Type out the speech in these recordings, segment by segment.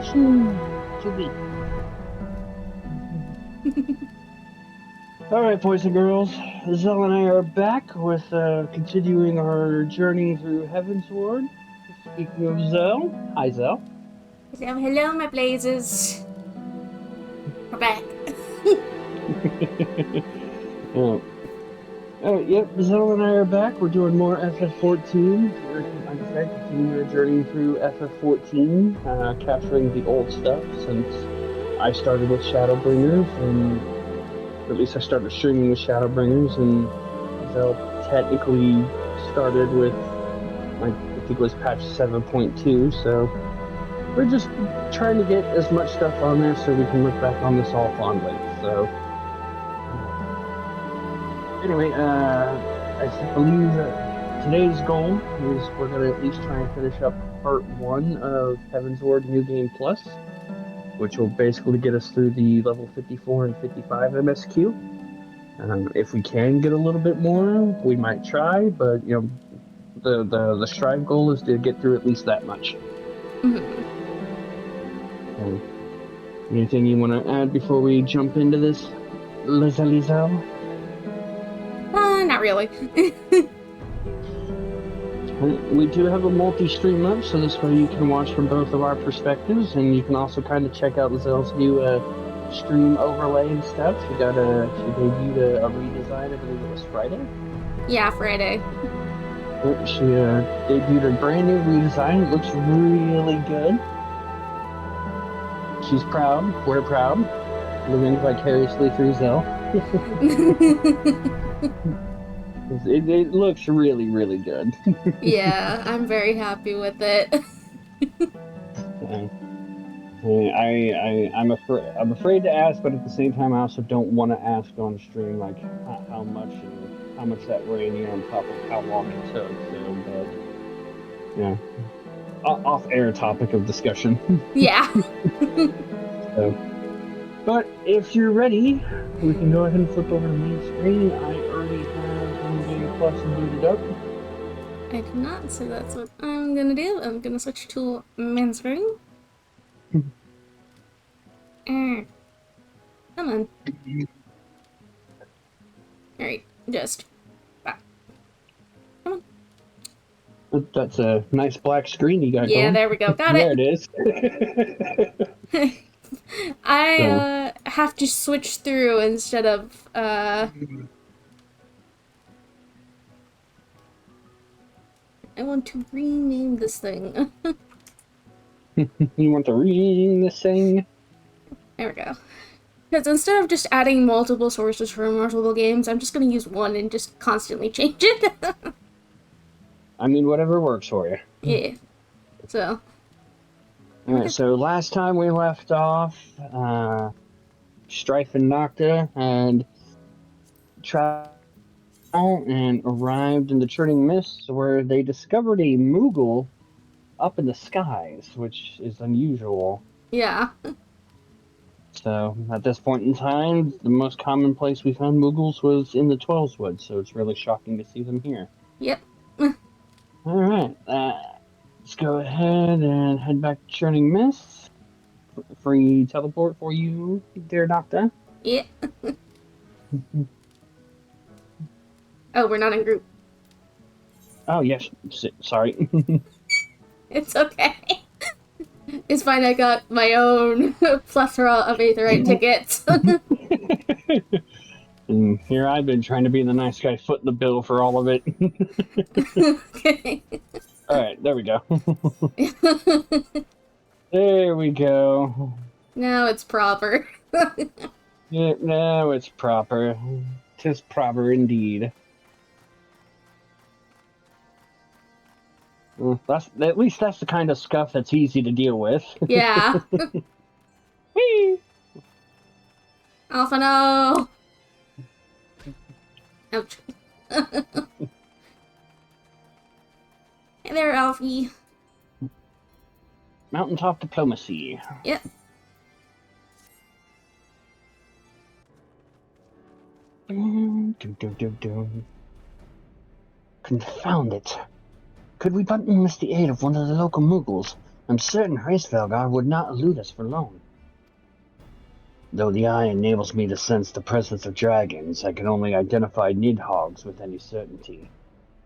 mission to be. Alright, boys and girls, Zell and I are back with continuing our journey through Heavensward. Speaking of Zell, hi Zell. So, hello, my blazes. We're back. Yep, Zell and I are back. We're doing more FF14. We're, like I said, continuing our journey through FF14, capturing the old stuff since I started with Shadowbringers, and at least I started streaming with Shadowbringers, and Zell technically started with, like, I think it was patch 7.2, so we're just trying to get as much stuff on there so we can look back on this all fondly. So anyway, I believe today's goal is we're going to at least try and finish up part 1 of Heavensward New Game Plus, which will basically get us through the level 54 and 55 MSQ. If we can get a little bit more, we might try, but you know, the strive goal is to get through at least that much. Anything you want to add before we jump into this, Lizel? Not really. We do have a multi-stream up, so this way you can watch from both of our perspectives, and you can also kind of check out Lizel's new stream overlay and stuff. She debuted a redesign, I believe it was Friday? Yeah, Friday. She debuted a brand new redesign. It looks really good. She's proud. We're proud. Living vicariously through Zell. It looks really, really good. Yeah, I'm very happy with it. I'm afraid to ask, but at the same time, I also don't want to ask on stream like how much that ran here on top of how long it took. So, but yeah, off-air topic of discussion. Yeah. So, but if you're ready, we can go ahead and flip over to the main screen. I already have New Game Plus booted up. I do not, so that's what I'm gonna do. I'm gonna switch to main screen. Come on. Alright, just back. Come on. That's a nice black screen you got going. Yeah, there we go. Got it. There it is. I have to switch through instead of I want to rename this thing. You want to rename this thing? There we go. Because instead of just adding multiple sources for multiple games, I'm just going to use one and just constantly change it. I mean, whatever works for you. Yeah. So. Alright, so last time we left off, Strife and Nocta had traveled and arrived in the Churning Mists, where they discovered a Moogle up in the skies, which is unusual. Yeah. So, at this point in time, the most common place we found Moogles was in the Twelveswood, so it's really shocking to see them here. Yep. Alright, let's go ahead and head back to Churning Mists. Free teleport for you, dear Nocta. Yeah. Oh, we're not in group. Oh, yes. Sorry. It's okay. It's fine, I got my own plethora of Aetheryte tickets. And here I've been trying to be the nice guy footing the bill for all of it. Okay. Alright, there we go. There we go. Now it's proper. Yeah, now it's proper. 'Tis proper indeed. At least that's the kind of scuff that's easy to deal with. Yeah. Whee! Alpha, no! Ouch. Hey there, Alfie. Mountaintop diplomacy. Yep. Confound it. Could we but enlist the aid of one of the local Moogles? I'm certain Hraesvelgr would not elude us for long. Though the eye enables me to sense the presence of dragons, I can only identify nidhogg's with any certainty.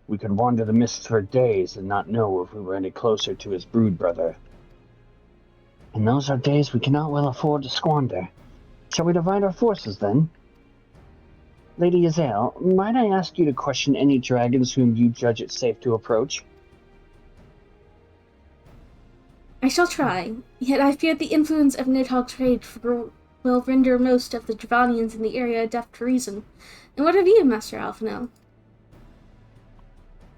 We could wander the mists for days and not know if we were any closer to his brood brother. And those are days we cannot well afford to squander. Shall we divide our forces, then? Lady Azael, might I ask you to question any dragons whom you judge it safe to approach? I shall try, yet I fear the influence of Nidhogg's rage will render most of the Dravanians in the area deaf to reason. And what of you, Master Alphonel?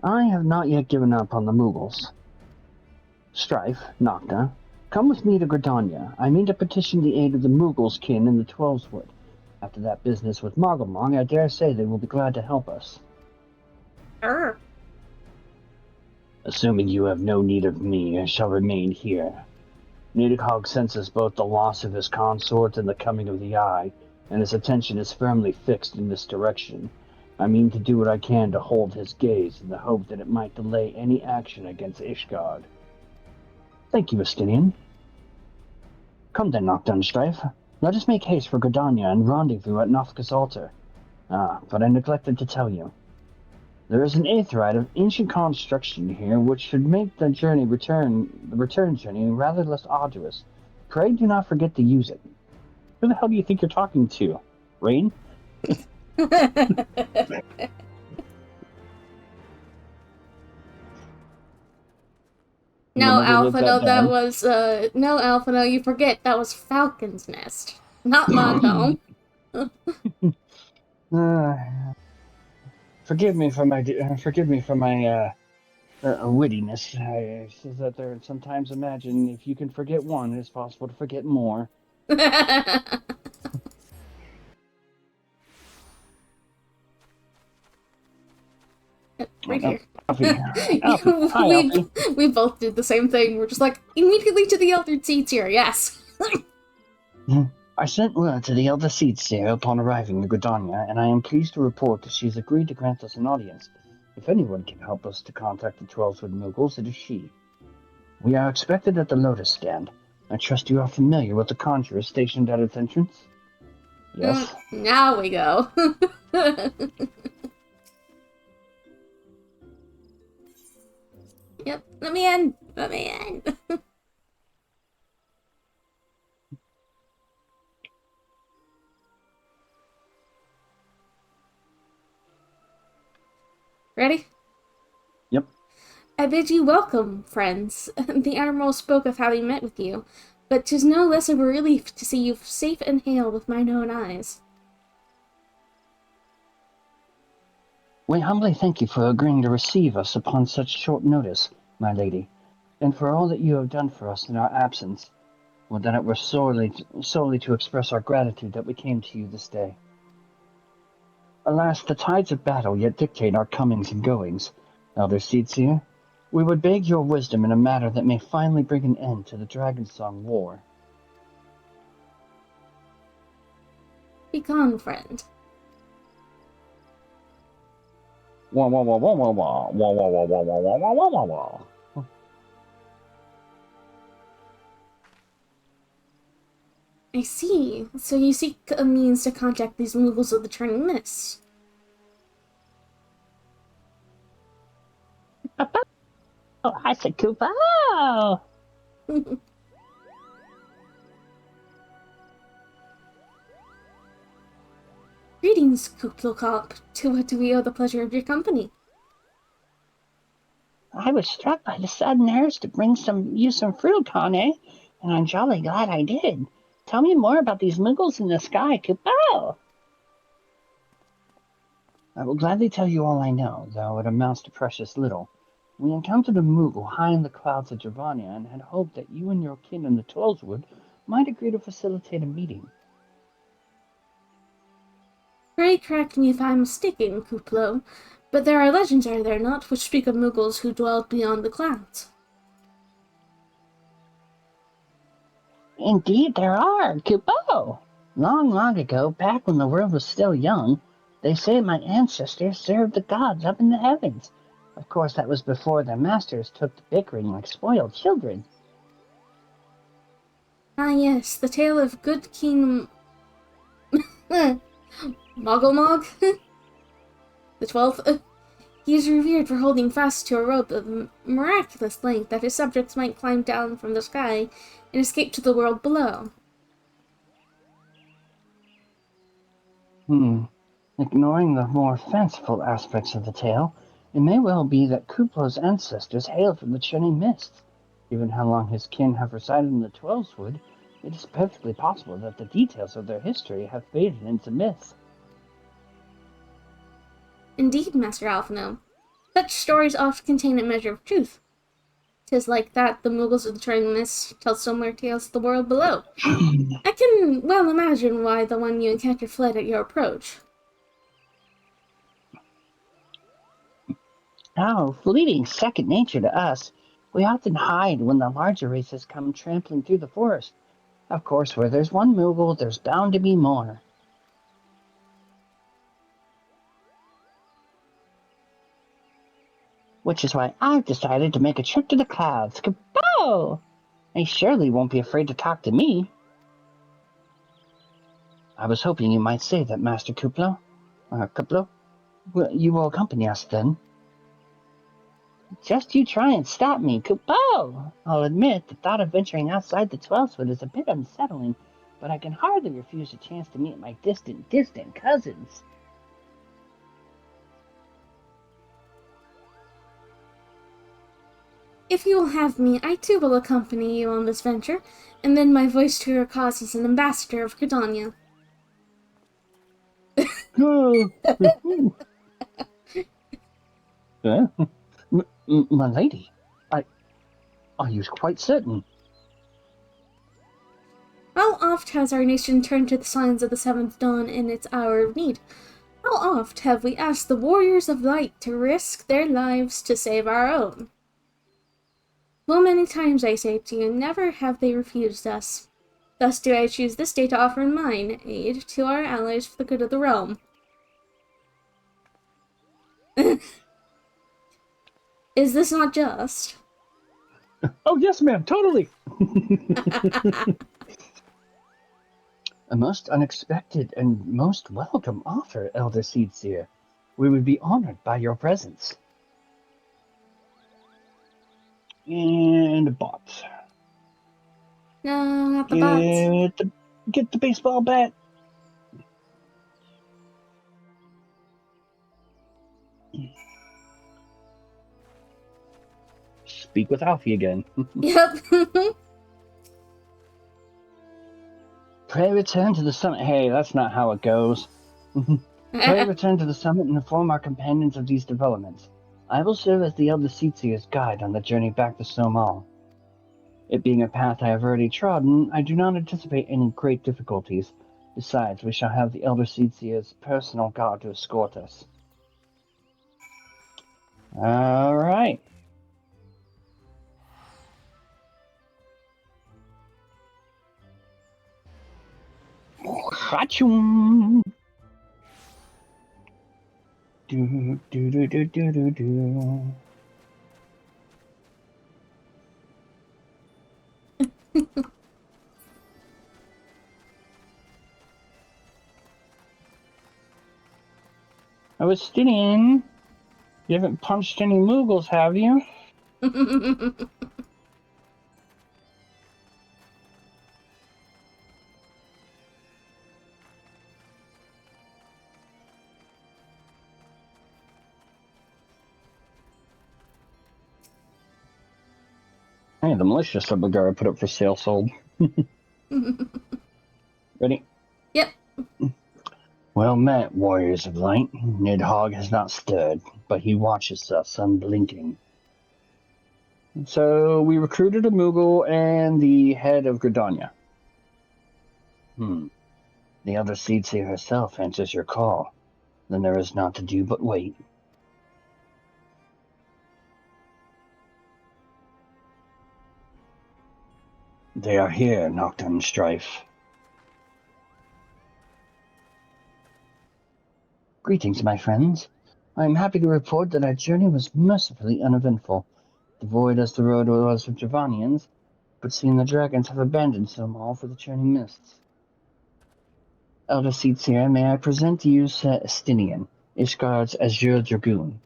I have not yet given up on the Mughals. Strife, Nocta, come with me to Gridania. I mean to petition the aid of the Mughals' kin in the Twelveswood. After that business with Mogglmong, I dare say they will be glad to help us. Assuming you have no need of me, I shall remain here. Nidhogg senses both the loss of his consort and the coming of the Eye, and his attention is firmly fixed in this direction. I mean to do what I can to hold his gaze in the hope that it might delay any action against Ishgard. Thank you, Estinian. Come then, Nocta and Strife. Let us make haste for Gridania and rendezvous at Nafka's altar. But I neglected to tell you. There is an aetheryte of ancient construction here which should make the return journey rather less arduous. Pray do not forget to use it. Who the hell do you think you're talking to? Rain? No, Alphino, that was, no, Alphino, you forget, that was Falcon's Nest, not Montcalm. Forgive me for my wittiness. I says that there sometimes imagine if you can forget one, it's possible to forget more. Right here. Alfie. We both did the same thing. We're just like, immediately to the elder seats here, yes. I sent word to the elder Seedseer upon arriving in Gridania, and I am pleased to report that she has agreed to grant us an audience. If anyone can help us to contact the Twelveswood Mughals, it is she. We are expected at the Lotus Stand. I trust you are familiar with the conjurers stationed at its entrance? Yes. Now we go. Yep, let me in. Ready? Yep. I bid you welcome, friends. The Admiral spoke of having met with you, but 'tis no less of a relief to see you safe and hale with mine own eyes. We humbly thank you for agreeing to receive us upon such short notice, my lady, and for all that you have done for us in our absence. Well, then it were solely to express our gratitude that we came to you this day. Alas, the tides of battle yet dictate our comings and goings. Elder Seedseer, we would beg your wisdom in a matter that may finally bring an end to the Dragonsong War. Be gone, friend. Wah wah wah wah wah wah wah wah wah wah wah wah wah wah wah. I see. So you seek a means to contact these Mughals of the Turning Mist. Oh, I said Koopa. Greetings, Kuplokop. To what do we owe the pleasure of your company? I was struck by the sudden urge to bring you some fruit, Connie, and I'm jolly glad I did. Tell me more about these Mughals in the sky, Kupo. I will gladly tell you all I know, though it amounts to precious little. We encountered a Moogle high in the clouds of Dravania and had hoped that you and your kin in the Twelveswood might agree to facilitate a meeting. Pray correct me if I am mistaken, Kuplo, but there are legends, are there not, which speak of Mughals who dwelled beyond the clouds? Indeed there are, Kupo. Long, long ago, back when the world was still young, they say my ancestors served the gods up in the heavens. Of course, that was before their masters took to bickering like spoiled children. Ah yes, the tale of good King Mogglemog the 12th. He is revered for holding fast to a rope of miraculous length that his subjects might climb down from the sky and escape to the world below. Ignoring the more fanciful aspects of the tale, it may well be that Kuplo's ancestors hail from the churning mists. Given how long his kin have resided in the Twelveswood, it is perfectly possible that the details of their history have faded into myth. Indeed, Master Alphino, such stories often contain a measure of truth. 'Tis like that the Muggles of the Churning Mists tell similar tales to the world below. I can well imagine why the one you encountered fled at your approach. Oh, fleeting second nature to us. We often hide when the larger races come trampling through the forest. Of course, where there's one Moogle, there's bound to be more. Which is why I've decided to make a trip to the clouds. Kapow! They surely won't be afraid to talk to me. I was hoping you might say that, Master Kuplo. Kuplo? Well, you will accompany us, then. Just you try and stop me, Kupo! I'll admit, the thought of venturing outside the Twelveswood is a bit unsettling, but I can hardly refuse a chance to meet my distant cousins. If you will have me, I too will accompany you on this venture, and lend my voice to your cause as an ambassador of Gridania. My lady, are you quite certain? How oft has our nation turned to the signs of the seventh dawn in its hour of need? How oft have we asked the warriors of light to risk their lives to save our own? Full many times, I say to you, never have they refused us. Thus do I choose this day to offer mine aid to our allies for the good of the realm. Is this not just? Oh, yes, ma'am, totally. A most unexpected and most welcome offer, Elder Seedseer. We would be honored by your presence. And a bot. No, not the bots. Get the baseball bat. Speak with Alfie again. Yep. Pray return to the summit. Hey, that's not how it goes. Pray return to the summit and inform our companions of these developments. I will serve as the Elder Seedseer's guide on the journey back to Somal. It being a path I have already trodden, I do not anticipate any great difficulties. Besides, we shall have the Elder Seedseer's personal guard to escort us. All right. Achoo! Do do do do do do do. I was studying. You haven't punched any Moogles, have you? Hey, the malicious Hraesvelgr I put up for sale sold. Ready? Yep. Well met, warriors of light. Nidhogg has not stirred, but he watches us unblinking. So we recruited a Moogle and the head of Gridania. The Elder Seedseer herself answers your call. Then there is naught to do but wait. They are here, Nocturne Strife. Greetings, my friends. I am happy to report that our journey was mercifully uneventful. Devoid as the road was of Javanians, but seem the dragons have abandoned them all for the churning mists. Elder Seatsier, may I present to you Sir Estinian, Ishgard's Azure Dragoon.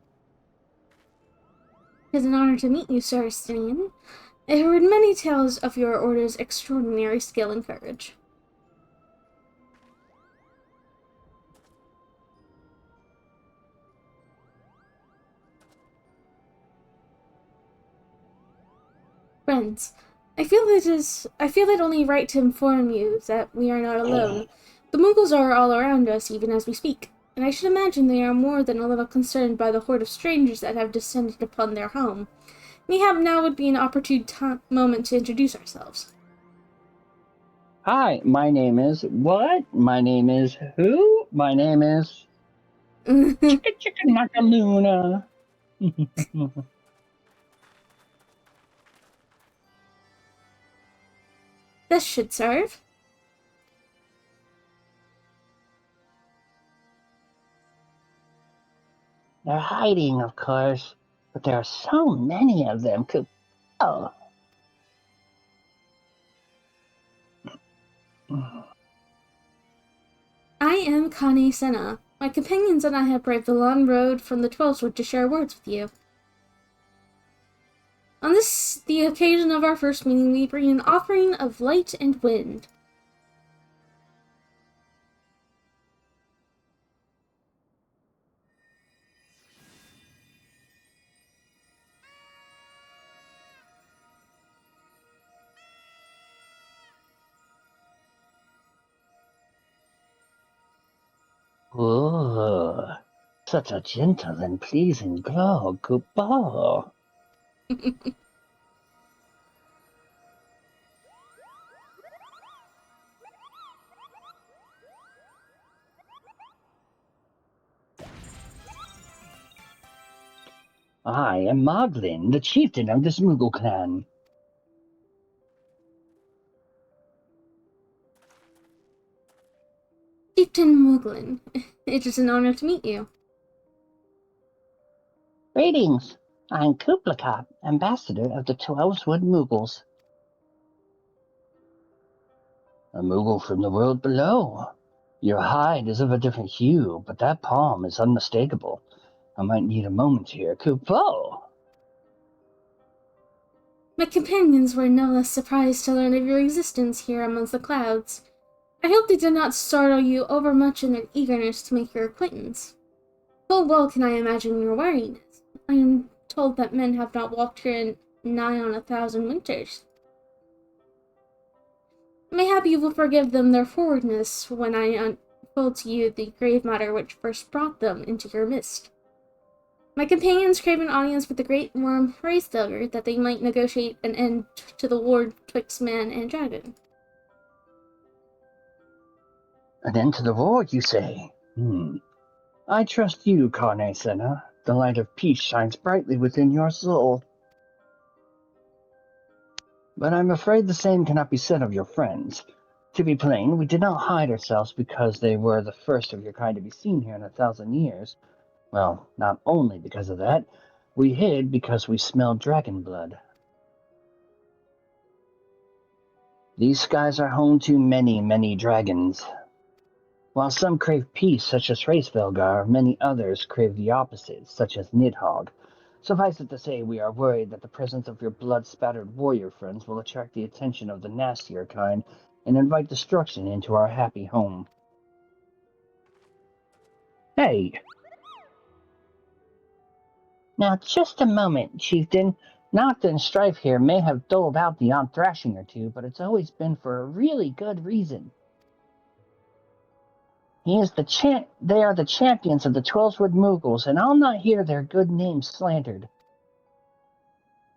It is an honor to meet you, Sir Estinian. I have heard many tales of your order's extraordinary skill and courage. Friends, I feel it only right to inform you that we are not alone. The Mughals are all around us, even as we speak, and I should imagine they are more than a little concerned by the horde of strangers that have descended upon their home. Mayhap now would be an opportune moment to introduce ourselves. Hi, my name is... What? My name is who? My name is... Chicka Chicka Nakaluna. This should serve. They're hiding, of course, but there are so many of them. Oh. I am Kane Senna. My companions and I have braved the long road from the Twelveswood to share words with you. On the occasion of our first meeting, we bring an offering of light and wind. Oh, such a gentle and pleasing glow, Kupo. I am Moglin, the chieftain of this Moogle clan. Chieftain Muglin, it is an honor to meet you. Greetings. I'm Kuplakop, ambassador of the Twelveswood Moogles. A Moogle from the world below. Your hide is of a different hue, but that palm is unmistakable. I might need a moment here. Kupo! My companions were no less surprised to learn of your existence here amongst the clouds. I hope they did not startle you overmuch in their eagerness to make your acquaintance. Full well can I imagine your wariness. I am told that men have not walked here in nigh on 1,000 winters. Mayhap you will forgive them their forwardness when I unfold to you the grave matter which first brought them into your midst. My companions crave an audience with the great worm Hraesvelgr, that they might negotiate an end to the war twixt man and dragon. An end to the war, you say? I trust you, Kane Senna. The light of peace shines brightly within your soul. But I'm afraid the same cannot be said of your friends. To be plain, we did not hide ourselves because they were the first of your kind to be seen here in 1,000 years. Well, not only because of that, we hid because we smelled dragon blood. These skies are home to many, many dragons. While some crave peace, such as Hraesvelgr, many others crave the opposite, such as Nidhogg. Suffice it to say, we are worried that the presence of your blood-spattered warrior friends will attract the attention of the nastier kind and invite destruction into our happy home. Hey! Now, just a moment, Chieftain. Nocta and Strife here may have doled out the odd thrashing or two, but it's always been for a really good reason. They are the champions of the Twelveswood Moogles, and I'll not hear their good name slandered.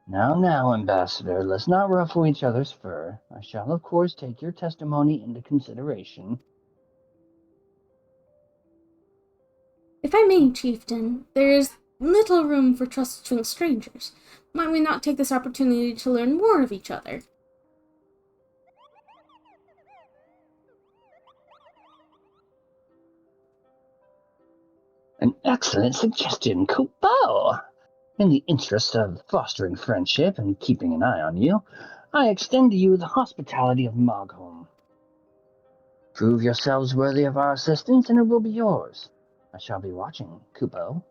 Now, Ambassador, let's not ruffle each other's fur. I shall, of course, take your testimony into consideration. If I may, Chieftain, there is little room for trust between strangers. Might we not take this opportunity to learn more of each other? An excellent suggestion, Kupo! In the interest of fostering friendship and keeping an eye on you, I extend to you the hospitality of Mogholm. Prove yourselves worthy of our assistance, and it will be yours. I shall be watching, Kupo.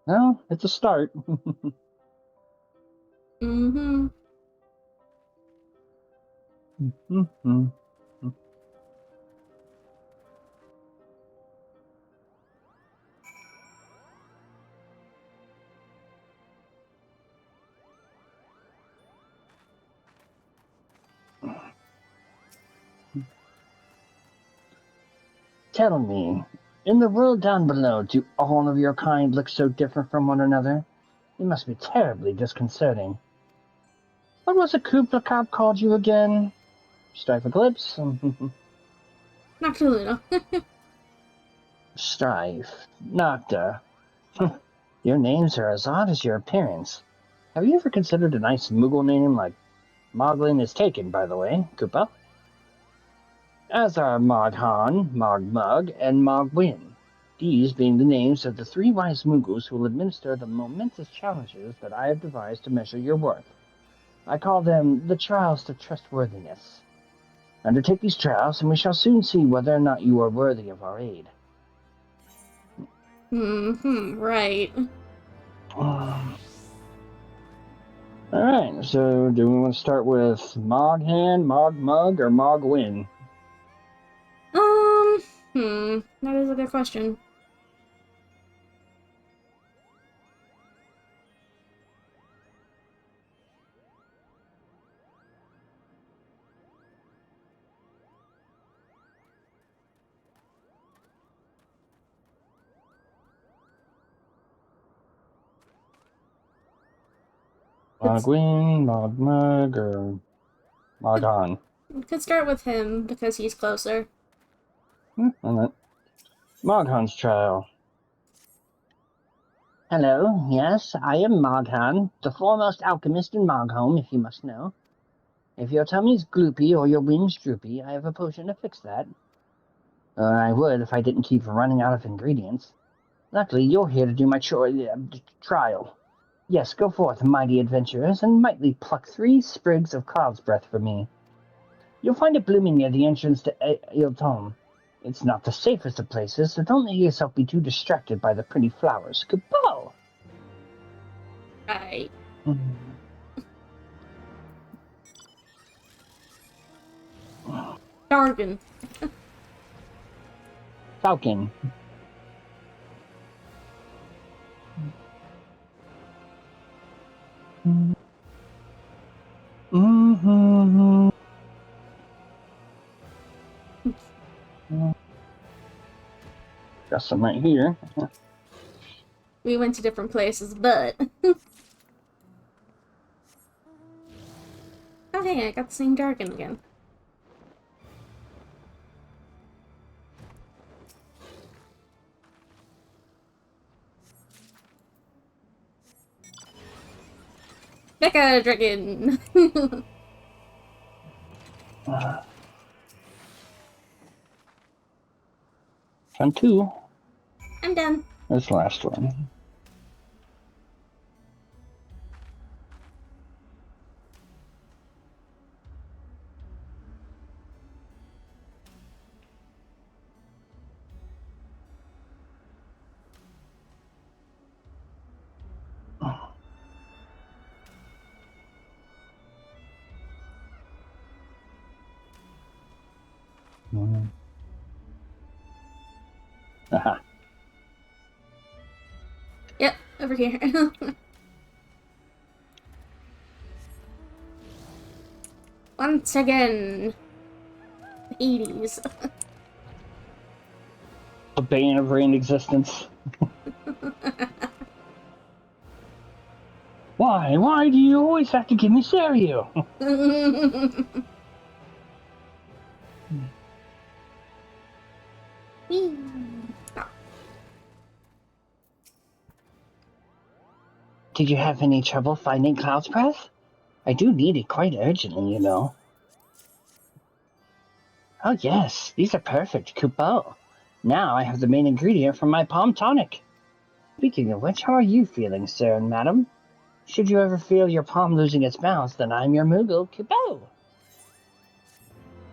Well, it's a start. Mm-hmm. Tell me, in the world down below, do all of your kind look so different from one another? It must be terribly disconcerting. What was it Kubla Cop called you again? Strife Eclipse? Noctiluna. Strife. Nocta. Your names are as odd as your appearance. Have you ever considered a nice Moogle name like Moglin is taken, by the way, Koopa? As are Moghan, Mogmug, and Mogwin. These being the names of the 3 wise Moogles who will administer the momentous challenges that I have devised to measure your worth. I call them the trials to trustworthiness. Undertake these trials, and we shall soon see whether or not you are worthy of our aid. Right. Alright, so do we want to start with Moghan, Mogmug, or Mogwin? That is a good question. Mogwin, Mogmug, or Moghan? We could start with him because he's closer. Alright. Moghan's trial. Hello, yes, I am Moghan, the foremost alchemist in Mogholm, if you must know. If your tummy's gloopy or your wings droopy, I have a potion to fix that. I would if I didn't keep running out of ingredients. Luckily, you're here to do my trial. Yes, go forth, mighty adventurers, and mightily pluck 3 sprigs of cloud's breath for me. You'll find it blooming near the entrance to Iltom. It's not the safest of places, so don't let yourself be too distracted by the pretty flowers. Goodbye! Right. Dargan. Falcon. Got some right here. We went to different places, but... Oh hey, I got the same Dargan again. Mecha Dragon! Done 2. I'm done. This last one. Aha. Yep, over here. Once again. 80s. A bane of rain existence. Why? Why do you always have to give me cereal? Did you have any trouble finding Cloud's Breath? I do need it quite urgently, you know. Oh yes, these are perfect, Kupo. Now I have the main ingredient for my palm tonic. Speaking of which, how are you feeling, sir and madam? Should you ever feel your palm losing its balance, then I'm your Moogle, Kubo.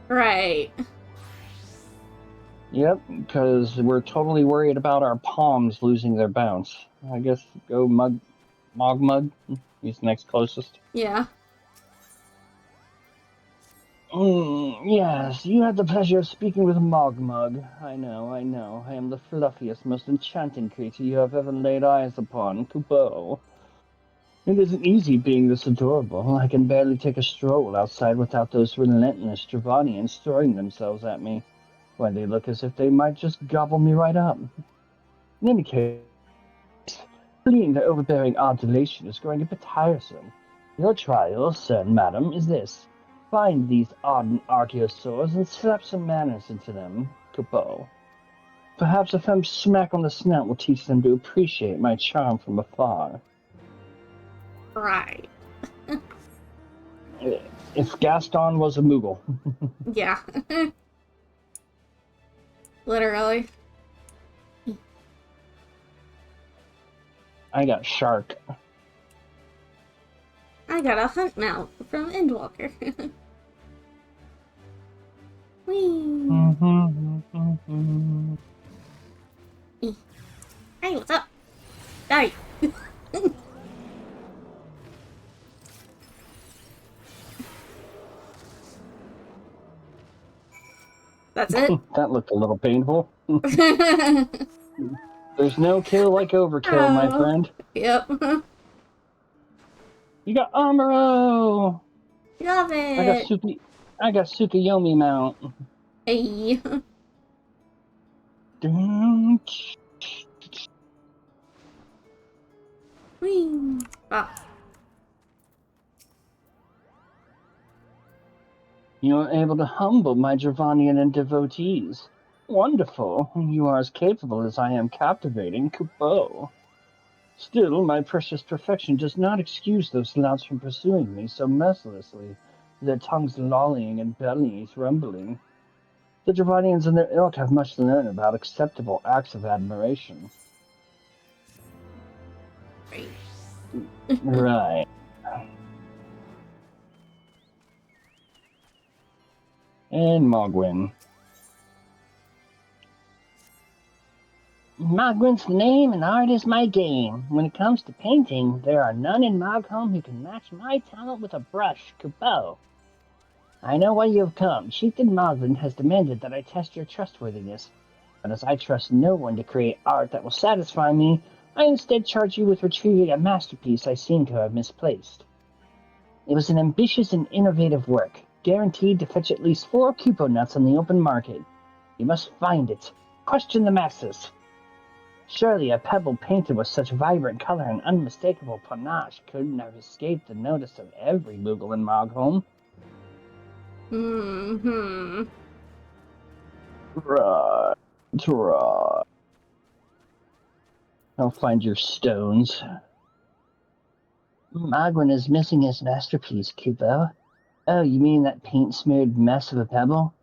Right. Yep, because we're totally worried about our palms losing their bounce. I guess go Mogmug. He's the next closest. Yeah. Yes, you had the pleasure of speaking with Mogmug. I know. I am the fluffiest, most enchanting creature you have ever laid eyes upon, Kupo. It isn't easy being this adorable. I can barely take a stroll outside without those relentless Dravanians throwing themselves at me. Why, they look as if they might just gobble me right up. In any case, fleeing the overbearing adulation is growing a bit tiresome. Your trial, sir and madam, is this. Find these ardent archaeosaurs and slap some manners into them, Kupo. Perhaps a firm smack on the snout will teach them to appreciate my charm from afar. Right. If Gaston was a Moogle. Yeah. Literally. I got Shark. I got a hunt mount from Endwalker. Whee! Hey, what's up? Die! That's it? That looked a little painful. There's no kill like overkill, my Oh. friend. Yep. You got Amuro! Love it! I got Tsukuyomi mount. Hey. Whee! Ah. You are able to humble my Dravanian and devotees. Wonderful. You are as capable as I am captivating, Kupo. Still, my precious perfection does not excuse those louts from pursuing me so mercilessly, their tongues lolling and bellies rumbling. The Dravanians and their ilk have much to learn about acceptable acts of admiration. Right. And Mogwin. Mogwin's the name and art is my game. When it comes to painting, there are none in Mogholm who can match my talent with a brush, Kupo. I know why you have come. Chieftain Mogwin has demanded that I test your trustworthiness. But as I trust no one to create art that will satisfy me, I instead charge you with retrieving a masterpiece I seem to have misplaced. It was an ambitious and innovative work, guaranteed to fetch at least 4 Kupo nuts on the open market. You must find it. Question the masses. Surely a pebble painted with such vibrant color and unmistakable panache couldn't have escaped the notice of every Moogle in Mogholm. Mm-hmm. Right. I'll find your stones. Mogwin is missing his masterpiece, Kupo. Oh, you mean that paint-smeared mess of a pebble?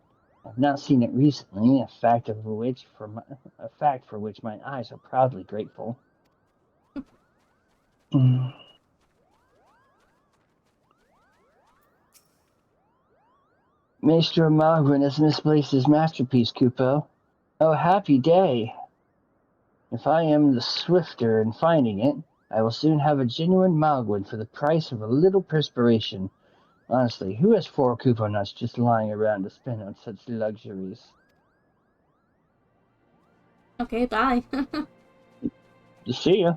I've not seen it recently, a fact for which my eyes are proudly grateful. Maestro Mogwin has misplaced his masterpiece, Kupo. Oh, happy day! If I am the swifter in finding it, I will soon have a genuine Mogwin for the price of a little perspiration. Honestly, who has 4 Kupo nuts just lying around to spend on such luxuries? Okay, bye. See ya.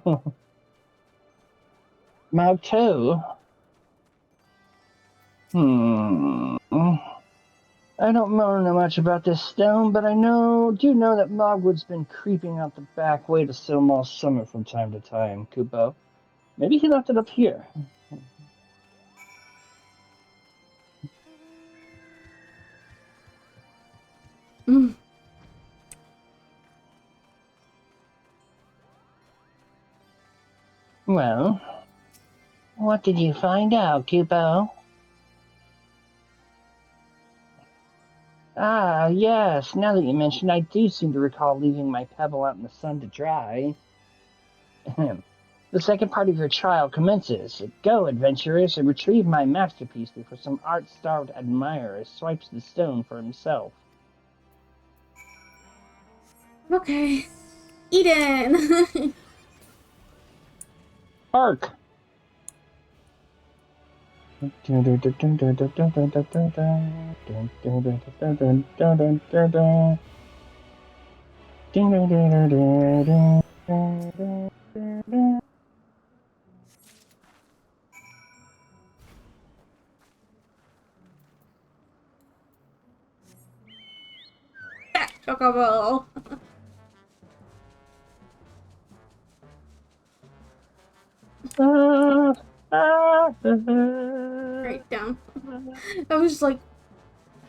Mogto. I don't know much about this stone, but I do know that Mogwood's been creeping out the back way to Silm all summer from time to time, Kupo. Maybe he left it up here. Well, what did you find out, Kupo? Ah, yes, now that you mention, I do seem to recall leaving my pebble out in the sun to dry. The second part of your trial commences. Go, adventurers, and retrieve my masterpiece before some art-starved admirer swipes the stone for himself. Okay. Eden! Hark! Chocobo! Right down. I was like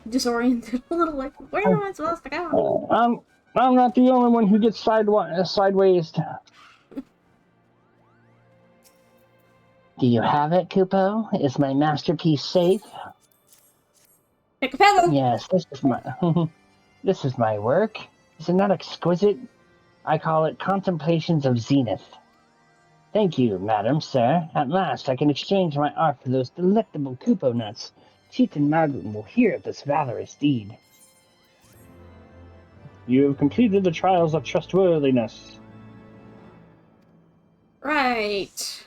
disoriented a little, like, where am I supposed to go? I'm not the only one who gets sideways. Do you have it, Kupo? Is my masterpiece safe? Pick a pebble! Yes, this is my this is my work. Is it not exquisite? I call it Contemplations of Zenith. Thank you, madam, sir. At last I can exchange my art for those delectable Kupo nuts. Chieftain Magdalene will hear of this valorous deed. You have completed the trials of trustworthiness. Right.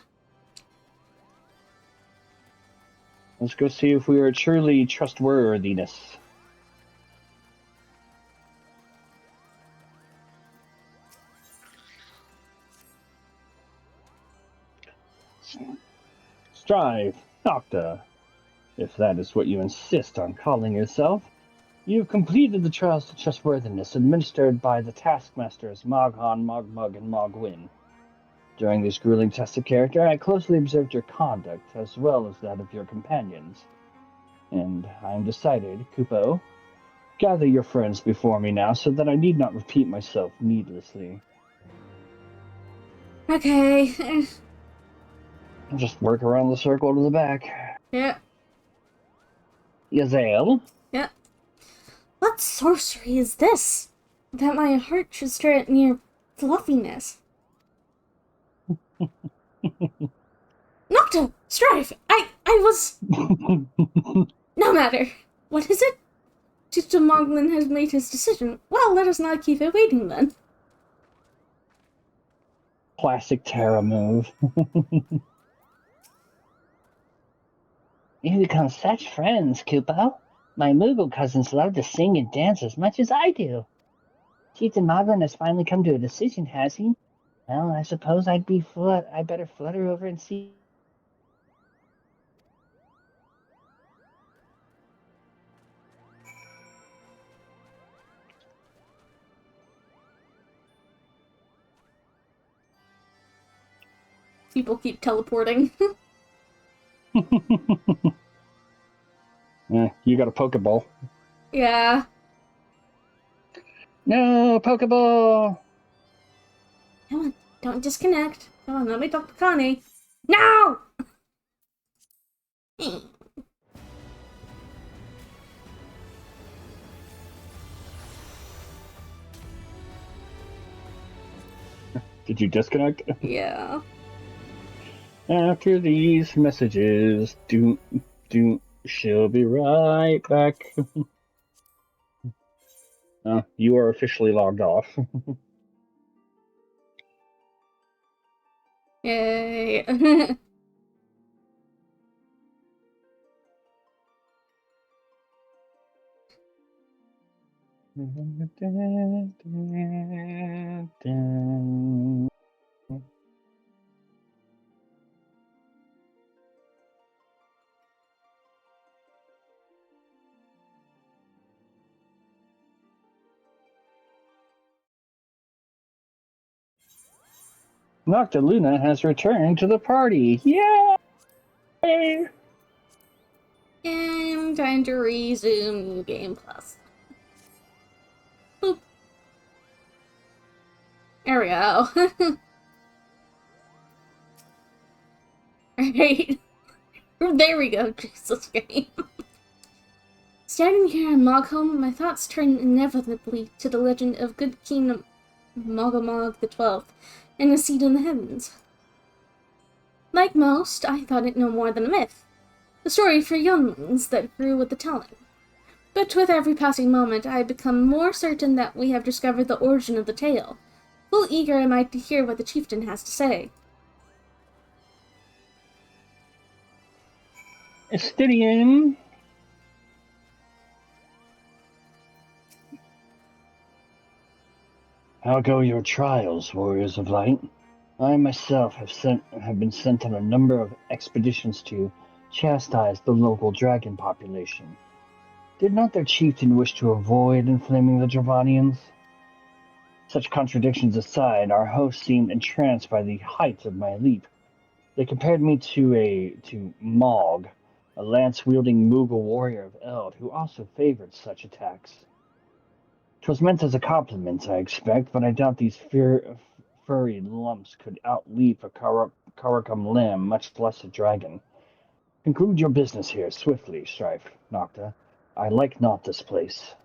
Let's go see if we are truly trustworthiness. Strive, Doctor, if that is what you insist on calling yourself. You have completed the trials of trustworthiness administered by the taskmasters Moghan, Mogmug, and Mogwin. During this grueling test of character, I closely observed your conduct, as well as that of your companions. And I am decided, Kupo, gather your friends before me now, so that I need not repeat myself needlessly. Okay. I'll just work around the circle to the back. Yeah. Yazel? Yeah. What sorcery is this? That my heart should stir at mere fluffiness. Nocta! Strife! I was... No matter. What is it? Chieftain Moglin has made his decision. Well, let us not keep it waiting then. Classic Terra move. You become such friends, Kupo. My Moogle cousins love to sing and dance as much as I do. Chieftain Moglin has finally come to a decision, has he? Well, I suppose I better flutter over and see. People keep teleporting. You got a Pokeball. Yeah. No, Pokeball! Come on, don't disconnect. Come on, let me talk to Connie. No! Did you disconnect? Yeah. After these messages, she'll be right back. You are officially logged off. Yay. Nocta Luna has returned to the party. Yay! And time to resume New Game Plus. Boop. There we go. Alright. There we go, Jesus game. Standing here in Mogholm, my thoughts turn inevitably to the legend of good King Mogomog the 12th. and a seat in the heavens. Like most, I thought it no more than a myth, a story for younglings that grew with the telling. But with every passing moment, I become more certain that we have discovered the origin of the tale. Full eager am I to hear what the chieftain has to say. Estidian. How go your trials, warriors of light? I myself have been sent on a number of expeditions to chastise the local dragon population. Did not their chieftain wish to avoid inflaming the Dravanians? Such contradictions aside, our hosts seemed entranced by the height of my leap. They compared me to Mog, a lance-wielding Moogle warrior of Eld, who also favored such attacks. 'Twas meant as a compliment, I expect, but I doubt these furry lumps could outleap a Karakum limb, much less a dragon. Conclude your business here, swiftly, Strife, Nocta. I like not this place.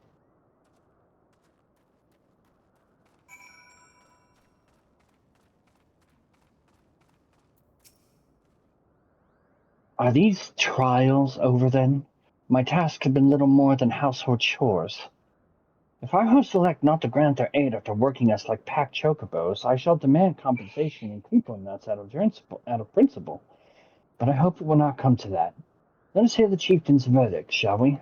Are these trials over, then? My task had been little more than household chores. If our hosts elect not to grant their aid after working us like packed chocobos, I shall demand compensation and crinkle nuts out of principle. But I hope it will not come to that. Let us hear the chieftain's verdict, shall we?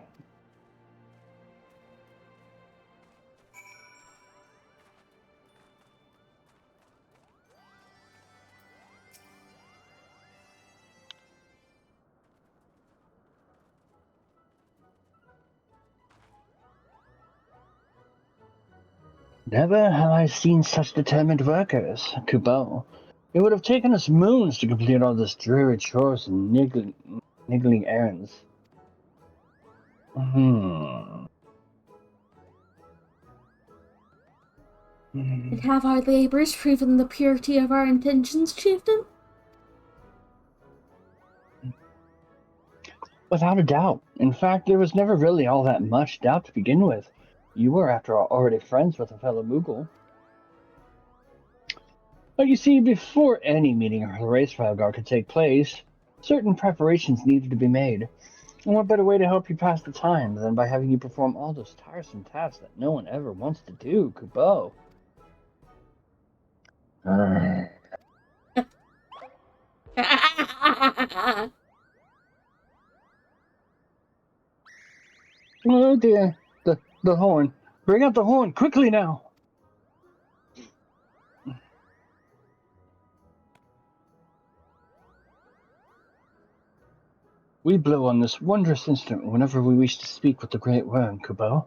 Never have I seen such determined workers, Kubo. It would have taken us moons to complete all this dreary chores and niggling errands. And have our labors proven the purity of our intentions, chieftain? Without a doubt. In fact, there was never really all that much doubt to begin with. You were, after all, already friends with a fellow Moogle. But you see, before any meeting of Hraesvelgr could take place, certain preparations needed to be made. And what better way to help you pass the time than by having you perform all those tiresome tasks that no one ever wants to do, Kubo? Oh dear, the horn. Bring out the horn, quickly now! We blow on this wondrous instrument whenever we wish to speak with the Great Worm, Kubo.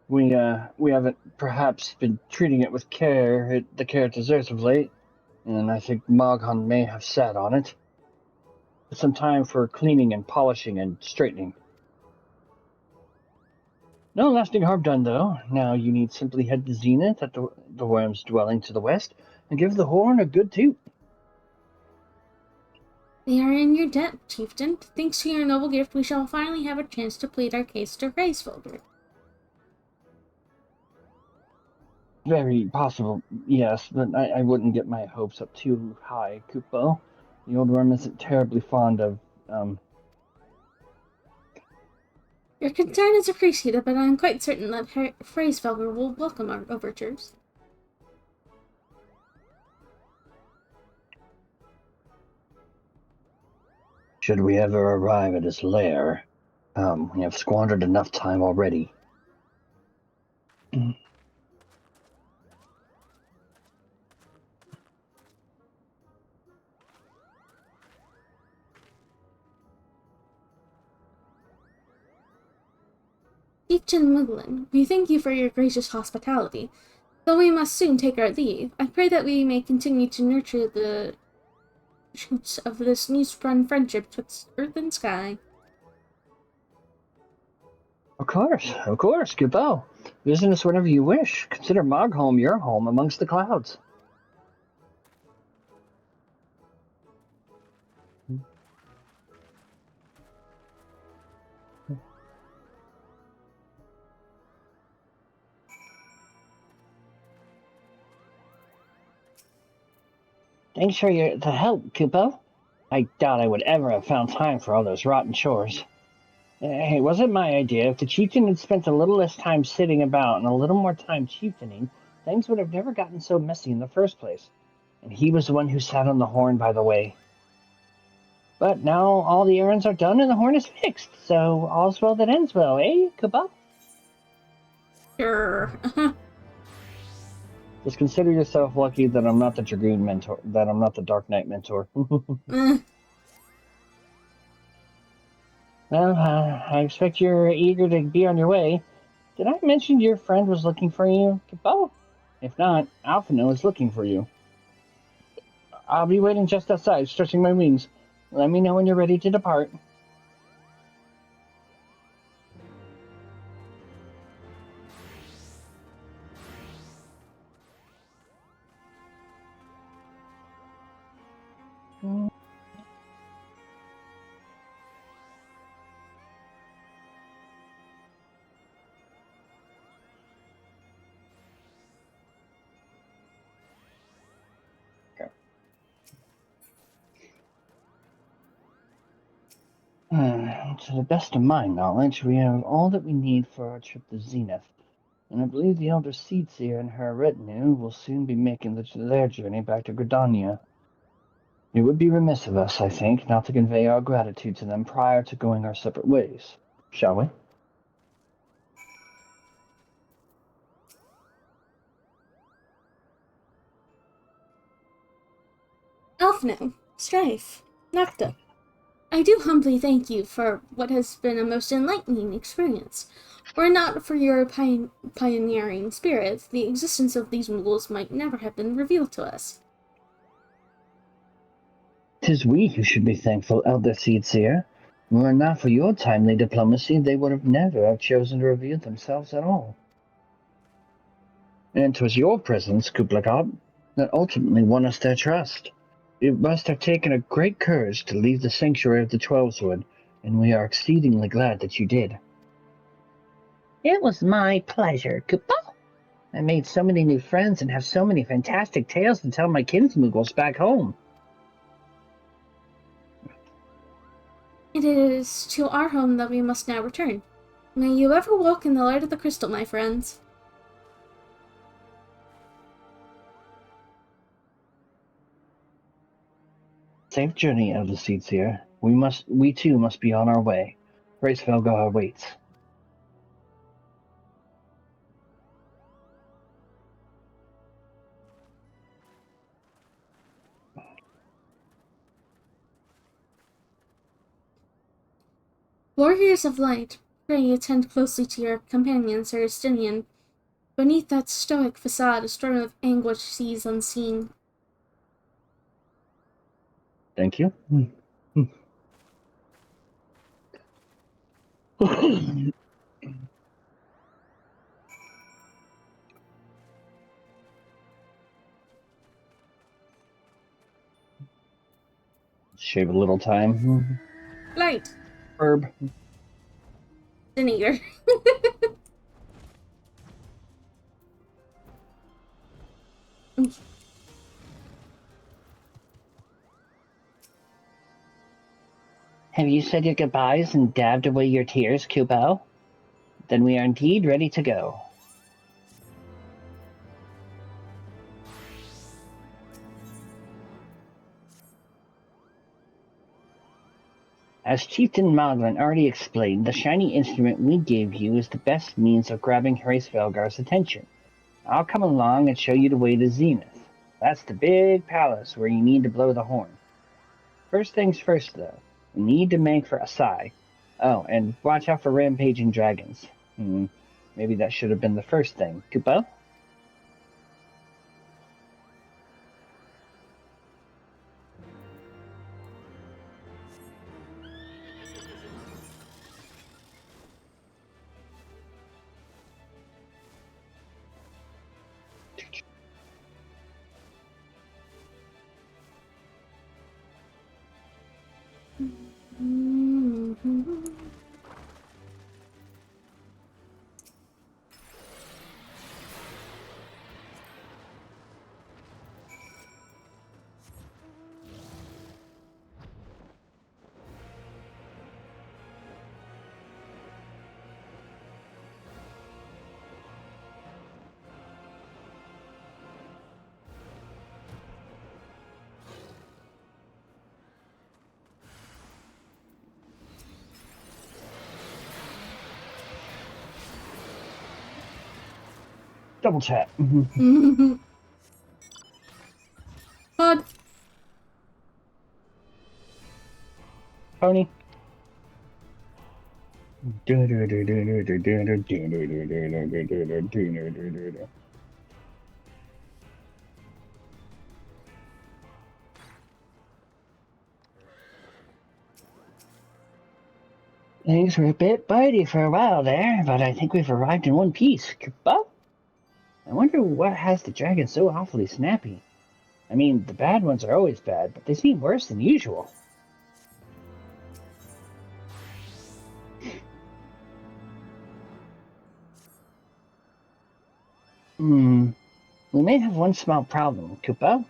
We haven't perhaps been treating it with the care it deserves of late, and I think Moghan may have sat on it. Some time for cleaning and polishing and straightening. No lasting harm done, though. Now you need simply head to Zenith at the worm's dwelling to the west, and give the horn a good toot. We are in your debt, chieftain. Thanks to your noble gift, we shall finally have a chance to plead our case to Hraesvelgr. Very possible, yes, but I wouldn't get my hopes up too high, Kupo. The old worm isn't terribly fond of, Your concern is appreciated, but I am quite certain that Hraesvelgr will welcome our overtures. Should we ever arrive at his lair, we have squandered enough time already. Chieftain Muglin, we thank you for your gracious hospitality. Though we must soon take our leave, I pray that we may continue to nurture the shoots of this new-sprung friendship twixt earth and sky. Of course, Kupo. Visit us whenever you wish. Consider Mogholm your home amongst the clouds. Thanks for the help, Kupo. I doubt I would ever have found time for all those rotten chores. It wasn't my idea. If the chieftain had spent a little less time sitting about and a little more time chieftaining, things would have never gotten so messy in the first place. And he was the one who sat on the horn, by the way. But now all the errands are done and the horn is fixed, so all's well that ends well, eh, Kupo? Sure. Just consider yourself lucky that I'm not the Dragoon mentor, that I'm not the Dark Knight mentor. Well, I expect you're eager to be on your way. Did I mention your friend was looking for you, Kupo? If not, Alphino is looking for you. I'll be waiting just outside, stretching my wings. Let me know when you're ready to depart. To the best of my knowledge, we have all that we need for our trip to Zenith, and I believe the Elder Seedseer and her retinue will soon be making their journey back to Gridania. It would be remiss of us, I think, not to convey our gratitude to them prior to going our separate ways. Shall we? Alphino, Strife, Nocta, I do humbly thank you for what has been a most enlightening experience. Were it not for your pioneering spirit, the existence of these muggles might never have been revealed to us. 'Tis we who should be thankful, Elder Seedseer. Were it not for your timely diplomacy, they would have never have chosen to reveal themselves at all. And 'twas your presence, Kublagop, that ultimately won us their trust. It must have taken a great courage to leave the sanctuary of the Twelveswood, and we are exceedingly glad that you did. It was my pleasure, Kupo. I made so many new friends and have so many fantastic tales to tell my kinsmoogles back home. It is to our home that we must now return. May you ever walk in the light of the crystal, my friends. Safe journey, Elder Seedseer. We too must be on our way. Hraesvelgr awaits. Warriors of light, pray attend closely to your companion, Sir Estinian. Beneath that stoic facade, a storm of anguish sees unseen. Thank you. Shave a little time. Light! Herb. Denator. Have you said your goodbyes and dabbed away your tears, Kupo? Then we are indeed ready to go. As Chieftain Moglen already explained, the shiny instrument we gave you is the best means of grabbing Hraesvelgr's attention. I'll come along and show you the way to Zenith. That's the big palace where you need to blow the horn. First things first, though. We need to make for Asai. Oh, and watch out for rampaging dragons. Maybe that should have been the first thing. Kupo? Double chat. Bud. Pony. Things were a bit bitey for a while there, but I think we've arrived in one piece. Koopa? I wonder what has the dragon so awfully snappy. I mean, the bad ones are always bad, but they seem worse than usual. We may have one small problem, Koopa.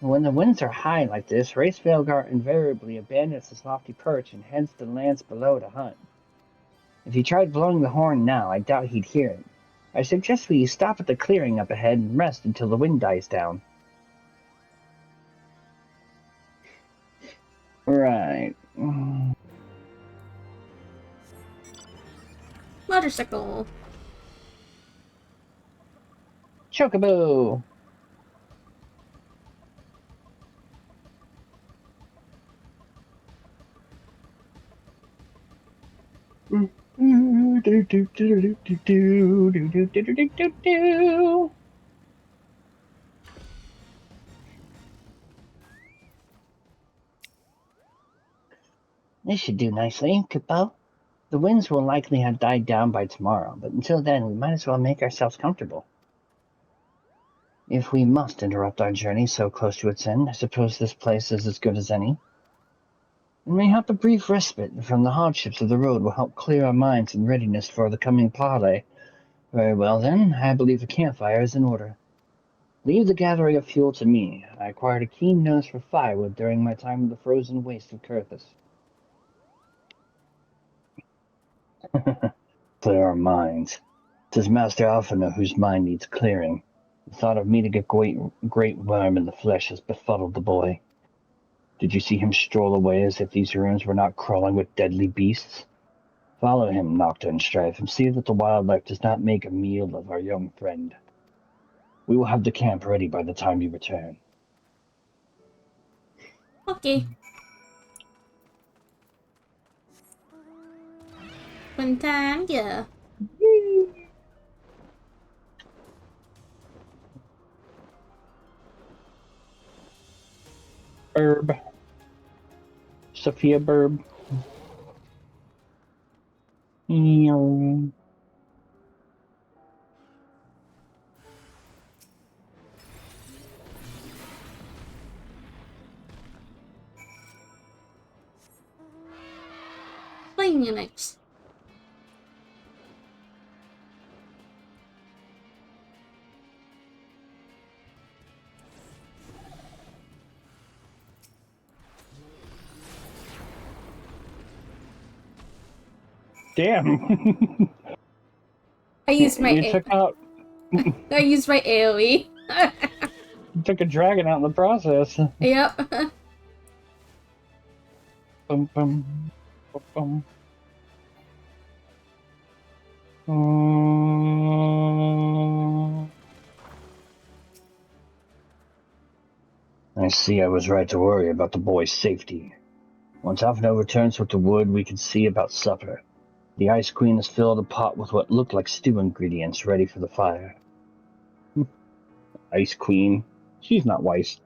When the winds are high like this, Hraesvelgr invariably abandons his lofty perch and heads to the lands below to hunt. If he tried blowing the horn now, I doubt he'd hear it. I suggest we stop at the clearing up ahead and rest until the wind dies down. Right. Motorcycle. Chocobo! This should do nicely, Koopa. The winds will likely have died down by tomorrow, but until then we might as well make ourselves comfortable. If we must interrupt our journey so close to its end, I suppose this place is as good as any. And mayhap a brief respite from the hardships of the road will help clear our minds in readiness for the coming parley. Very well then, I believe a campfire is in order. Leave the gathering of fuel to me. I acquired a keen nose for firewood during my time in the frozen waste of Kurthus. Clear our minds. 'Tis Master Alphina whose mind needs clearing. The thought of meeting a great worm in the flesh has befuddled the boy. Did you see him stroll away as if these ruins were not crawling with deadly beasts? Follow him, Nocta and Strife, and see that the wildlife does not make a meal of our young friend. We will have the camp ready by the time you return. Okay. Fun time, yeah. Burb. Sophia Burb. Playing Unix. Damn. I used my You took out. I used my AoE. You took a dragon out in the process. Yep. Bum, bum, bum, I see I was right to worry about the boy's safety. Once Alphina returns with the wood, we can see about supper. The Ice Queen has filled a pot with what looked like stew ingredients ready for the fire. Ice Queen? She's not wise.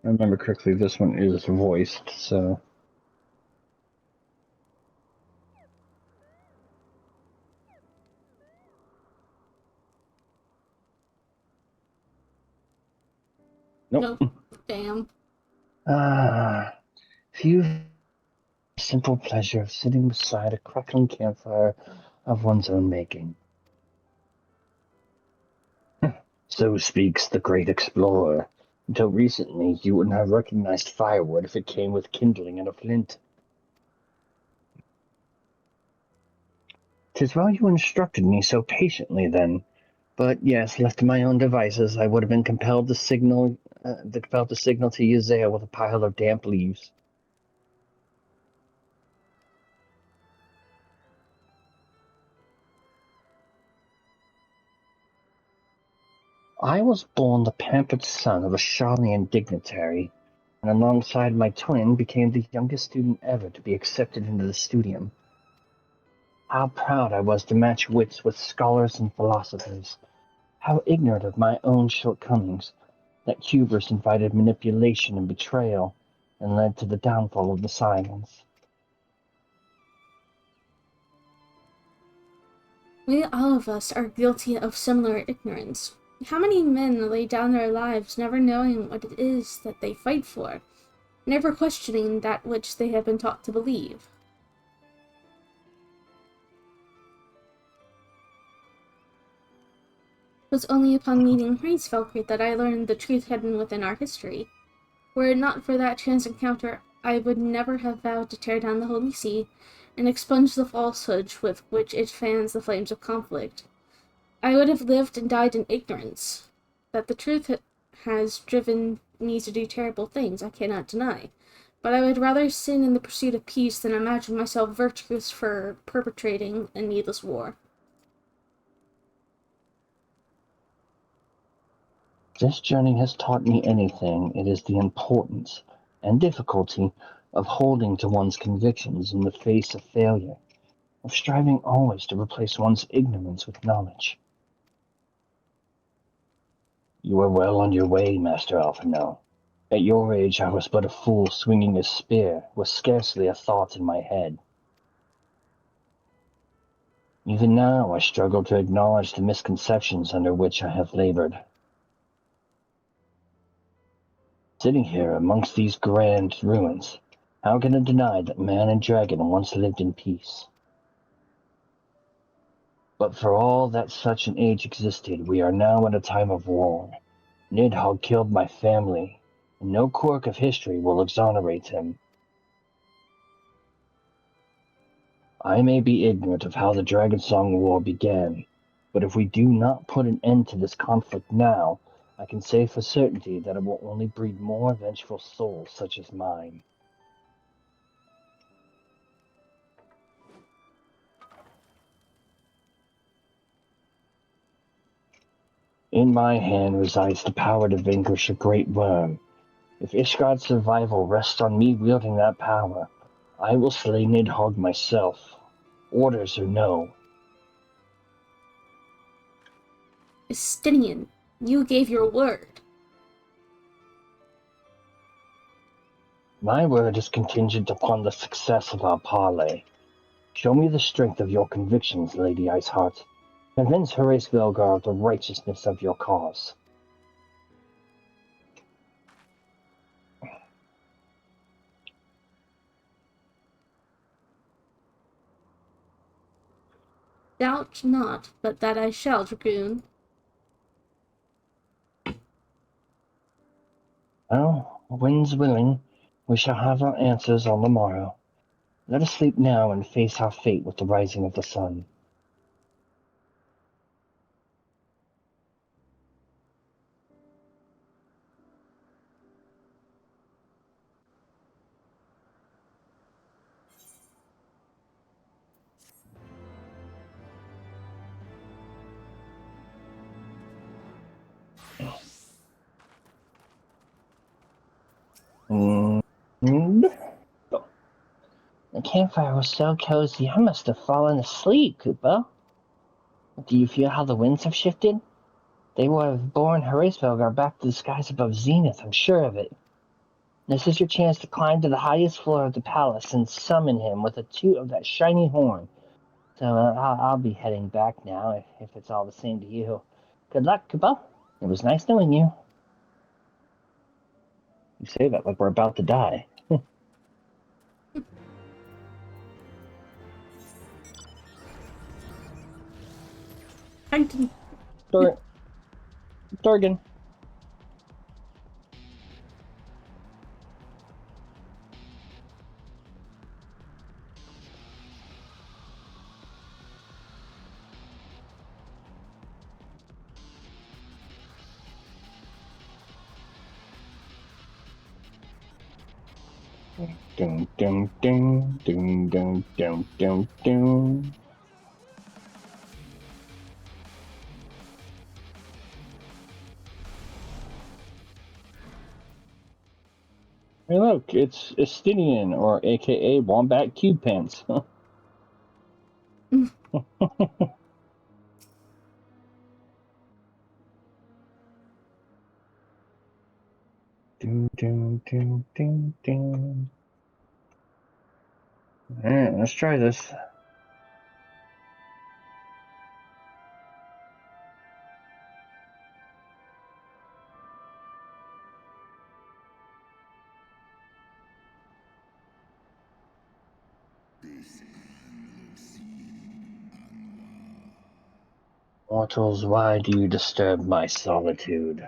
I remember correctly, this one is voiced, so... Nope. No. Damn. Few simple pleasure of sitting beside a crackling campfire of one's own making. So speaks the great explorer. Until recently, you wouldn't have recognized firewood if it came with kindling and a flint. 'Tis well you instructed me so patiently, then. But yes, left to my own devices, I would have been compelled to signal to use ale with a pile of damp leaves. I was born the pampered son of a Charlian dignitary, and alongside my twin became the youngest student ever to be accepted into the studium. How proud I was to match wits with scholars and philosophers. How ignorant of my own shortcomings, that hubris invited manipulation and betrayal, and led to the downfall of the science. We all of us are guilty of similar ignorance. How many men lay down their lives never knowing what it is that they fight for, never questioning that which they have been taught to believe? It was only upon meeting Hraesvelgr that I learned the truth hidden within our history. Were it not for that chance encounter, I would never have vowed to tear down the Holy See and expunge the falsehoods with which it fans the flames of conflict. I would have lived and died in ignorance. That the truth has driven me to do terrible things, I cannot deny. But I would rather sin in the pursuit of peace than imagine myself virtuous for perpetrating a needless war. This journey has taught me anything, it is the importance and difficulty of holding to one's convictions in the face of failure, of striving always to replace one's ignorance with knowledge. You are well on your way, Master Alphino. At your age, I was but a fool swinging a spear, with scarcely a thought in my head. Even now, I struggle to acknowledge the misconceptions under which I have labored. Sitting here amongst these grand ruins, how can I deny that man and dragon once lived in peace? But for all that such an age existed, we are now in a time of war. Nidhogg killed my family, and no quirk of history will exonerate him. I may be ignorant of how the Dragonsong War began, but if we do not put an end to this conflict now, I can say for certainty that it will only breed more vengeful souls such as mine. In my hand resides the power to vanquish a great worm. If Ishgard's survival rests on me wielding that power, I will slay Nidhogg myself. Orders or no. Justinian, you gave your word. My word is contingent upon the success of our parley. Show me the strength of your convictions, Lady Iceheart. Convince Hraesvelgr of the righteousness of your cause. Doubt not, but that I shall, Dragoon. Well, wind's willing. We shall have our answers on the morrow. Let us sleep now and face our fate with the rising of the sun. The campfire was so cozy, I must have fallen asleep, Koopa. Do you feel how the winds have shifted? They will have borne Hraesvelgr back to the skies above Zenith, I'm sure of it. This is your chance to climb to the highest floor of the palace and summon him with a toot of that shiny horn. So I'll be heading back now, if it's all the same to you. Good luck, Koopa. It was nice knowing you. You say that like we're about to die. Titan. Dorgan. Dun dun dun dun dun dun dun dun. Hey look, it's Estinian, or aka Wombat Cube Pants. Dun, dun, dun, dun, dun. Alright, let's try this. Mortals, why do you disturb my solitude?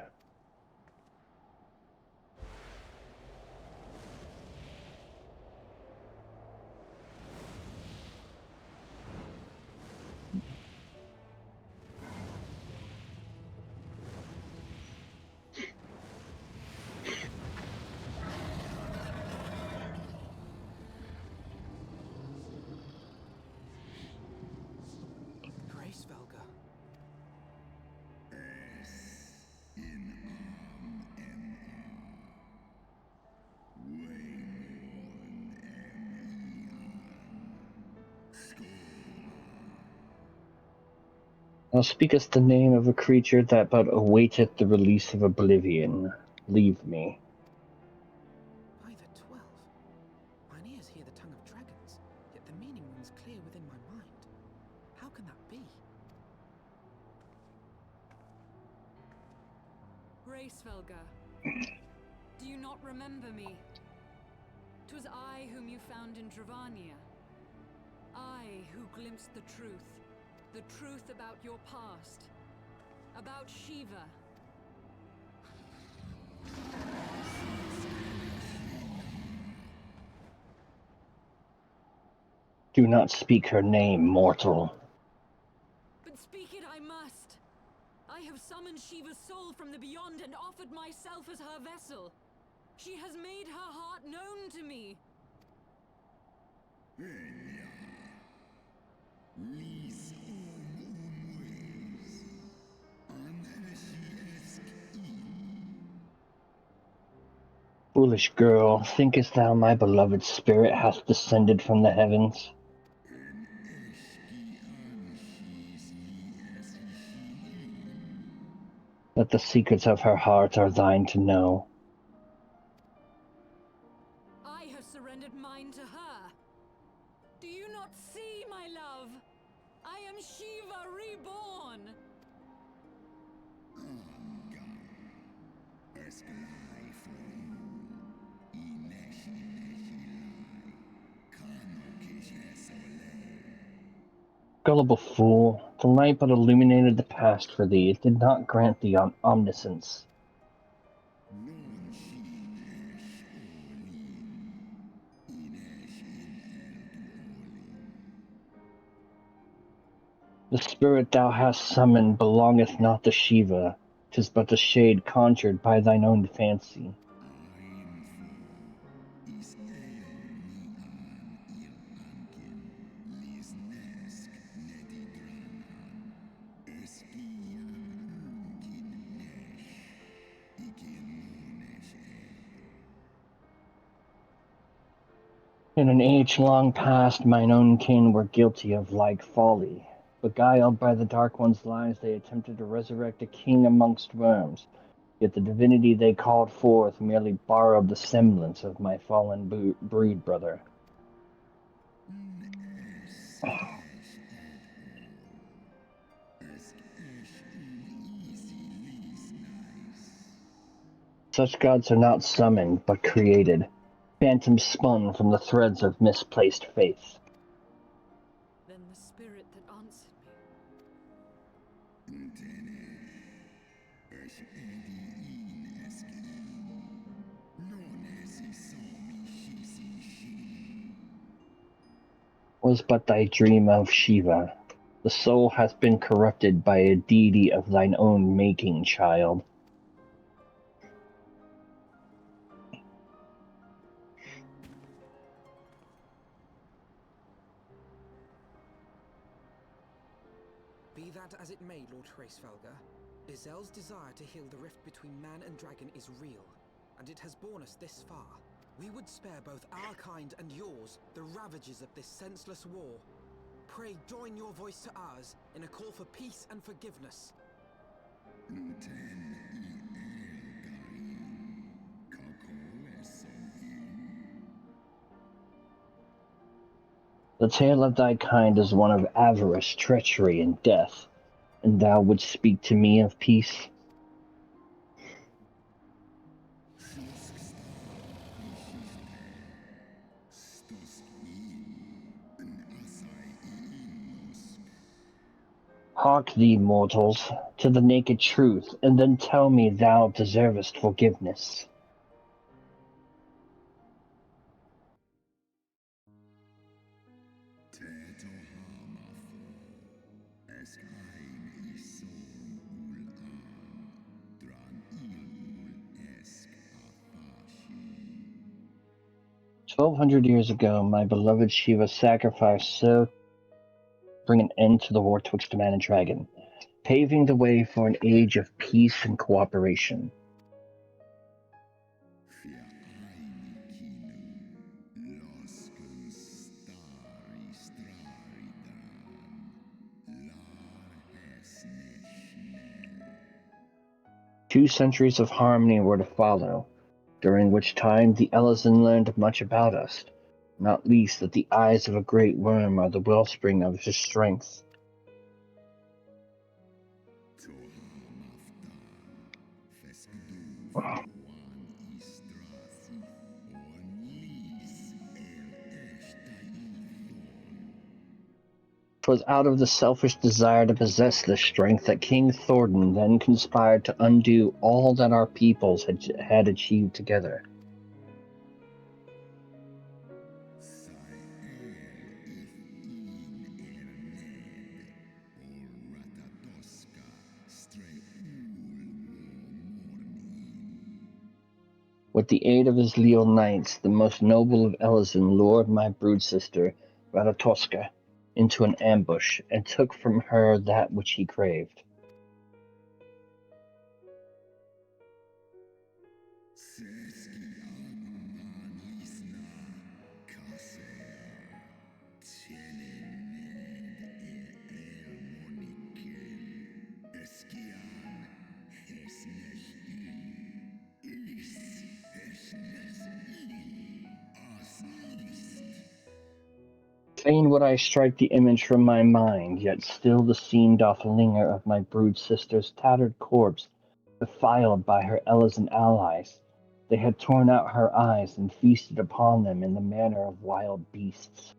Hraesvelgr. Thou speakest the name of a creature that but awaiteth the release of oblivion. Leave me. By the 12. Mine ears hear the tongue of dragons, yet the meaning rings clear within my mind. How can that be? Hraesvelgr, do you not remember me? 'Twas I whom you found in Dravania. I who glimpsed the truth about your past, about Shiva. Do not speak her name, mortal. But speak it I must. I have summoned Shiva's soul from the beyond and offered myself as her vessel. She has made her heart known to me. Foolish girl, thinkest thou my beloved spirit hath descended from the heavens? That the secrets of her heart are thine to know. I have surrendered mine to her. Do you not see, my love? I am Shiva reborn. Gullible fool, the light but illuminated the past for thee. It did not grant thee omniscience. The spirit thou hast summoned belongeth not to Shiva. 'Tis but a shade conjured by thine own fancy. In an age long past, mine own kin were guilty of like folly. Beguiled by the Dark One's lies, they attempted to resurrect a king amongst worms. Yet the divinity they called forth merely borrowed the semblance of my fallen brood brother. Such gods are not summoned, but created, phantoms spun from the threads of misplaced faith. Then the spirit that answered me. Was but thy dream of Shiva. The soul hath been corrupted by a deity of thine own making, child. Be that as it may, Lord Hraesvelgr, Izel's desire to heal the rift between man and dragon is real, and it has borne us this far. We would spare both our kind and yours the ravages of this senseless war. Pray join your voice to ours in a call for peace and forgiveness. The tale of thy kind is one of avarice, treachery, and death, and thou wouldst speak to me of peace? Hark thee, mortals, to the naked truth, and then tell me thou deservest forgiveness. "1200 years ago, my beloved Shiva sacrificed so to bring an end to the war twixt man and dragon, paving the way for an age of peace and cooperation. Two centuries of harmony were to follow, during which time the Ellison learned much about us, not least that the eyes of a great worm are the wellspring of his strength. "'Twas out of the selfish desire to possess this strength that King Thordan then conspired to undo all that our peoples had achieved together. With the aid of his leal knights, the most noble of Ellison lured my brood sister, Ratatoska, into an ambush, and took from her that which he craved. Fain would I strike the image from my mind, yet still the scene doth linger of my brood sister's tattered corpse, defiled by her Ellison allies. They had torn out her eyes and feasted upon them in the manner of wild beasts.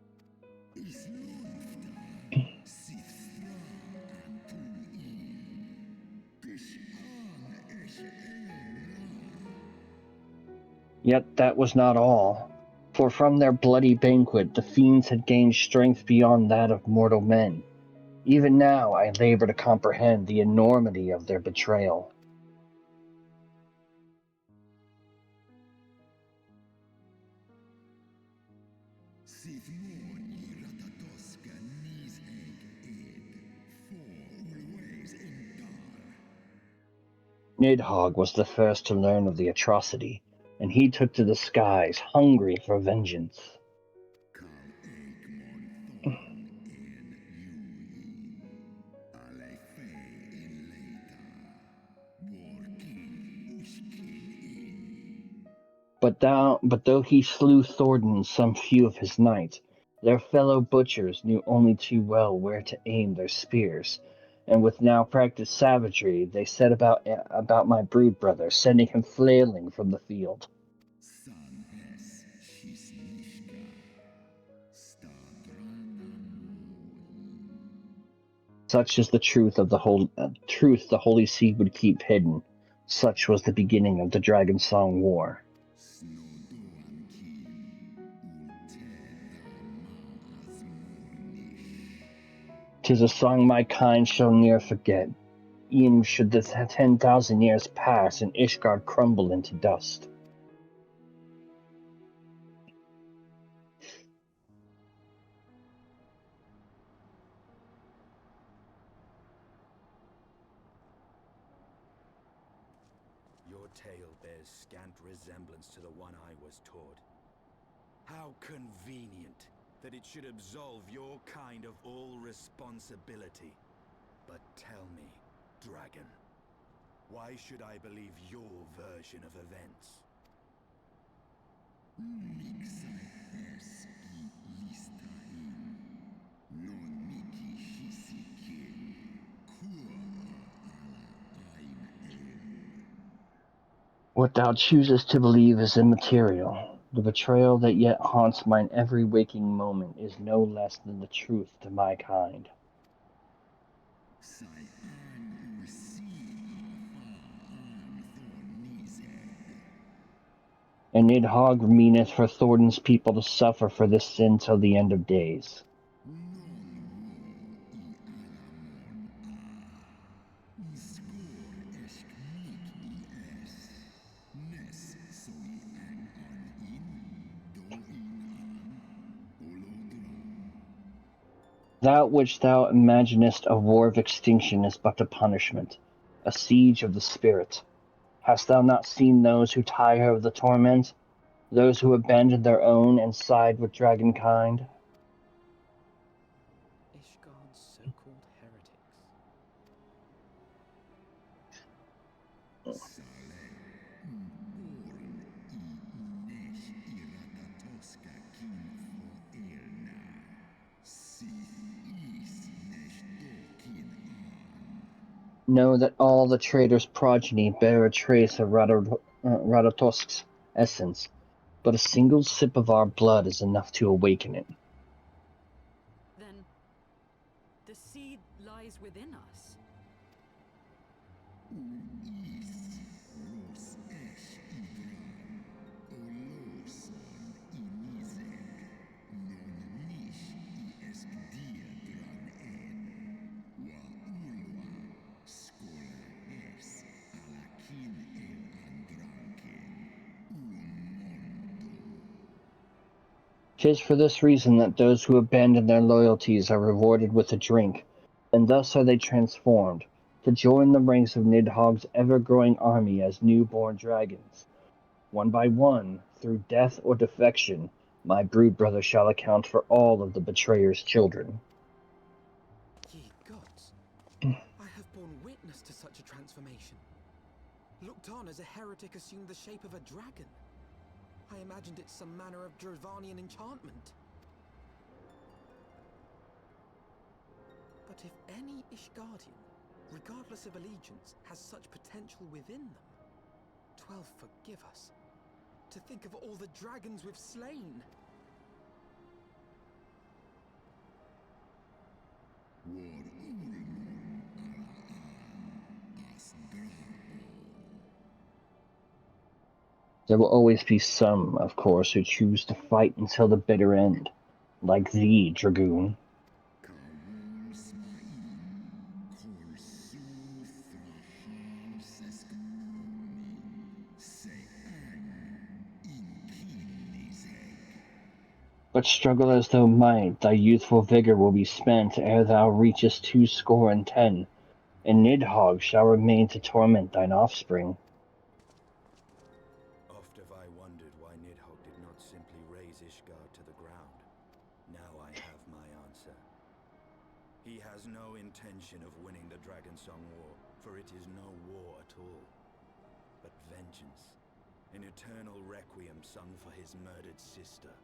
Yet that was not all, for from their bloody banquet the fiends had gained strength beyond that of mortal men. Even now I labor to comprehend the enormity of their betrayal. Nidhogg was the first to learn of the atrocity, and he took to the skies, hungry for vengeance. But though he slew Thordan some few of his knights, their fellow butchers knew only too well where to aim their spears, and with now practiced savagery they set about my brood brother, sending him flailing from the field. Such is the truth of the truth the Holy Seed would keep hidden. Such was the beginning of the Dragon Song War. 'Tis a song my kind shall ne'er forget, e'en should the 10,000 years pass and Ishgard crumble into dust. Your tale bears scant resemblance to the one I was taught. How convenient that it should absolve your kind of all responsibility. But tell me, dragon, why should I believe your version of events? What thou choosest to believe is immaterial. The betrayal that yet haunts mine every waking moment is no less than the truth to my kind. And Nidhogg meaneth for Thornton's people to suffer for this sin till the end of days. That which thou imaginest a war of extinction is but a punishment, a siege of the spirit. Hast thou not seen those who tire of the torment, those who abandon their own and side with dragonkind? Ishgard's so-called heretics. Know that all the traitor's progeny bear a trace of Ratatosk's essence, but a single sip of our blood is enough to awaken it. Then, the seed lies within us. Tis for this reason that those who abandon their loyalties are rewarded with a drink, and thus are they transformed, to join the ranks of Nidhogg's ever-growing army as newborn dragons. One by one, through death or defection, my brood brother shall account for all of the betrayer's children. Ye gods, I have borne witness to such a transformation. Looked on as a heretic assumed the shape of a dragon. I imagined it some manner of Dravanian enchantment. But if any Ishgardian, regardless of allegiance, has such potential within them, 12 forgive us. To think of all the dragons we've slain. There will always be some, of course, who choose to fight until the bitter end, like thee, Dragoon. But struggle as thou might, thy youthful vigor will be spent ere thou reachest 210, and Nidhogg shall remain to torment thine offspring. Oft have I wondered why Nidhogg did not simply raze Ishgard to the ground. Now I have my answer. He has no intention of winning the Dragonsong War, for it is no war at all, but vengeance, an eternal requiem sung for his murdered sister.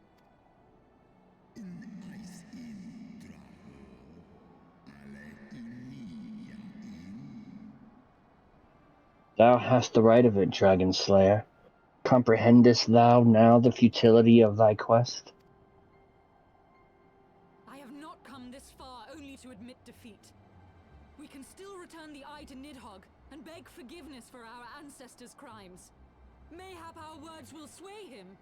Thou hast the right of it, Dragon Slayer. Comprehendest thou now the futility of thy quest? I have not come this far only to admit defeat. We can still return the eye to Nidhogg and beg forgiveness for our ancestors' crimes. Mayhap our words will sway him.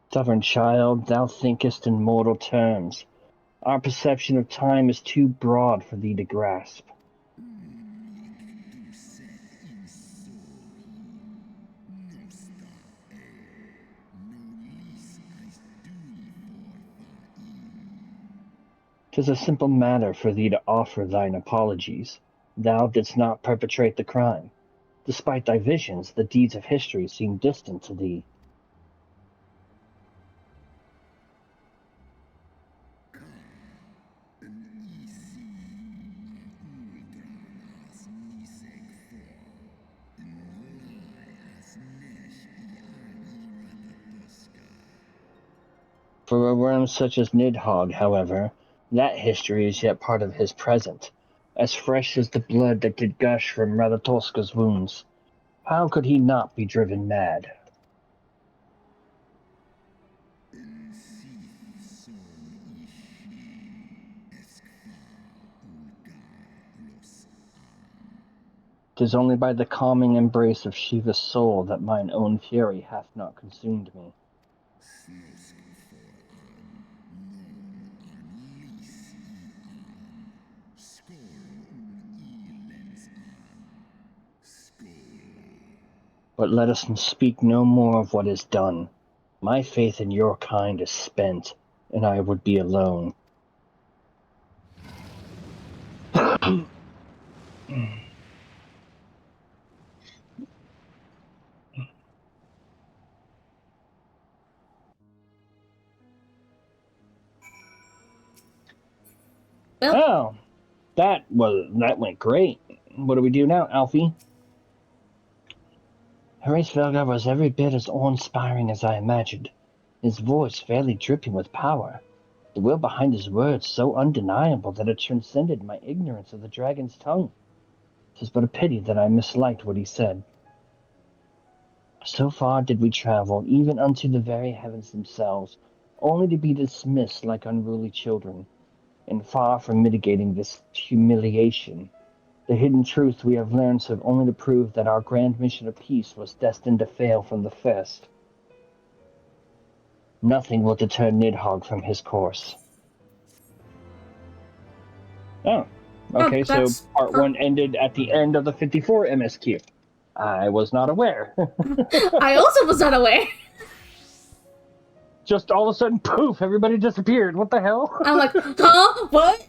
Stubborn child, thou thinkest in mortal terms. Our perception of time is too broad for thee to grasp. "'Tis a simple matter for thee to offer thine apologies. Thou didst not perpetrate the crime. Despite thy visions, the deeds of history seem distant to thee. For a worm such as Nidhogg, however, that history is yet part of his present, as fresh as the blood that did gush from Ratatoska's wounds. How could he not be driven mad? "'Tis only by the calming embrace of Shiva's soul that mine own fury hath not consumed me. But let us speak no more of what is done. My faith in your kind is spent, and I would be alone." Well, Oh, that went great. What do we do now, Alfie? Hraesvelgr was every bit as awe-inspiring as I imagined, his voice fairly dripping with power, the will behind his words so undeniable that it transcended my ignorance of the dragon's tongue. 'Tis but a pity that I misliked what he said. So far did we travel, even unto the very heavens themselves, only to be dismissed like unruly children, and far from mitigating this humiliation, the hidden truth we have learned serve only to prove that our grand mission of peace was destined to fail from the first. Nothing will deter Nidhogg from his course. Oh, okay, so that's part 1 ended at the end of the 54 MSQ. I was not aware. I also was not aware. Just all of a sudden, poof, everybody disappeared. What the hell? I'm like, huh? What?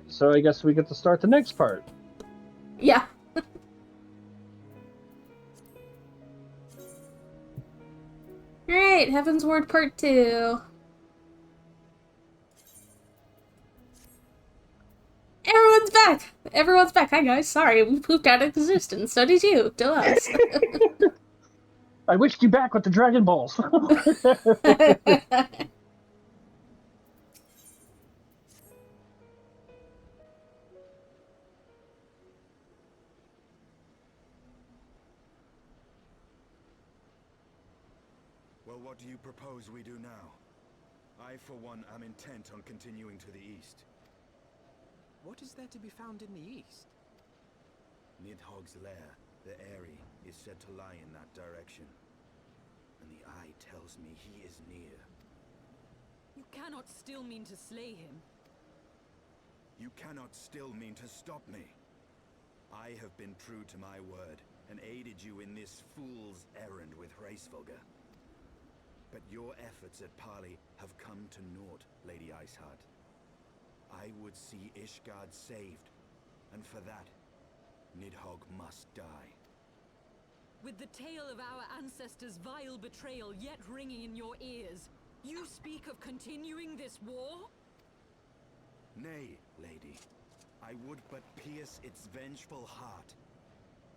So I guess we get to start the next part. Yeah. Alright, Heavensward Part 2. Everyone's back! Everyone's back. Hi guys, sorry, we pooped out of existence. So did you, to us. I wished you back with the Dragon Balls. Well, what do you propose we do now? I, for one, am intent on continuing to the east. What is there to be found in the east? Nidhogg's lair, the Aery, is said to lie in that direction. And the eye tells me he is near. You cannot still mean to slay him. You cannot still mean to stop me. I have been true to my word, and aided you in this fool's errand with Hraesvelgr. But your efforts at parley have come to naught, Lady Iceheart. I would see Ishgard saved, and for that, Nidhogg must die. With the tale of our ancestors' vile betrayal yet ringing in your ears, you speak of continuing this war? Nay, lady. I would but pierce its vengeful heart.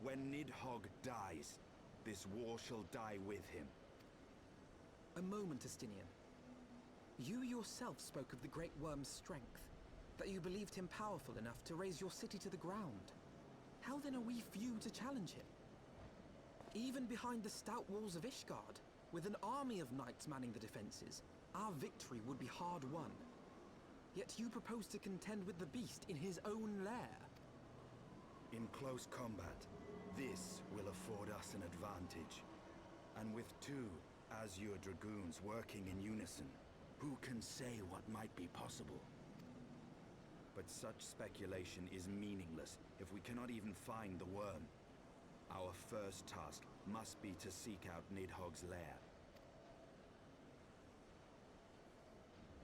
When Nidhogg dies, this war shall die with him. A moment, Estinian. You yourself spoke of the Great Worm's strength. That you believed him powerful enough to raise your city to the ground. How then are we few to challenge him? Even behind the stout walls of Ishgard, with an army of knights manning the defenses, our victory would be hard won. Yet you propose to contend with the beast in his own lair. In close combat, this will afford us an advantage. And with two Azure Dragoons working in unison, who can say what might be possible? But such speculation is meaningless if we cannot even find the worm. Our first task must be to seek out Nidhogg's lair.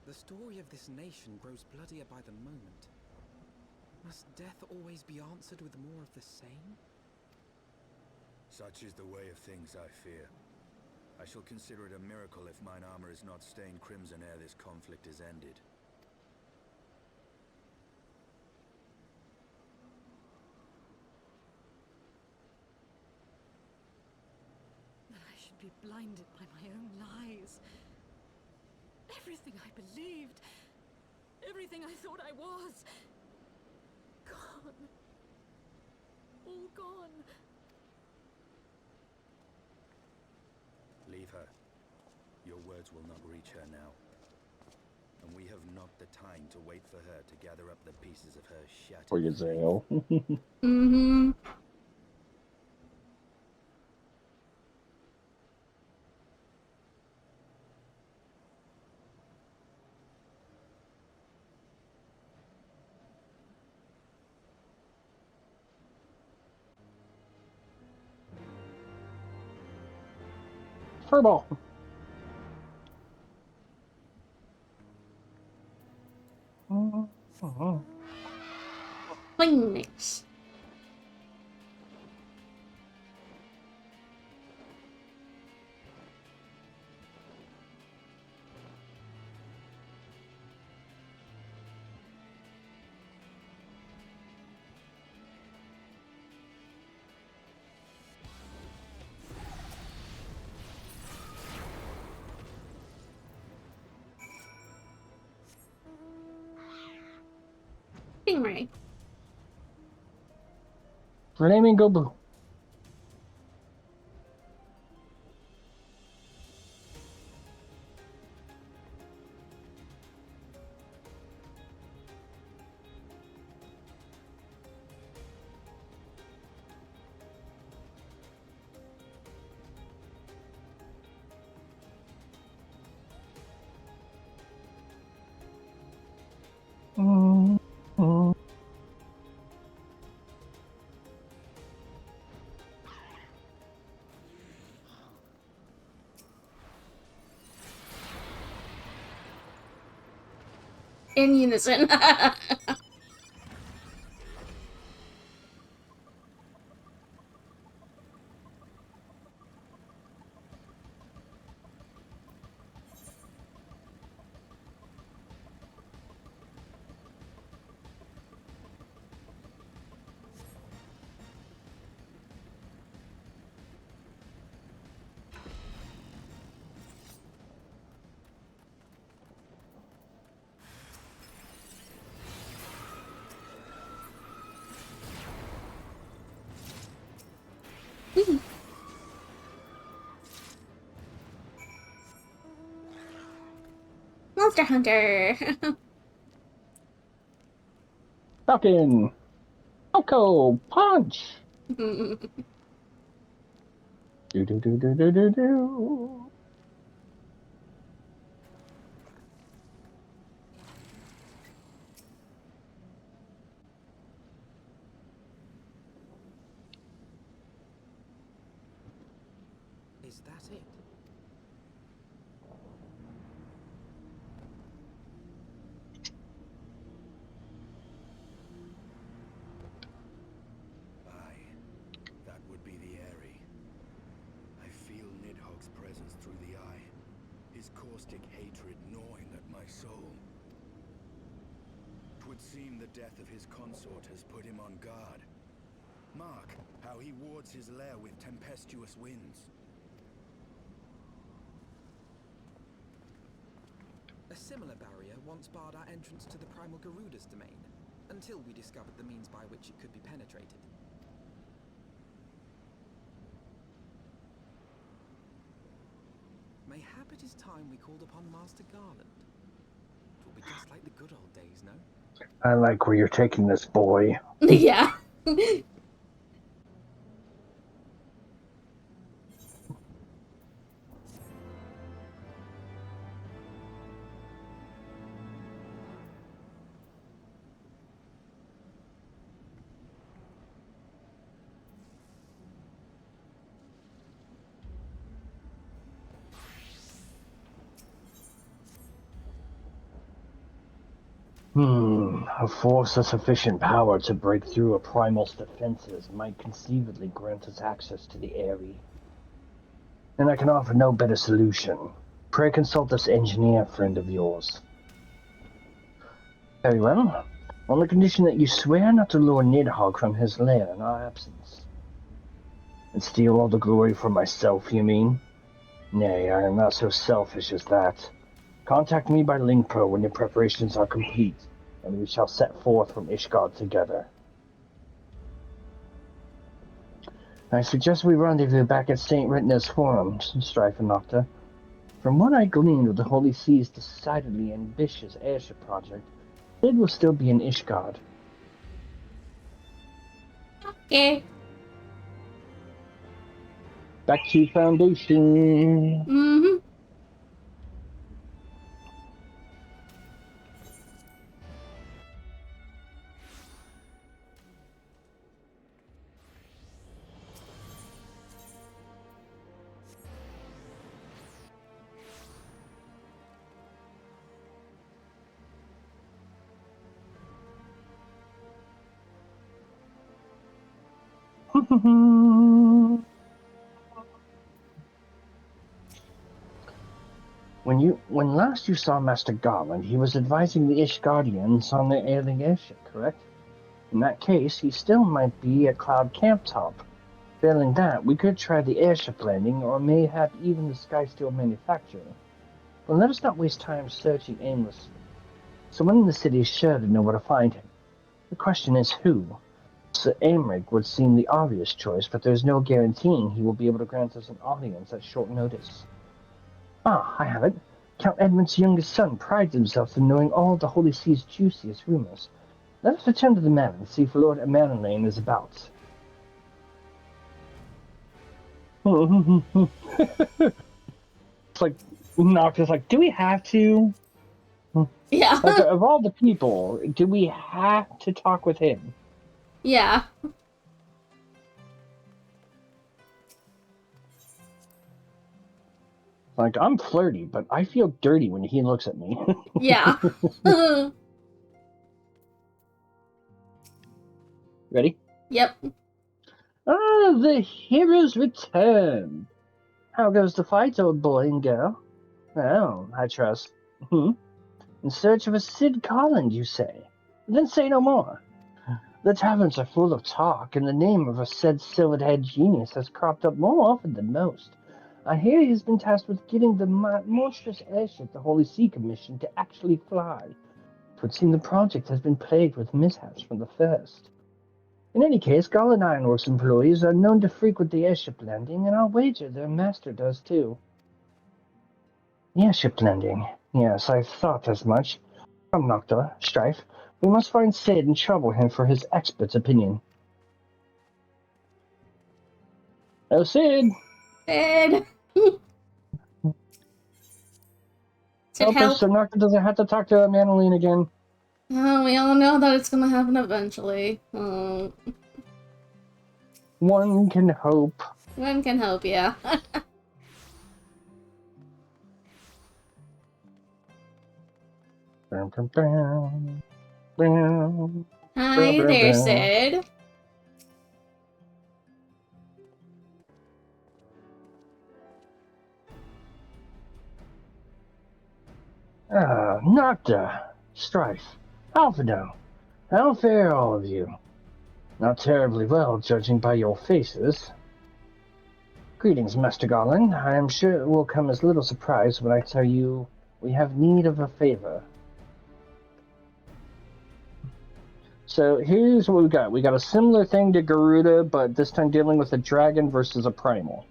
The story of this nation grows bloodier by the moment. Must death always be answered with more of the same? Such is the way of things, I fear. I shall consider it a miracle if mine armor is not stained crimson ere this conflict is ended. That I should be blinded by my own lies. Everything I believed, everything I thought I was, gone. All gone. Leave her. Your words will not reach her now. And we have not the time to wait for her to gather up the pieces of her shattered For Gazelle. Mm-hmm. Furball. Nice. Stingray. Flaming go blue. In unison. Monster Hunter. Falcon. Falco. Punch. Do do do do do do do. Is that it? Aye, that would be the Aery. I feel Nidhogg's presence through the eye, his caustic hatred gnawing at my soul. 'Twould seem the death of his consort has put him on guard. Mark how he wards his lair with tempestuous winds. A similar barrier once barred our entrance to the primal Garuda's domain, until we discovered the means by which it could be penetrated. Mayhap it is time we called upon Master Garland. It will be just like the good old days, no? I like where you're taking this, boy. Yeah. A force of sufficient power to break through a primal's defenses might conceivably grant us access to the Aery. And I can offer no better solution. Pray consult this engineer friend of yours. Very well. On the condition that you swear not to lure Nidhogg from his lair in our absence. And steal all the glory for myself, you mean? Nay, I am not so selfish as that. Contact me by Linkpro when your preparations are complete, and we shall set forth from Ishgard together. I suggest we rendezvous back at St. Ritna's Forum, Strife and Nocta. From what I gleaned of the Holy Sea's decidedly ambitious airship project, it will still be in Ishgard. Okay. Back to Foundation. Mm-hmm. When last you saw Master Garland, he was advising the Ishgardians on their ailing airship, correct? In that case, he still might be at Cloud Camp Top. Failing that, we could try the airship landing, or mayhap even the Skysteel manufacturer. But let us not waste time searching aimlessly. Someone in the city is sure to know where to find him. The question is who? Sir Aery would seem the obvious choice, but there's no guaranteeing he will be able to grant us an audience at short notice. Ah, I have it. Count Edmund's youngest son prides himself in knowing all the Holy Sea's juiciest rumors. Let us return to the manor and see if Lord Amanelane is about. It's like, Nocta's like, do we have to? Yeah. Like, of all the people, do we have to talk with him? Yeah. Like, I'm flirty, but I feel dirty when he looks at me. Yeah. Ready? Yep. Ah, the heroes return. How goes the fight, old boy and girl? Well, I trust. In search of a Sid Garland, you say? Then say no more. The taverns are full of talk, and the name of a said silvered-haired genius has cropped up more often than most. I hear he's been tasked with getting the monstrous airship the Holy See commissioned to actually fly. It would seem the project has been plagued with mishaps from the first. In any case, Garland Ironworks employees are known to frequent the airship landing, and I'll wager their master does too. The airship landing? Yes, I thought as much. Come, Nocta, Strife. We must find Sid and trouble him for his expert's opinion. Oh, Sid! Sid! Sid, help. So Nocta doesn't have to talk to Amanelane again. Oh, we all know that it's gonna happen eventually. Oh. One can hope. One can hope, yeah. Hi there, Sid. Nocta, Strife, Alphino, how fare all of you? Not terribly well, judging by your faces. Greetings, Master Garland. I am sure it will come as little surprise when I tell you we have need of a favor. So here's what we got. We got a similar thing to Garuda, but this time dealing with a dragon versus a primal.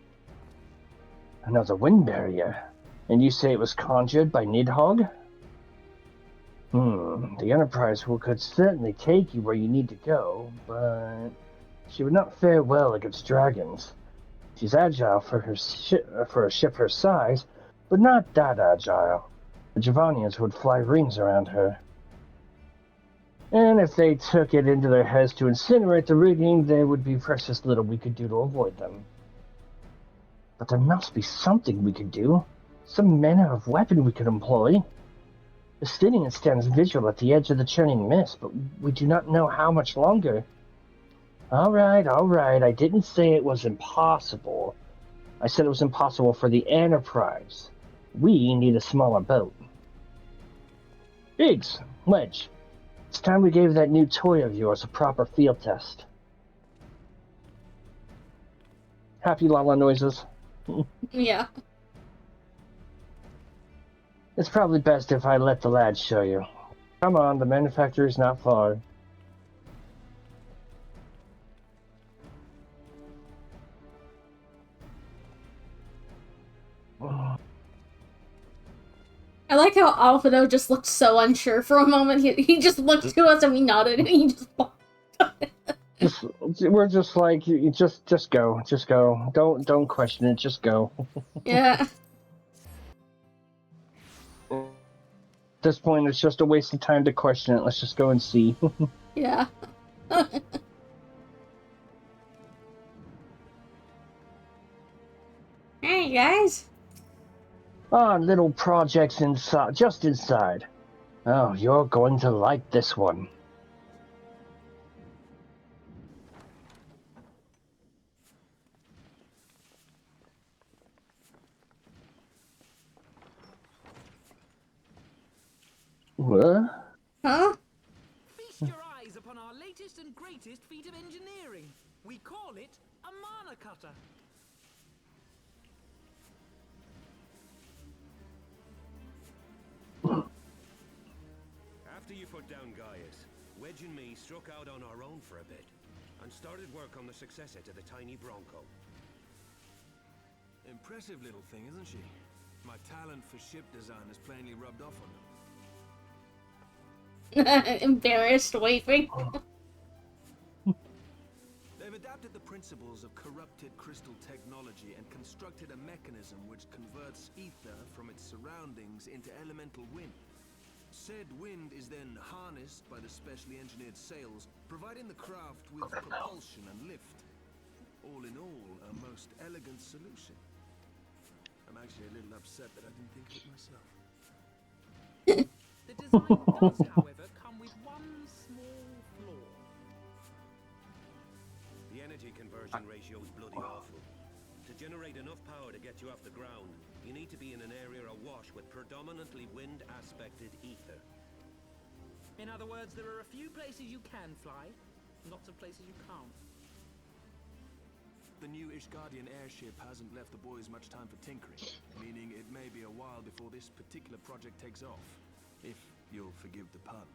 Another wind barrier. And you say it was conjured by Nidhogg? The Enterprise could certainly take you where you need to go, but she would not fare well against dragons. She's agile for a ship her size, but not that agile. The Javanians would fly rings around her. And if they took it into their heads to incinerate the rigging, there would be precious little we could do to avoid them. But there must be something we could do. Some manner of weapon we could employ. The Stinian stands vigil at the edge of the churning mist, but we do not know how much longer. All right. I didn't say it was impossible. I said it was impossible for the Enterprise. We need a smaller boat. Biggs, Wedge, it's time we gave that new toy of yours a proper field test. Happy Lala noises. Yeah. It's probably best if I let the lads show you. Come on, the manufacturer's not far. I like how Alfredo just looked so unsure for a moment. He just looked to us and we nodded and he just We're just like, just go. Don't question it, just go. Yeah. At this point, it's just a waste of time to question it. Let's just go and see. Yeah. Hey, guys. Little projects inside, just inside. Oh, you're going to like this one. What? Huh? Feast your eyes upon our latest and greatest feat of engineering. We call it a mana cutter. After you put down Gaius, Wedge and me struck out on our own for a bit, and started work on the successor to the tiny Bronco. Impressive little thing, isn't she? My talent for ship design has plainly rubbed off on them. Embarrassed waving. They've adapted the principles of corrupted crystal technology and constructed a mechanism which converts ether from its surroundings into elemental wind. Said wind is then harnessed by the specially engineered sails, providing the craft with propulsion and lift. All in all, a most elegant solution. I'm actually a little upset that I didn't think of it myself. The design does, however, come with one small flaw. The energy conversion ratio is bloody awful. To generate enough power to get you off the ground, you need to be in an area awash with predominantly wind-aspected ether. In other words, there are a few places you can fly, lots of places you can't. The new Ishgardian airship hasn't left the boys much time for tinkering, meaning it may be a while before this particular project takes off. If you'll forgive the pun.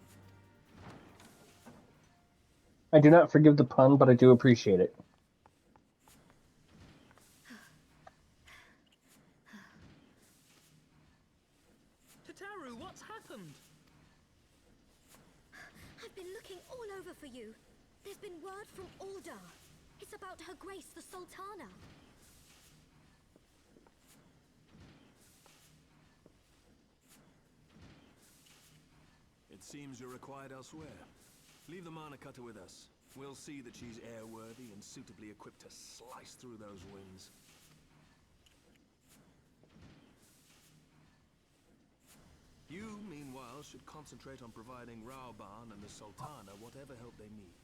I do not forgive the pun, but I do appreciate it. Tataru, what's happened? I've been looking all over for you. There's been word from Aldar. It's about Her Grace the Sultana. It seems you're required elsewhere. Leave the mana cutter with us. We'll see that she's airworthy and suitably equipped to slice through those winds. You, meanwhile, should concentrate on providing Raoban and the Sultana whatever help they need.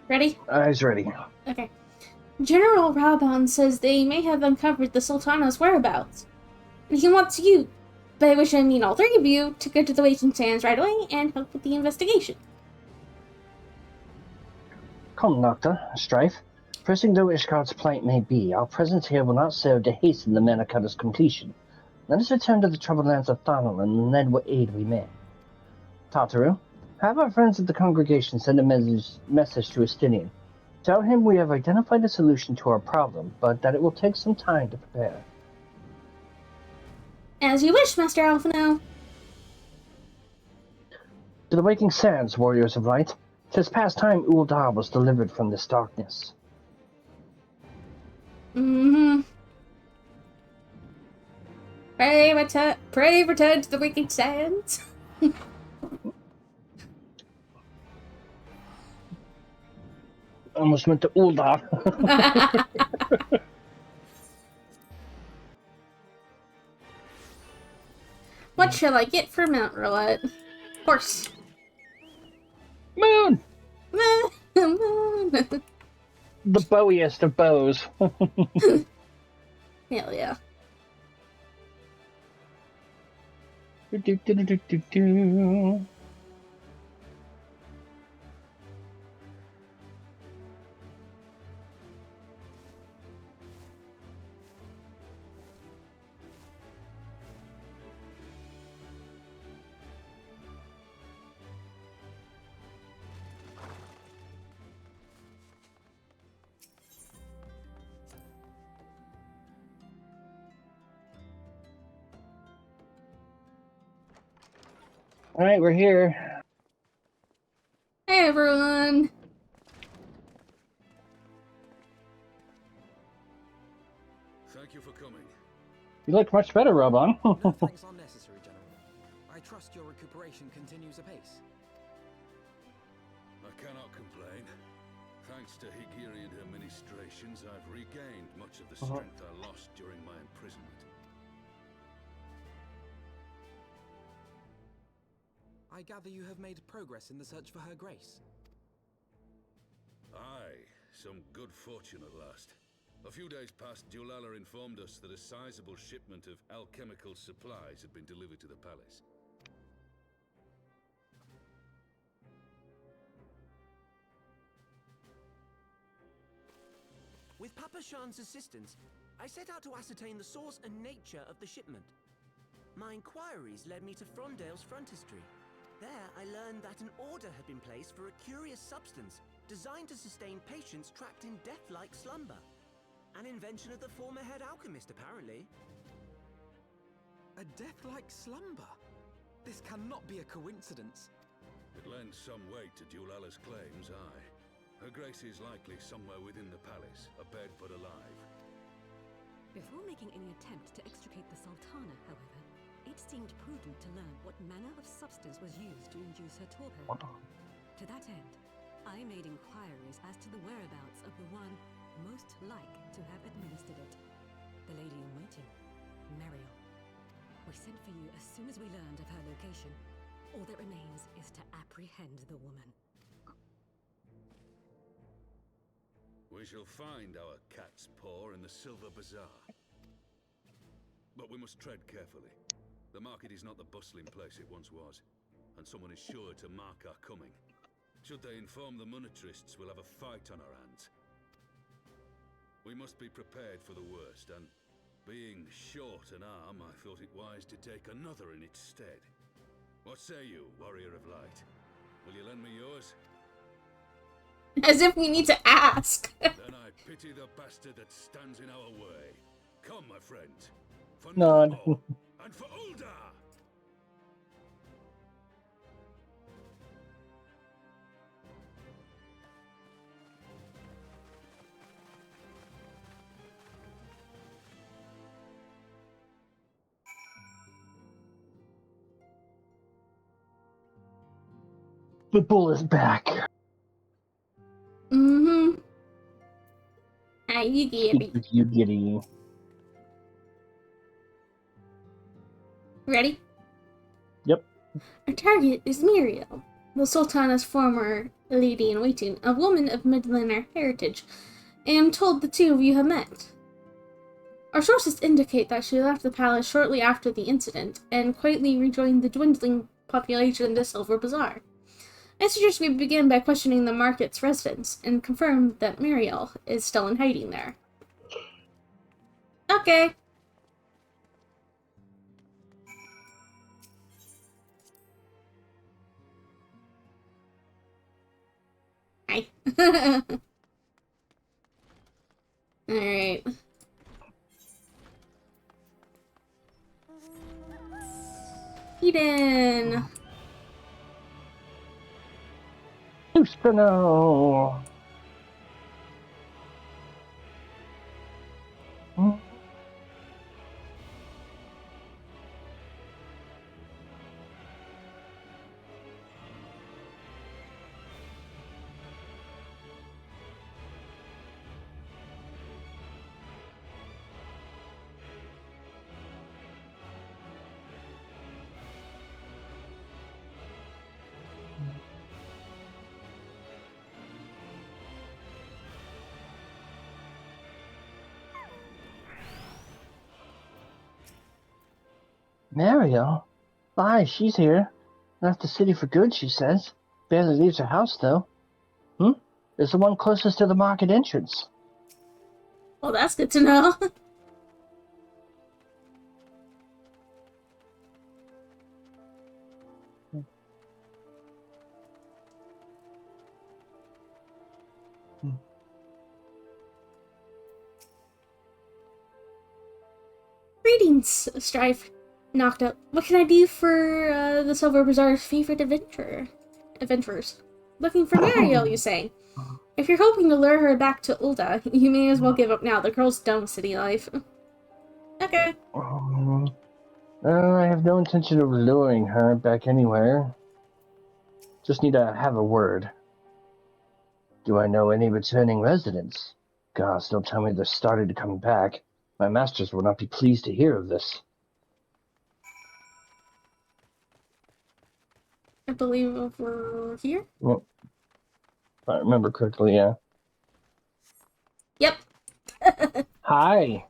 Ready? Eyes ready. Okay. General Raban says they may have uncovered the Sultana's whereabouts. And he wants you, by which I mean all three of you, to go to the Waking Sands right away and help with the investigation. Come, Doctor, Strife. Pressing though Ishgard's plight may be, our presence here will not serve to hasten the Mana Cutter's completion. Let us return to the troubled lands of Thanalan and lend what aid we may. Tataru, have our friends at the congregation send a message to Estinian. Tell him we have identified a solution to our problem, but that it will take some time to prepare. As you wish, Master Alphino. To the Waking Sands, warriors of light. 'Tis past time Uldar was delivered from this darkness. Mm-hmm. Pray return to the Waking Sands. Almost went to Uldar. What shall I get for Mount Roulette? Horse. Moon! Moon. The bowiest of bows. Hell yeah. Do-do-do-do-do-do. All right, we're here. Hey everyone. Thank you for coming. You look much better, Robon. No thanks are necessary, General. I trust your recuperation continues apace. I cannot complain. Thanks to Higiri and her ministrations, I've regained much of the strength I lost during my imprisonment. I gather you have made progress in the search for Her Grace. Aye, some good fortune at last. A few days past, Dulala informed us that a sizable shipment of alchemical supplies had been delivered to the palace. With Papa Shan's assistance, I set out to ascertain the source and nature of the shipment. My inquiries led me to Frondale's frontistery. There, I learned that an order had been placed for a curious substance designed to sustain patients trapped in death-like slumber. An invention of the former head alchemist, apparently. A death-like slumber? This cannot be a coincidence. It lends some weight to Dulala's claims, aye. Her Grace is likely somewhere within the palace, abed but alive. Before making any attempt to extricate the Sultana, however, it seemed prudent to learn what manner of substance was used to induce her torpor. To that end, I made inquiries as to the whereabouts of the one most like to have administered it. The lady in waiting, Mariel. We sent for you as soon as we learned of her location. All that remains is to apprehend the woman. We shall find our cat's paw in the Silver Bazaar. But we must tread carefully. The market is not the bustling place it once was, and someone is sure to mark our coming. Should they inform the monetarists, we'll have a fight on our hands. We must be prepared for the worst, and being short an arm, I thought it wise to take another in its stead. What say you, warrior of light? Will you lend me yours? As if we need to ask. Then I pity the bastard that stands in our way. Come, my friends. For Nod. Normo and for Uldar! The bull is back. Mm-hmm. How you giddy? You giddy. Ready? Yep. Our target is Muriel, the Sultana's former lady-in-waiting, a woman of Midlander heritage. I am told the two of you have met. Our sources indicate that she left the palace shortly after the incident, and quietly rejoined the dwindling population of the Silver Bazaar. I suggest we begin by questioning the market's residents, and confirm that Muriel is still in hiding there. Okay. Hi. Alright. Eden! Houston! Mariel? Aye, she's here. Left the city for good, she says. Barely leaves her house, though. It's the one closest to the market entrance. Well, that's good to know. Greetings, Strife. Knocked up. What can I do for the Silver Bazaar's favorite adventurers? Looking for Mariel, you say? If you're hoping to lure her back to Ulda, you may as well give up now. The girl's done with city life. Okay. I have no intention of luring her back anywhere. Just need to have a word. Do I know any returning residents? Gosh, don't tell me they're starting to come back. My masters will not be pleased to hear of this. I believe over here? Well, if I remember correctly, yeah. Yep. Hi.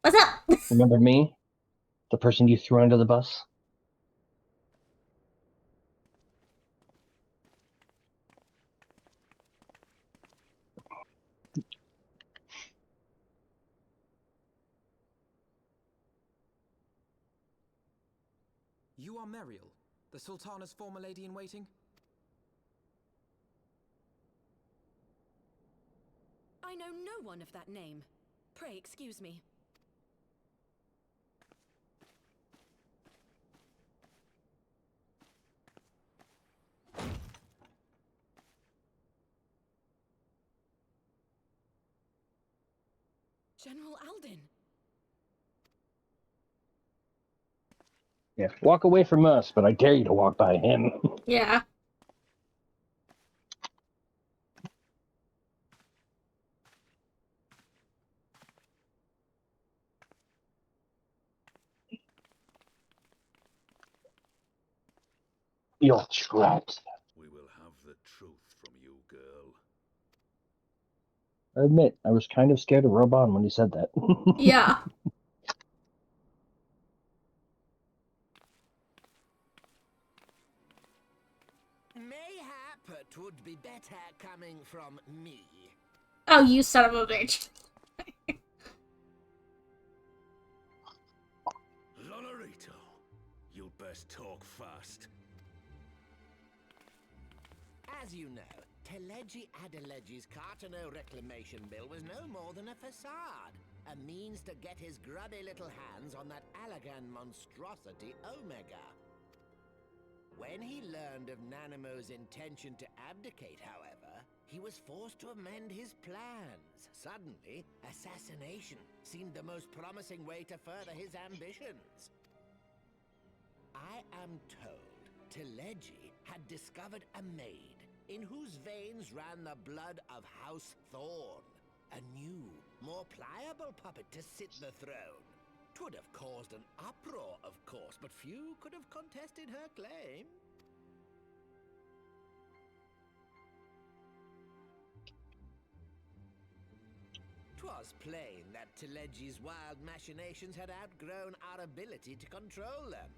What's up? Remember me? The person you threw under the bus? You are Muriel, the Sultana's former lady-in-waiting? I know no one of that name. Pray excuse me. General Alden. Yeah, walk away from us, but I dare you to walk by him. Yeah. You're trapped. We will have the truth from you, girl. I admit, I was kind of scared of Robon when he said that. Yeah. Mayhap it would be better coming from me. Oh, you son of a bitch. Lonorito, you'd best talk fast. As you know, Teleji Adeleji's Cartano reclamation bill was no more than a facade. A means to get his grubby little hands on that Allagan monstrosity Omega. When he learned of Nanamo's intention to abdicate, however, he was forced to amend his plans. Suddenly, assassination seemed the most promising way to further his ambitions. I am told Teleji had discovered a maid in whose veins ran the blood of House Thorn. A new, more pliable puppet to sit the throne. 'Twould have caused an uproar, of course, but few could have contested her claim. was plain that Telegi's wild machinations had outgrown our ability to control them.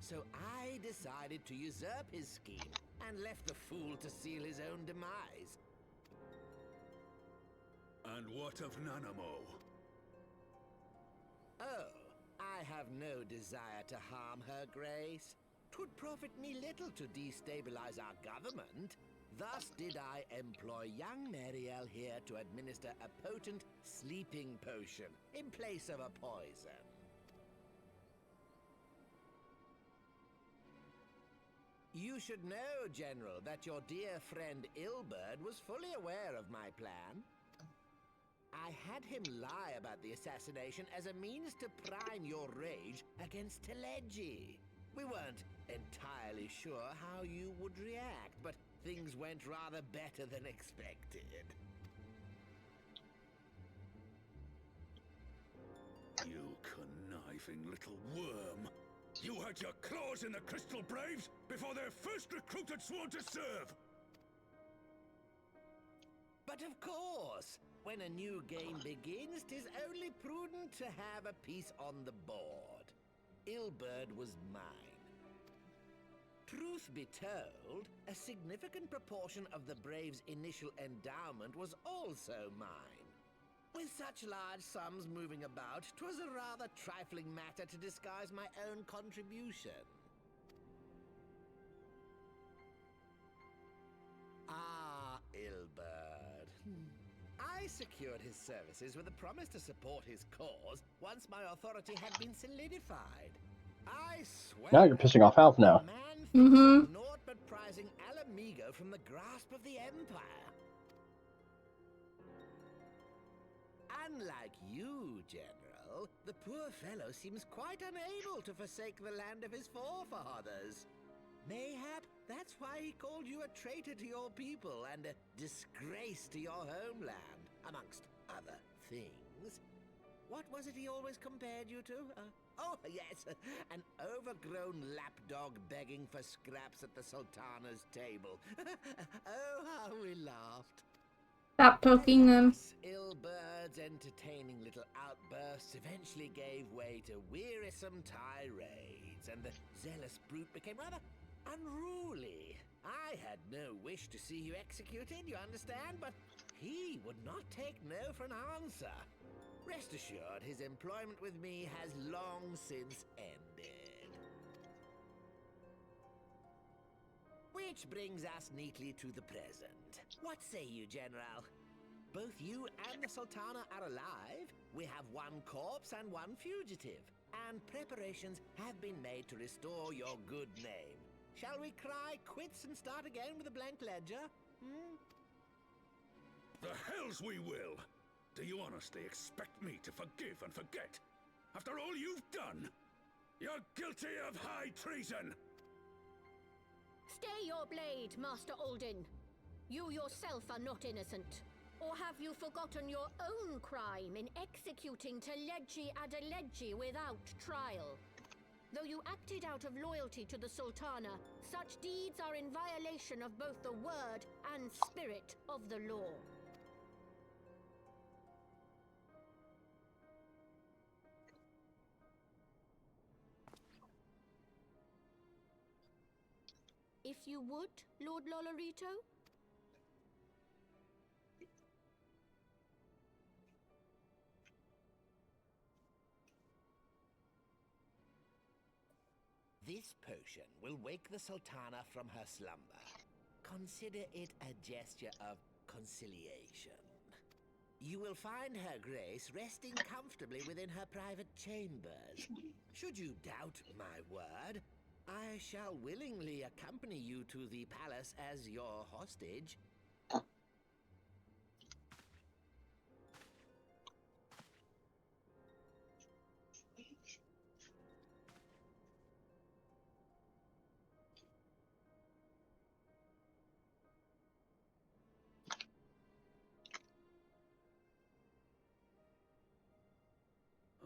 So I decided to usurp his scheme and left the fool to seal his own demise. And what of Nanamo? Oh, I have no desire to harm her grace. 'Twould profit me little to destabilize our government. Thus did I employ young Mariel here to administer a potent sleeping potion in place of a poison. You should know, General, that your dear friend Ilberd was fully aware of my plan. I had him lie about the assassination as a means to prime your rage against Telegi. We weren't entirely sure how you would react, but things went rather better than expected. You conniving little worm! You had your claws in the Crystal Braves before their first recruit had sworn to serve! But of course, when a new game begins, 'tis only prudent to have a piece on the board. Ilberd was mine. Truth be told, a significant proportion of the Braves' initial endowment was also mine. With such large sums moving about, 'twas a rather trifling matter to disguise my own contribution. Ah, Ilberd. I secured his services with a promise to support his cause once my authority had been solidified. I swear. Now you're pissing off Alf now. The man thinks of naught but prizing Alamigo from the grasp of the Empire. Unlike you, General, the poor fellow seems quite unable to forsake the land of his forefathers. Mayhap that's why he called you a traitor to your people and a disgrace to your homeland, amongst other things. What was it he always compared you to? Oh, yes, an overgrown lapdog begging for scraps at the Sultana's table. Oh, how we laughed. Stop poking them. Ilberd's entertaining little outbursts eventually gave way to wearisome tirades, and the zealous brute became rather unruly. I had no wish to see you executed, you understand, but he would not take no for an answer. Rest assured, his employment with me has long since ended. Which brings us neatly to the present. What say you, General? Both you and the Sultana are alive. We have one corpse and one fugitive. And preparations have been made to restore your good name. Shall we cry quits and start again with a blank ledger? The hells we will! Do you honestly expect me to forgive and forget? After all you've done? You're guilty of high treason! Stay your blade, Master Alden. You yourself are not innocent. Or have you forgotten your own crime in executing Telegi Adelegi without trial? Though you acted out of loyalty to the Sultana, such deeds are in violation of both the word and spirit of the law. If you would, Lord Lolorito? This potion will wake the Sultana from her slumber. Consider it a gesture of conciliation. You will find her grace resting comfortably within her private chambers. Should you doubt my word, I shall willingly accompany you to the palace as your hostage.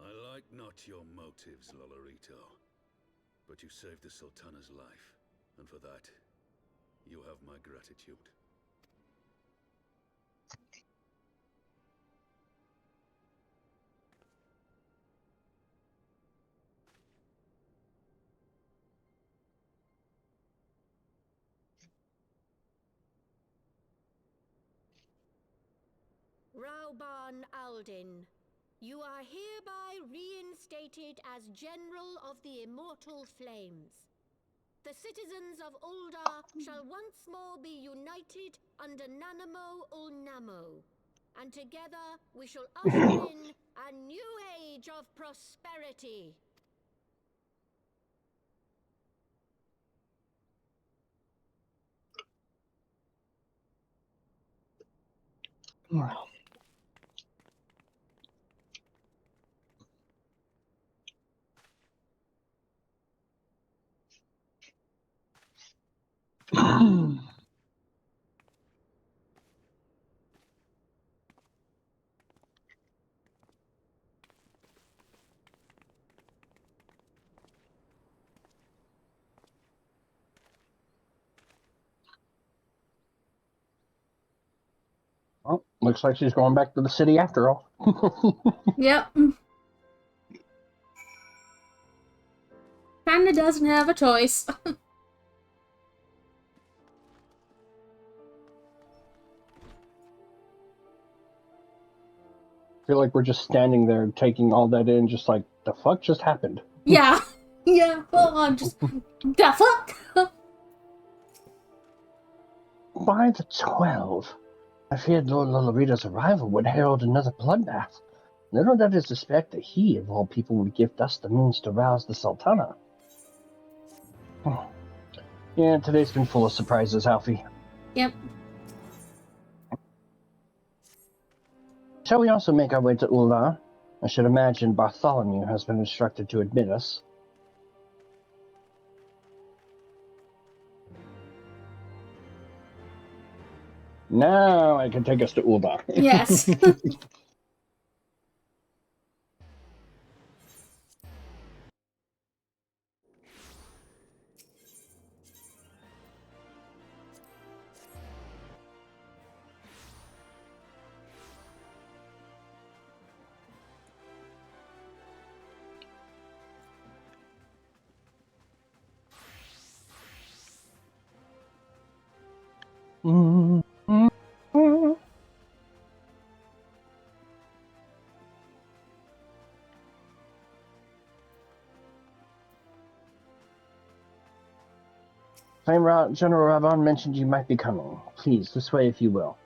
I like not your motives, Lolorito. But you saved the Sultana's life, and for that, you have my gratitude. Rauban Aldin, you are hereby reinstated as General of the Immortal Flames. The citizens of Uldar shall once more be united under Nanamo Ulnamo, and together we shall usher in a new age of prosperity. Wow. Well, looks like she's going back to the city after all. Yep. Kinda doesn't have a choice. I feel like we're just standing there taking all that in, just like, the fuck just happened? Yeah. Yeah, well, I'm just... The fuck? By the 12, I feared Lord Lolorita's arrival would herald another bloodbath. Little did I suspect that he, of all people, would gift us the means to rouse the Sultana. Yeah, today's been full of surprises, Alfie. Yep. Shall we also make our way to Uldar? I should imagine Bartholomew has been instructed to admit us. Now I can take us to Uldar. Yes. General Ravan mentioned you might be coming. Please, this way if you will.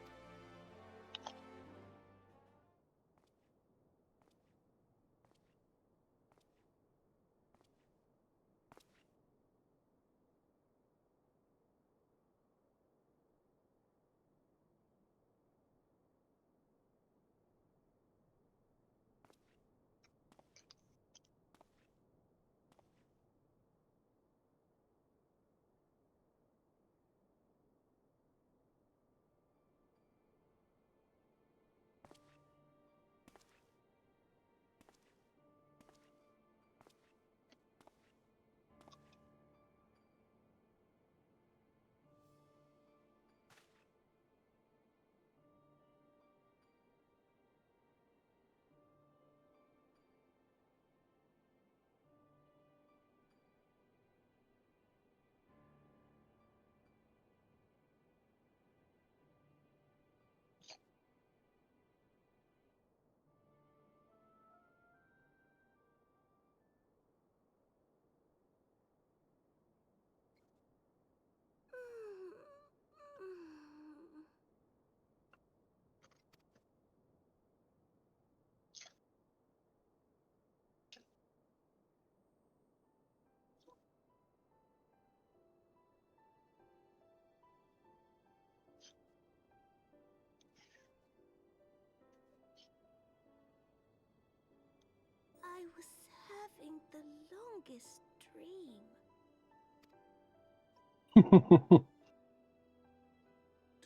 I was having the longest dream.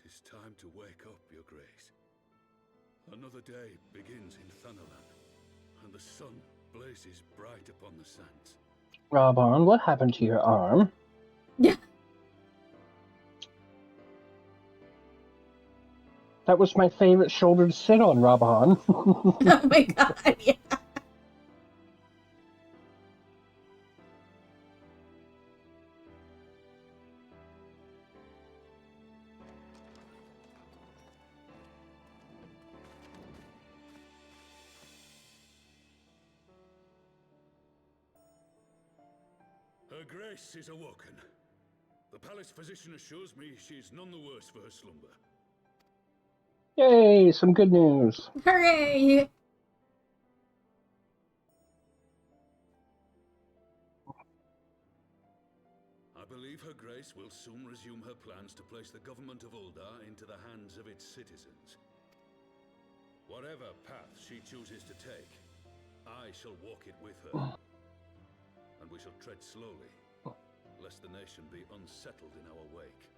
Tis time to wake up, Your Grace. Another day begins in Thunderland, and the sun blazes bright upon the sands. Raban, what happened to your arm? Yeah. That was my favorite shoulder to sit on, Raban. Oh my god, yeah. Her Grace is awoken. The palace physician assures me she's none the worse for her slumber. Yay, some good news. Hooray! I believe Her Grace will soon resume her plans to place the government of Uldar into the hands of its citizens. Whatever path she chooses to take, I shall walk it with her. And we shall tread slowly, lest the nation be unsettled in our wake.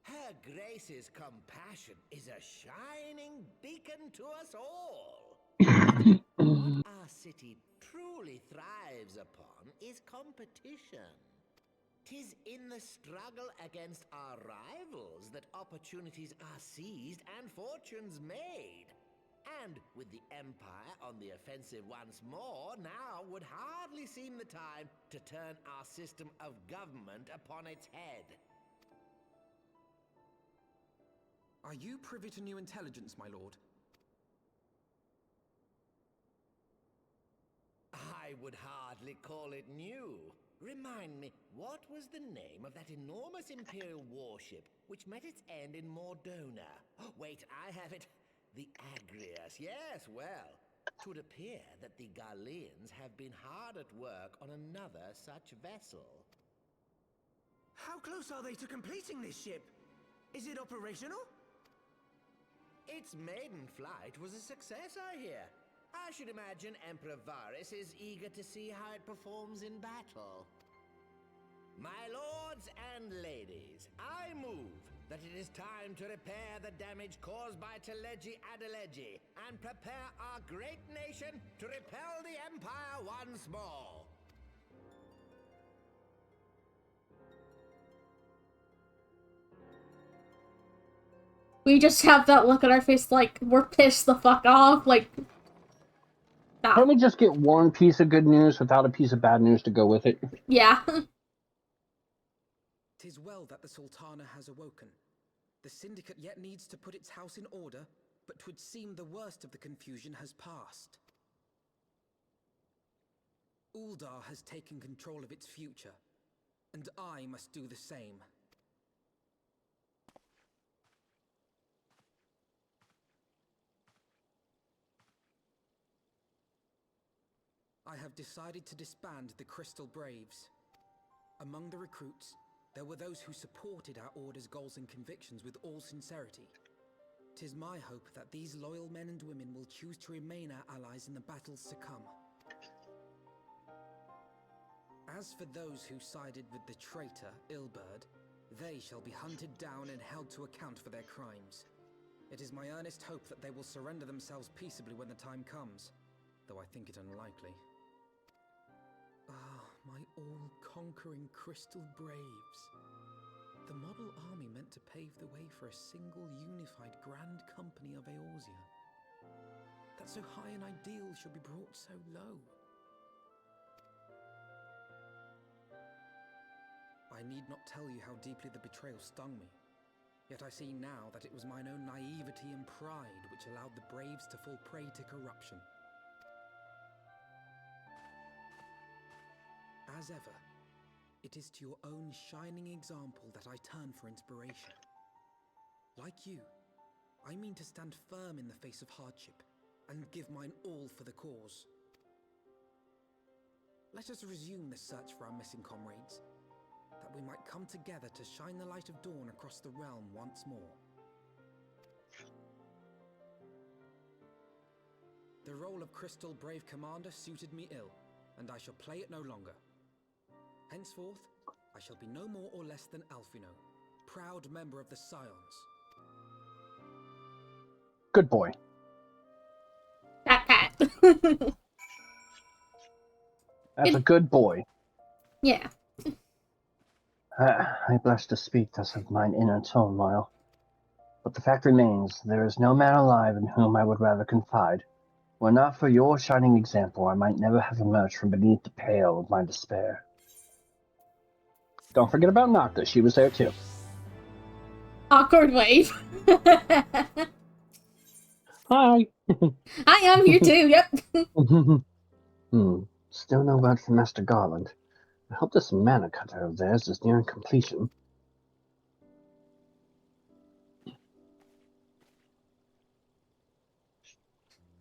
Her Grace's compassion is a shining beacon to us all. What our city truly thrives upon is competition. 'Tis in the struggle against our rivals that opportunities are seized and fortunes made. And with the Empire on the offensive once more, now would hardly seem the time to turn our system of government upon its head. Are you privy to new intelligence, my lord? I would hardly call it new. Remind me, what was the name of that enormous Imperial warship which met its end in Mordona? Oh, wait, I have it. The Agrias, yes, well. 'Twould appear that the Garleans have been hard at work on another such vessel. How close are they to completing this ship? Is it operational? Its maiden flight was a success, I hear. I should imagine Emperor Varys is eager to see how it performs in battle. My lords and ladies, I move that it is time to repair the damage caused by Teleji Adeleji and prepare our great nation to repel the Empire once more. We just have that look on our face like we're pissed the fuck off, like... Nah. Can't we just get one piece of good news without a piece of bad news to go with it? Yeah. 'Tis well that the Sultana has awoken. The Syndicate yet needs to put its house in order, but 'twould seem the worst of the confusion has passed. Uldar has taken control of its future, and I must do the same. I have decided to disband the Crystal Braves. Among the recruits, there were those who supported our Order's goals and convictions with all sincerity. 'Tis my hope that these loyal men and women will choose to remain our allies in the battles to come. As for those who sided with the traitor, Ilberd, they shall be hunted down and held to account for their crimes. It is my earnest hope that they will surrender themselves peaceably when the time comes, though I think it unlikely. Ah, my all-conquering Crystal Braves. The model army meant to pave the way for a single unified Grand Company of Eorzea. That so high an ideal should be brought so low. I need not tell you how deeply the betrayal stung me. Yet I see now that it was mine own naivety and pride which allowed the Braves to fall prey to corruption. As ever, it is to your own shining example that I turn for inspiration. Like you, I mean to stand firm in the face of hardship and give mine all for the cause. Let us resume the search for our missing comrades, that we might come together to shine the light of dawn across the realm once more. The role of Crystal Brave Commander suited me ill, and I shall play it no longer. Henceforth, I shall be no more or less than Alfino, proud member of the Scions. Good boy. Pat. That's a good boy. Yeah. I blush to speak thus of mine inner turmoil. But the fact remains, there is no man alive in whom I would rather confide. Were not for your shining example, I might never have emerged from beneath the pale of my despair. Don't forget about Nocta, she was there too. Awkward wave. Hi. Hi, I'm here too, yep. Still no word from Master Garland. I hope this mana cutter of theirs is nearing completion.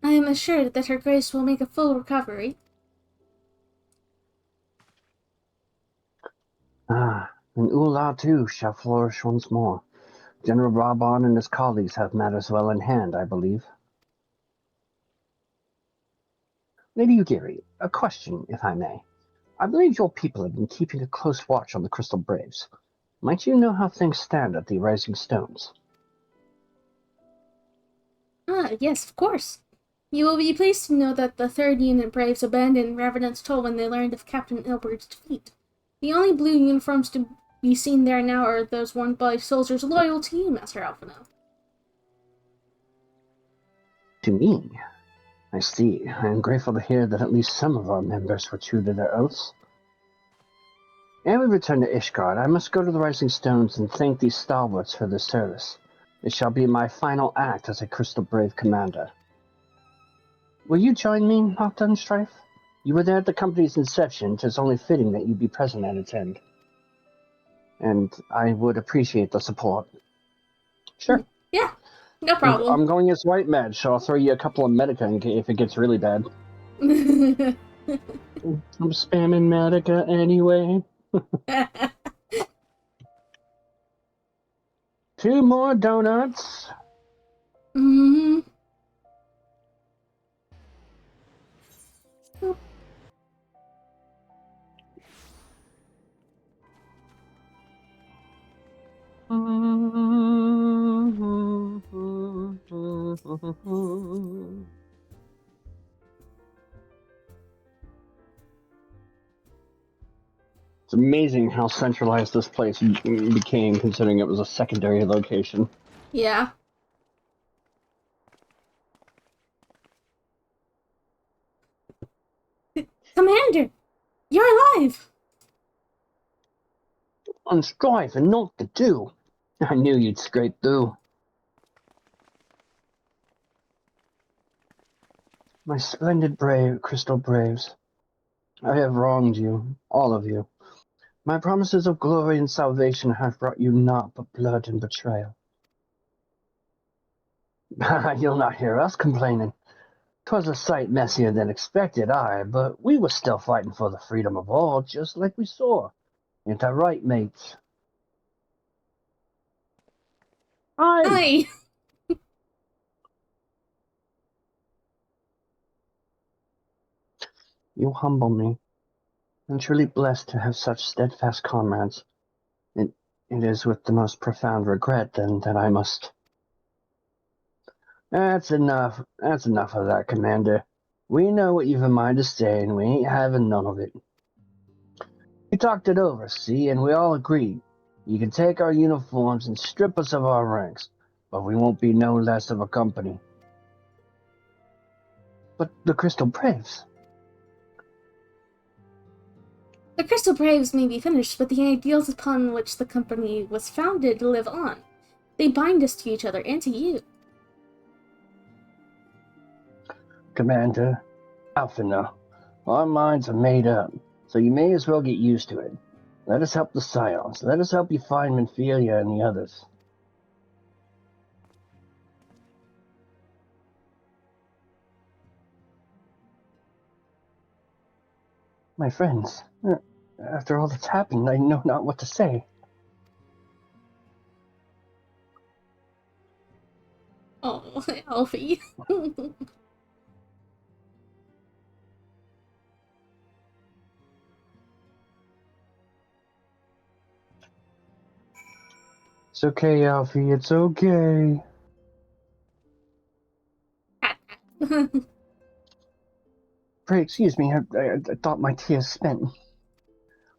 I am assured that Her Grace will make a full recovery. And Ula too shall flourish once more. General Raban and his colleagues have matters well in hand, I believe. Lady Ugiri, a question, if I may. I believe your people have been keeping a close watch on the Crystal Braves. Might you know how things stand at the Rising Stones? Yes, of course. You will be pleased to know that the 3rd Unit Braves abandoned Revenant's Toll when they learned of Captain Ilbert's defeat. The only blue uniforms to be seen there now are those worn by soldiers loyal to you, Master Alphino. To me? I see. I am grateful to hear that at least some of our members were true to their oaths. Ere we return to Ishgard, I must go to the Rising Stones and thank these stalwarts for their service. It shall be my final act as a Crystal Brave commander. Will you join me, Nocturne Strife? You were there at the company's inception. 'Tis only fitting that you be present at its end. And I would appreciate the support. Sure. Yeah, no problem. I'm going as White Mage, so I'll throw you a couple of Medica if it gets really bad. I'm spamming Medica anyway. 2 more donuts. Mm-hmm. It's amazing how centralized this place became, considering it was a secondary location. Yeah. Commander! You're alive! On Strife and not the do. I knew you'd scrape through. My splendid brave Crystal Braves, I have wronged you, all of you. My promises of glory and salvation have brought you naught but blood and betrayal. You'll not hear us complaining. 'Twas a sight messier than expected, aye, but we were still fighting for the freedom of all, just like we saw. Ain't that right, mates? Aye! You humble me. I'm truly blessed to have such steadfast comrades. It is with the most profound regret, then, that I must... That's enough. That's enough of that, Commander. We know what you've in mind to say, and we ain't having none of it. We talked it over, see, and we all agreed. You can take our uniforms and strip us of our ranks, but we won't be no less of a company. But the Crystal Braves... The Crystal Braves may be finished, but the ideals upon which the company was founded live on. They bind us to each other and to you. Commander, Alphino, our minds are made up, so you may as well get used to it. Let us help the Scions. Let us help you find Minfilia and the others. My friends, after all that's happened, I know not what to say. Oh, Alfie. It's okay, Alfie, it's okay. Pray excuse me, I thought my tea is spent.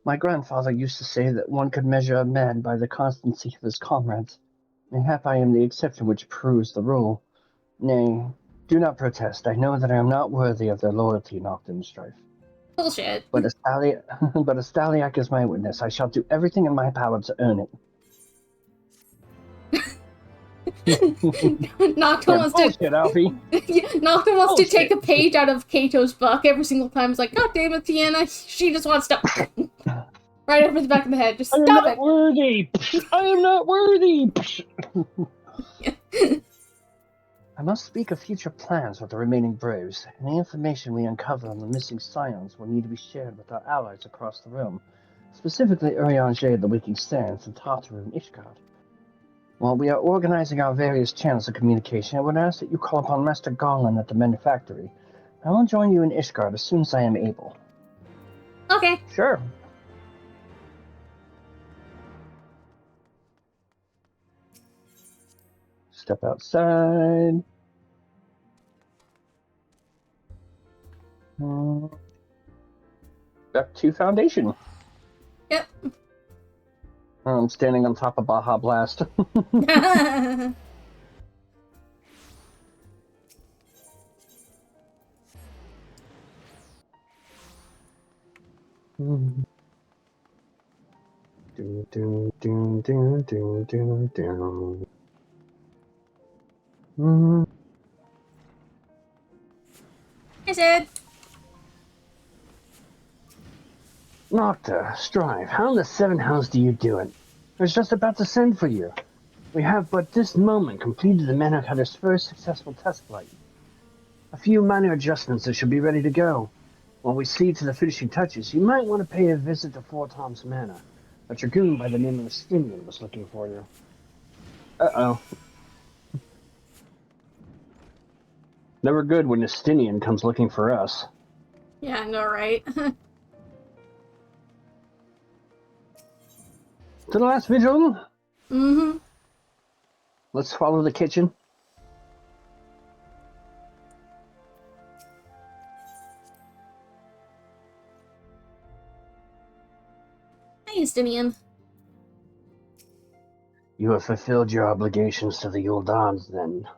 My grandfather used to say that one could measure a man by the constancy of his comrades. Mayhap I am the exception which proves the rule. Nay, do not protest. I know that I am not worthy of their loyalty, Nocturne Strife. Bullshit. But Astaliac is my witness. I shall do everything in my power to earn it. Nocto wants to. Bullshit, Alfie. Nocto wants to take a page out of Kato's book every single time. He's like, God damn it, Tiana. She just wants to. Right over the back of the head. Just I am stop not it. worthy. I am not worthy. I must speak of future plans with the remaining braves. Any information we uncover on the missing scions will need to be shared with our allies across the realm, specifically Urianger, the Waking Sands, and Tartaru and Ishgard. While we are organizing our various channels of communication, I would ask that you call upon Master Garland at the manufactory. I will join you in Ishgard as soon as I am able. Okay. Sure. Step outside. Back to Foundation. Yep. I'm standing on top of Baja Blast. I said. Nocta, Strive, how in the seven hells do you do it? I was just about to send for you. We have but this moment completed the Mana Cutter's first successful test flight. A few minor adjustments and she'll be ready to go. While we see to the finishing touches, you might want to pay a visit to Four Toms Manor. A dragoon by the name of Estinian was looking for you. Uh-oh. Never good when Estinian comes looking for us. Yeah, I know, right? To the last vigil? Mm-hmm. Let's follow the kitchen. Hey, Estinian. You have fulfilled your obligations to the Yuldans, then.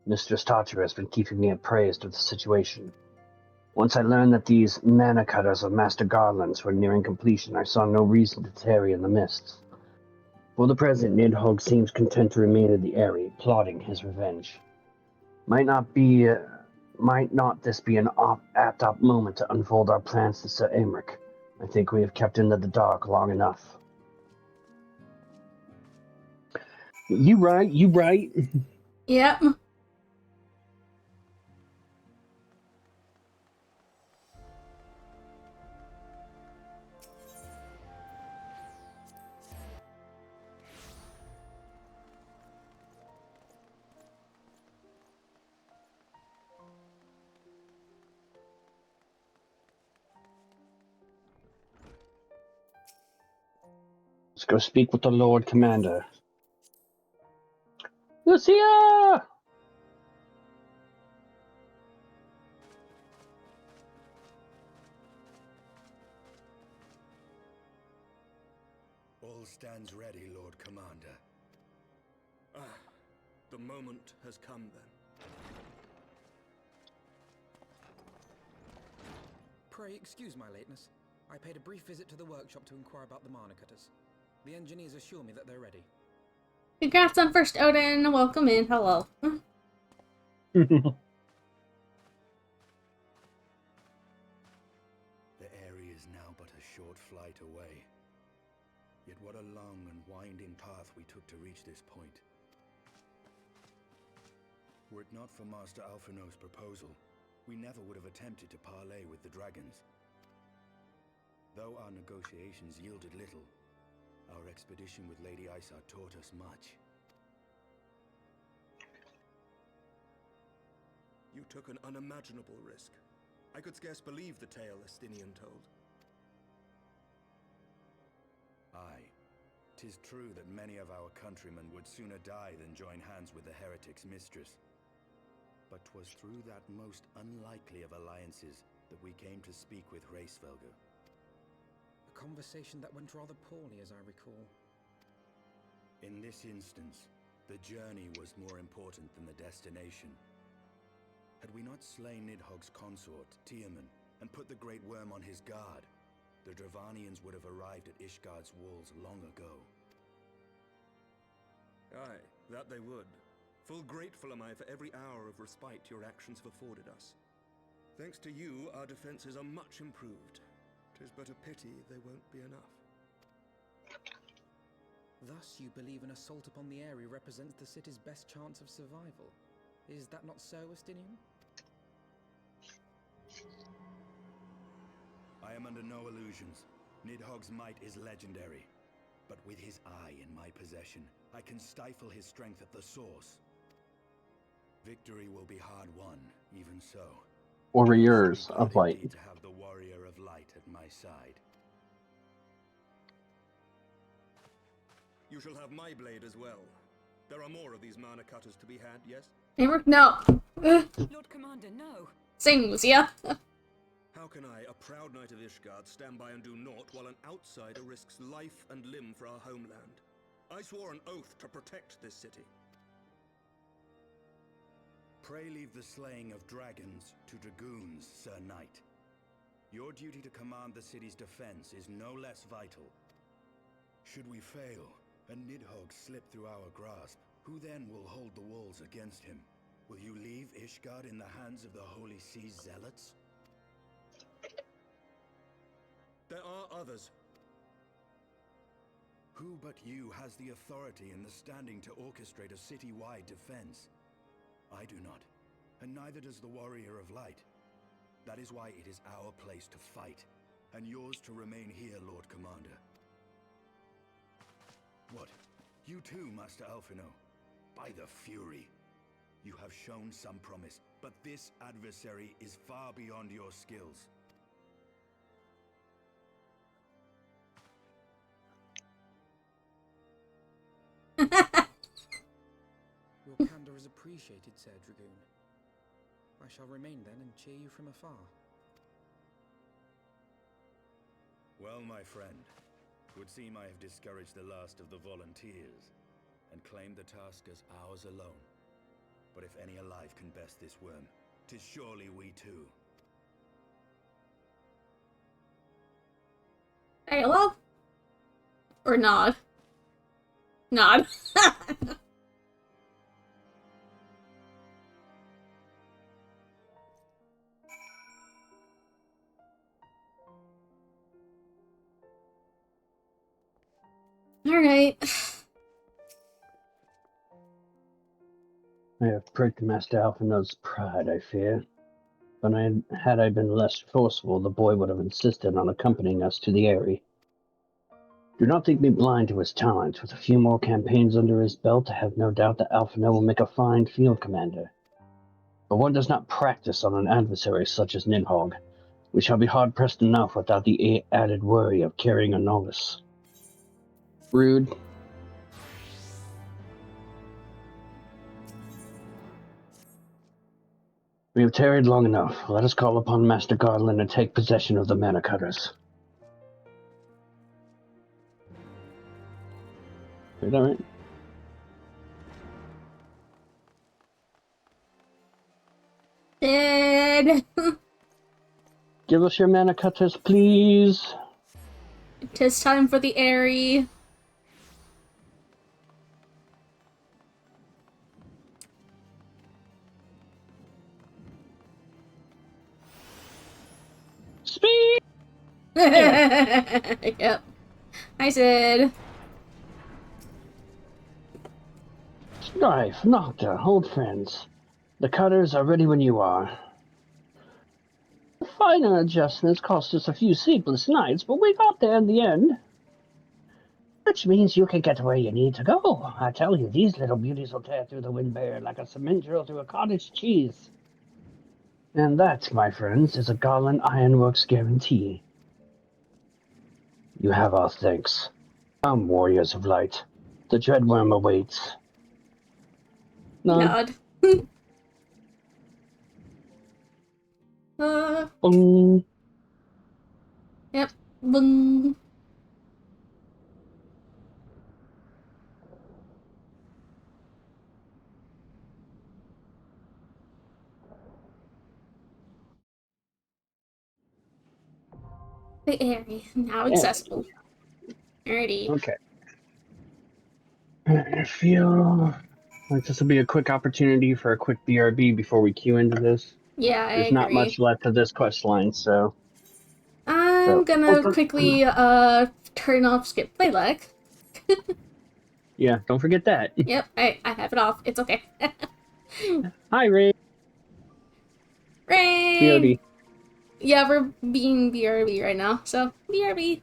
Mistress Tartaru has been keeping me appraised of the situation. Once I learned that these mana cutters of Master Garland's were nearing completion, I saw no reason to tarry in the mists. For the present, Nidhogg seems content to remain in the Aery, plotting his revenge. Might not this be an apt moment to unfold our plans to Sir Aemric? I think we have kept him in the dark long enough. You right. Yep. Let's go speak with the Lord Commander. Lucia! All stands ready, Lord Commander. The moment has come then. Pray excuse my lateness. I paid a brief visit to the workshop to inquire about the mana cutters. The engineers assure me that they're ready. Congrats on first Odin. Welcome in. Hello. The Aery is now but a short flight away. Yet what a long and winding path we took to reach this point. Were it not for Master Alphinaud's proposal, we never would have attempted to parley with the dragons. Though our negotiations yielded little, our expedition with Lady Isar taught us much. You took an unimaginable risk. I could scarce believe the tale Estinian told. Aye. 'Tis true that many of our countrymen would sooner die than join hands with the heretic's mistress. But 'twas through that most unlikely of alliances that we came to speak with Hraesvelgr. A conversation that went rather poorly, as I recall. In this instance, the journey was more important than the destination. Had we not slain Nidhogg's consort, Tiaman, and put the Great Worm on his guard, the Dravanians would have arrived at Ishgard's walls long ago. Aye, that they would. Full grateful am I for every hour of respite your actions have afforded us. Thanks to you, our defenses are much improved. 'Tis but a pity they won't be enough. Thus you believe an assault upon the Aery represents the city's best chance of survival. Is that not so, Estinian? I am under no illusions. Nidhogg's might is legendary. But with his eye in my possession, I can stifle his strength at the source. Victory will be hard won, even so. Warriors of Light. To have the warrior of light at my side. You shall have my blade as well. There are more of these mana cutters to be had, yes? No. Lord Commander, no. Sings, yeah. How can I, a proud knight of Ishgard, stand by and do naught while an outsider risks life and limb for our homeland? I swore an oath to protect this city. Pray leave the slaying of dragons to dragoons, Sir Knight. Your duty to command the city's defense is no less vital. Should we fail, and Nidhogg slip through our grasp, who then will hold the walls against him? Will you leave Ishgard in the hands of the Holy Sea's zealots? There are others. Who but you has the authority and the standing to orchestrate a city-wide defense? I do not, and neither does the Warrior of Light. That is why it is our place to fight, and yours to remain here, Lord Commander. What? You too, Master Alphino? By the Fury! You have shown some promise, but this adversary is far beyond your skills. Your candor is appreciated, Sir Dragoon. I shall remain then and cheer you from afar. Well, my friend, would seem I have discouraged the last of the volunteers, and claimed the task as ours alone. But if any alive can best this worm, 'tis surely we too. Hey, hello? Or nod. Nod. Alright. I have pricked Master Alphino's pride, I fear. But had I been less forceful, the boy would have insisted on accompanying us to the Aery. Do not think me blind to his talent. With a few more campaigns under his belt, I have no doubt that Alphino will make a fine field commander. But one does not practice on an adversary such as Nidhogg. We shall be hard-pressed enough without the added worry of carrying a novice. Rude. We have tarried long enough. Let us call upon Master Garland and take possession of the Mana Cutters. Is that right? Dead. Give us your Mana Cutters, please. Tis time for the Aery. Speed! Yep. I said. Strife, Nocta, old friends. The cutters are ready when you are. The final adjustments cost us a few sleepless nights, but we got there in the end. Which means you can get where you need to go. I tell you, these little beauties will tear through the wind barrier like a cement drill through a cottage cheese. And that, my friends, is a Garland Ironworks guarantee. You have our thanks. Come, warriors of light. The Dreadworm awaits. Nod. Boom. Yep. Boom. The Aery, now accessible. Alrighty. Okay. I feel Like, this will be a quick opportunity for a quick BRB before we queue into this. Yeah, I There's agree. not much left of this quest line, so... I'm gonna quickly, turn off skip playback. Yeah, don't forget that. Yep, I have it off. It's okay. Hi, Ray. Ray! BRB. Yeah, we're being BRB right now, so BRB.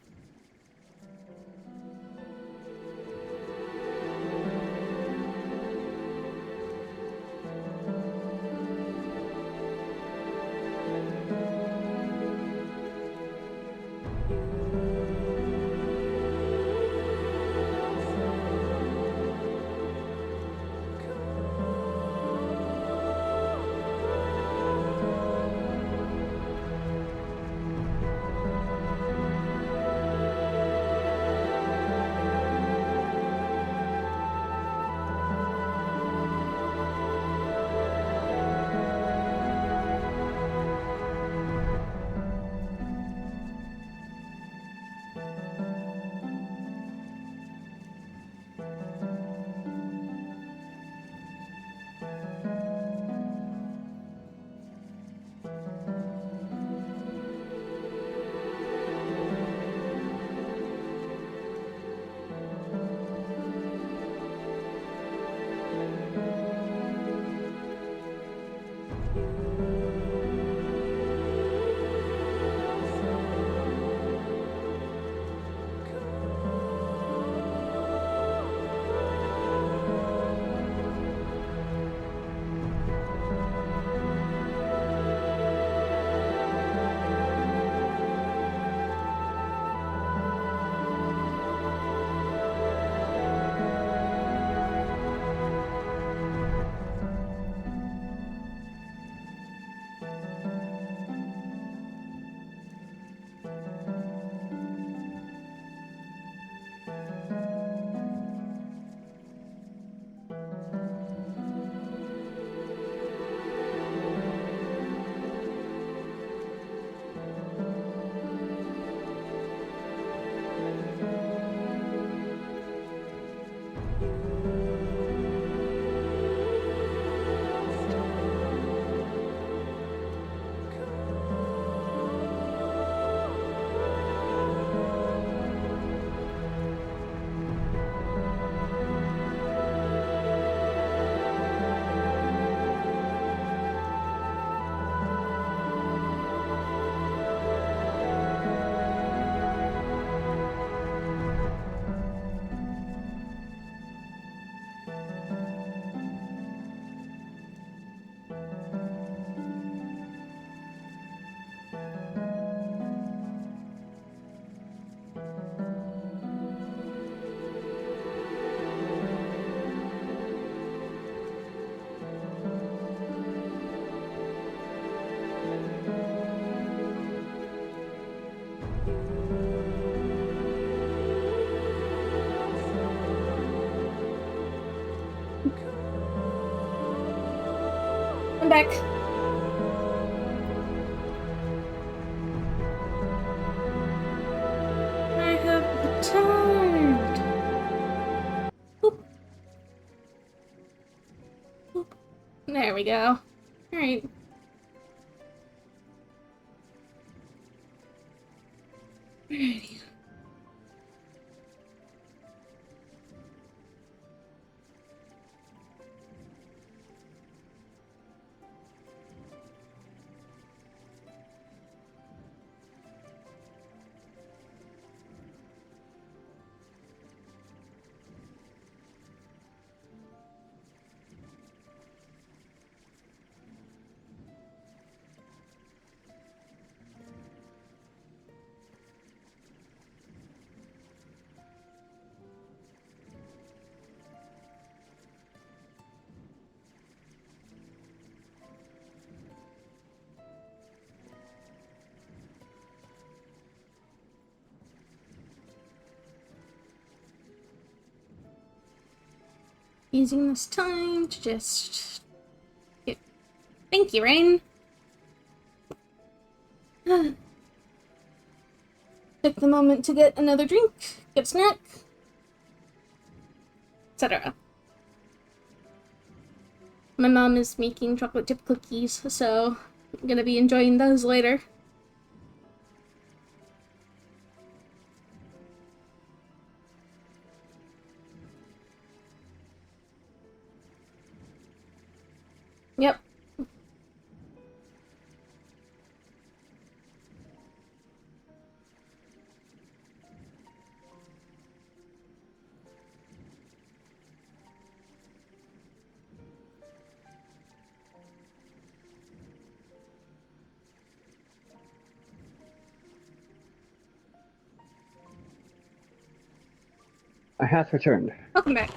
I'm back. I have returned. Boop. Boop. There we go. Alright. Alrighty. Using this time to just get... Thank you, Rain. Took the moment to get another drink, get a snack, etc. My mom is making chocolate chip cookies, so I'm gonna be enjoying those later. Yep. I hath returned. Welcome back.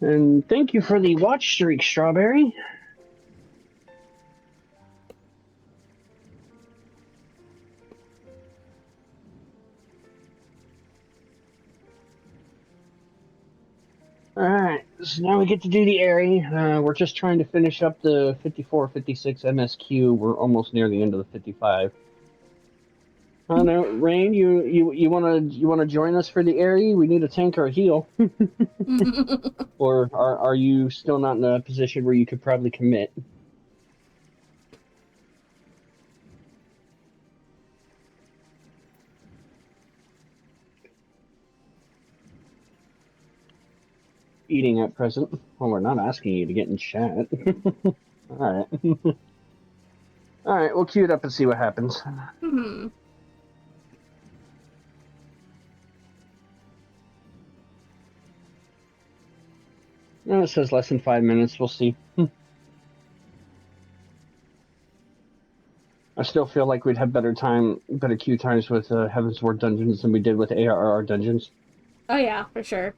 And thank you for the watch streak, Strawberry. Alright, so now we get to do the Aery. We're just trying to finish up the 54, 56 MSQ. We're almost near the end of the 55. I don't know, Rain, you wanna join us for the Aery? We need a tank or a heal. Or are you still not in a position where you could probably commit? Eating at present. Well, we're not asking you to get in chat. Alright. Alright, we'll queue it up and see what happens. No, it says less than 5 minutes. We'll see. I still feel like we'd have better queue times with Heavensward dungeons than we did with ARR dungeons. Oh yeah, for sure.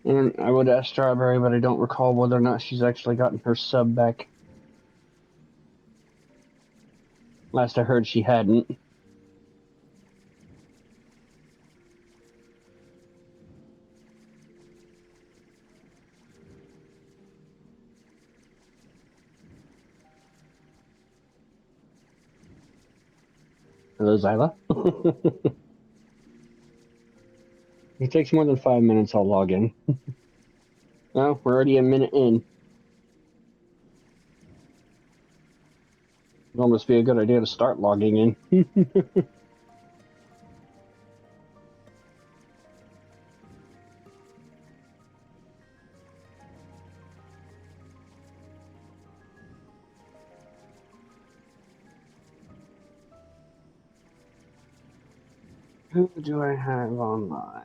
And I would ask Strawberry, but I don't recall whether or not she's actually gotten her sub back. Last I heard, she hadn't. Hello, Zyla. If it takes more than 5 minutes, I'll log in. Well, we're already a minute in. It'd almost be a good idea to start logging in. Who do I have online?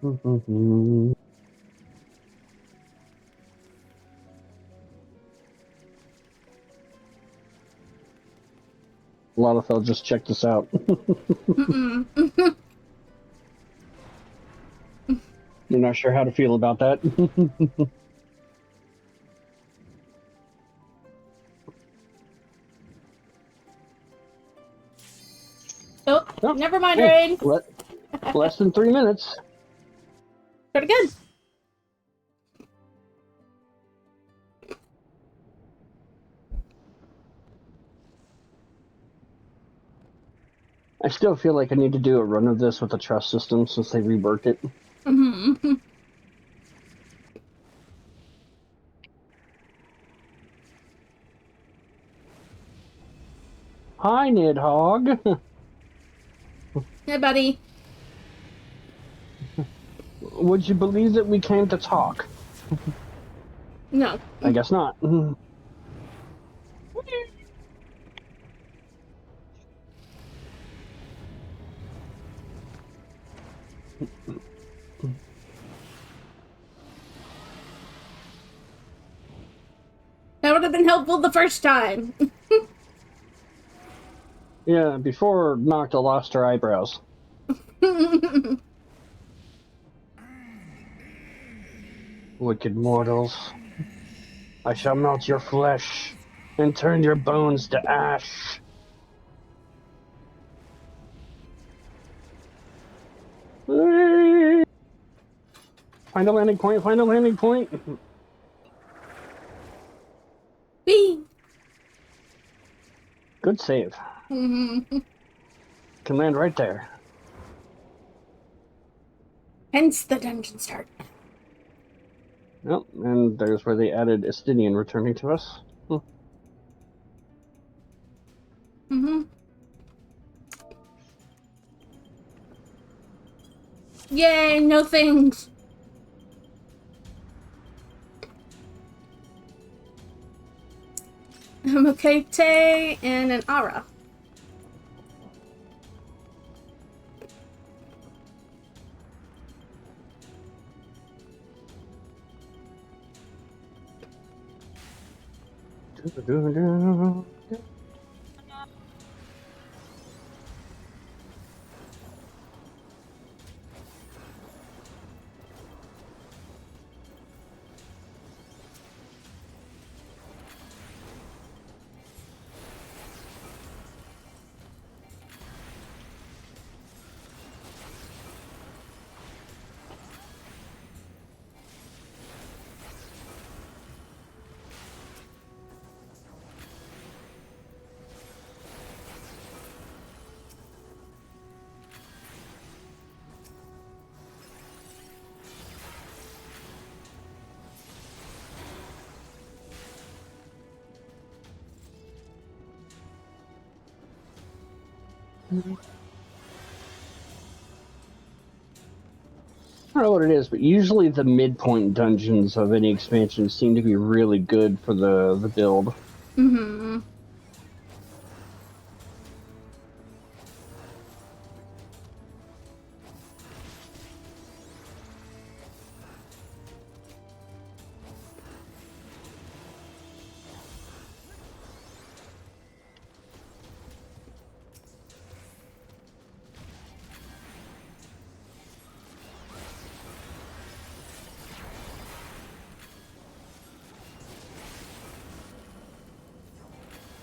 A lot of fellas just check this out. You're not sure how to feel about that. Oh, never mind, Rain. Less than 3 minutes. Pretty good. I still feel like I need to do a run of this with the trust system since they reworked it. Hi, Nidhogg. Hey, buddy. Would you believe that we came to talk? No. I guess not. That would have been helpful the first time. Yeah, before Nocta lost her eyebrows. Wicked mortals. I shall melt your flesh and turn your bones to ash. Find a landing point, find a landing point. Whee! Good save. Can land right there. Hence the dungeon start. Yep, and there's where they added Estinian returning to us. Yay, no things. A Mokete and an Ara. I don't know what it is, but usually the midpoint dungeons of any expansion seem to be really good for the build.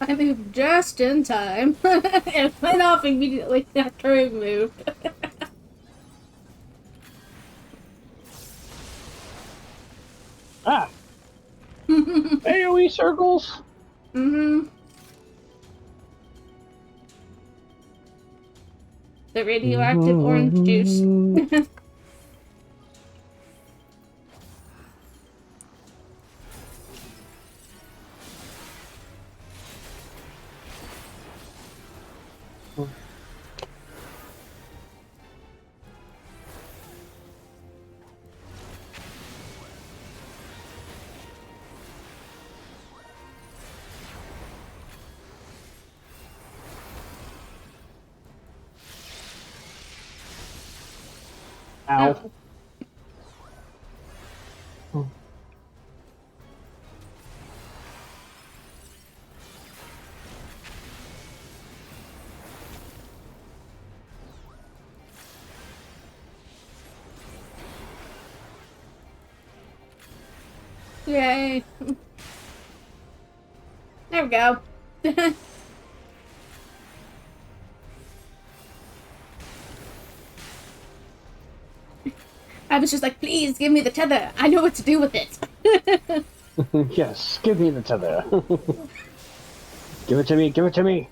I moved just in time. It went off immediately after I moved. Ah! AoE circles! The radioactive orange juice. Ow. Yay. There we go. I was just like, please give me the tether. I know what to do with it. Yes, give me the tether. Give it to me, give it to me.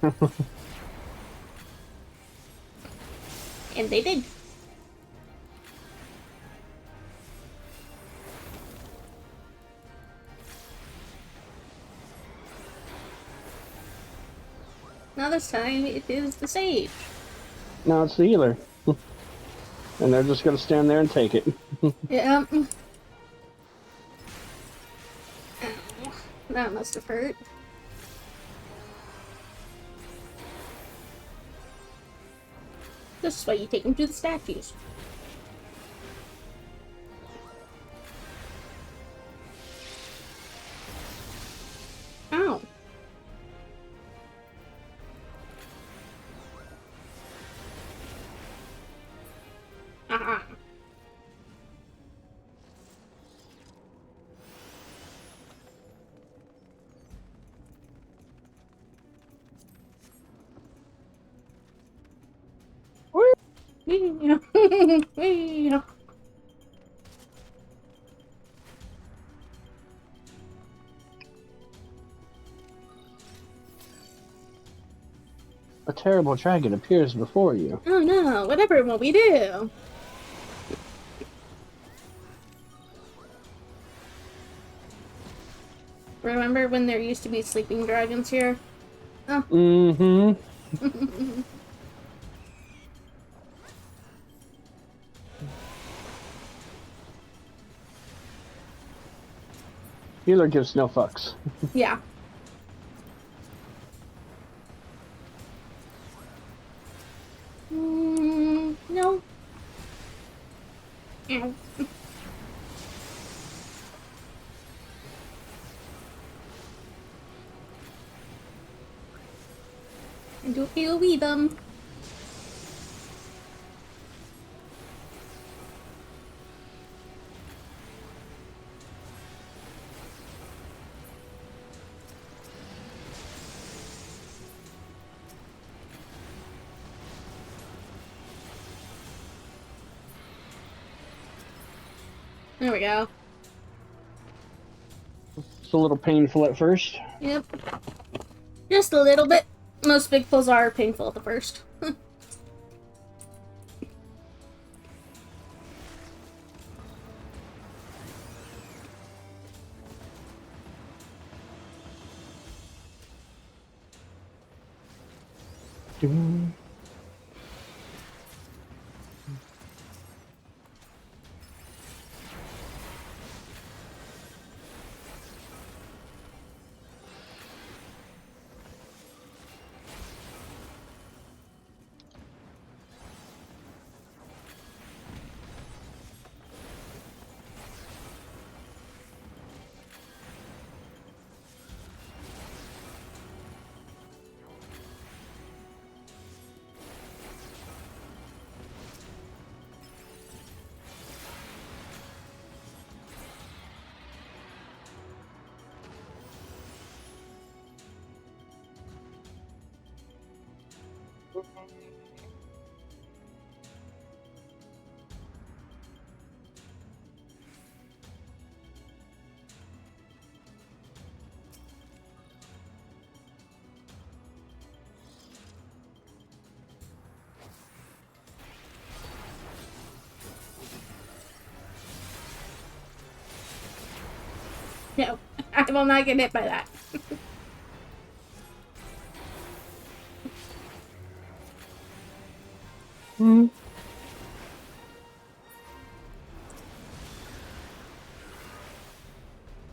And they did. Now this time it is the sage. No, it's the healer. And they're just gonna stand there and take it. Yeah. Ow. That must have hurt. This is why you take them to the statues. Ow. Ah. Yeah. A terrible dragon appears before you. Oh no, whatever will we do? Remember when there used to be sleeping dragons here? Oh. Mm-hmm. Healer gives no fucks. Yeah. No. Ow. And do heal we them. There we go. It's a little painful at first. Yep. Just a little bit. Most big pulls are painful at the first. No, I will not get hit by that.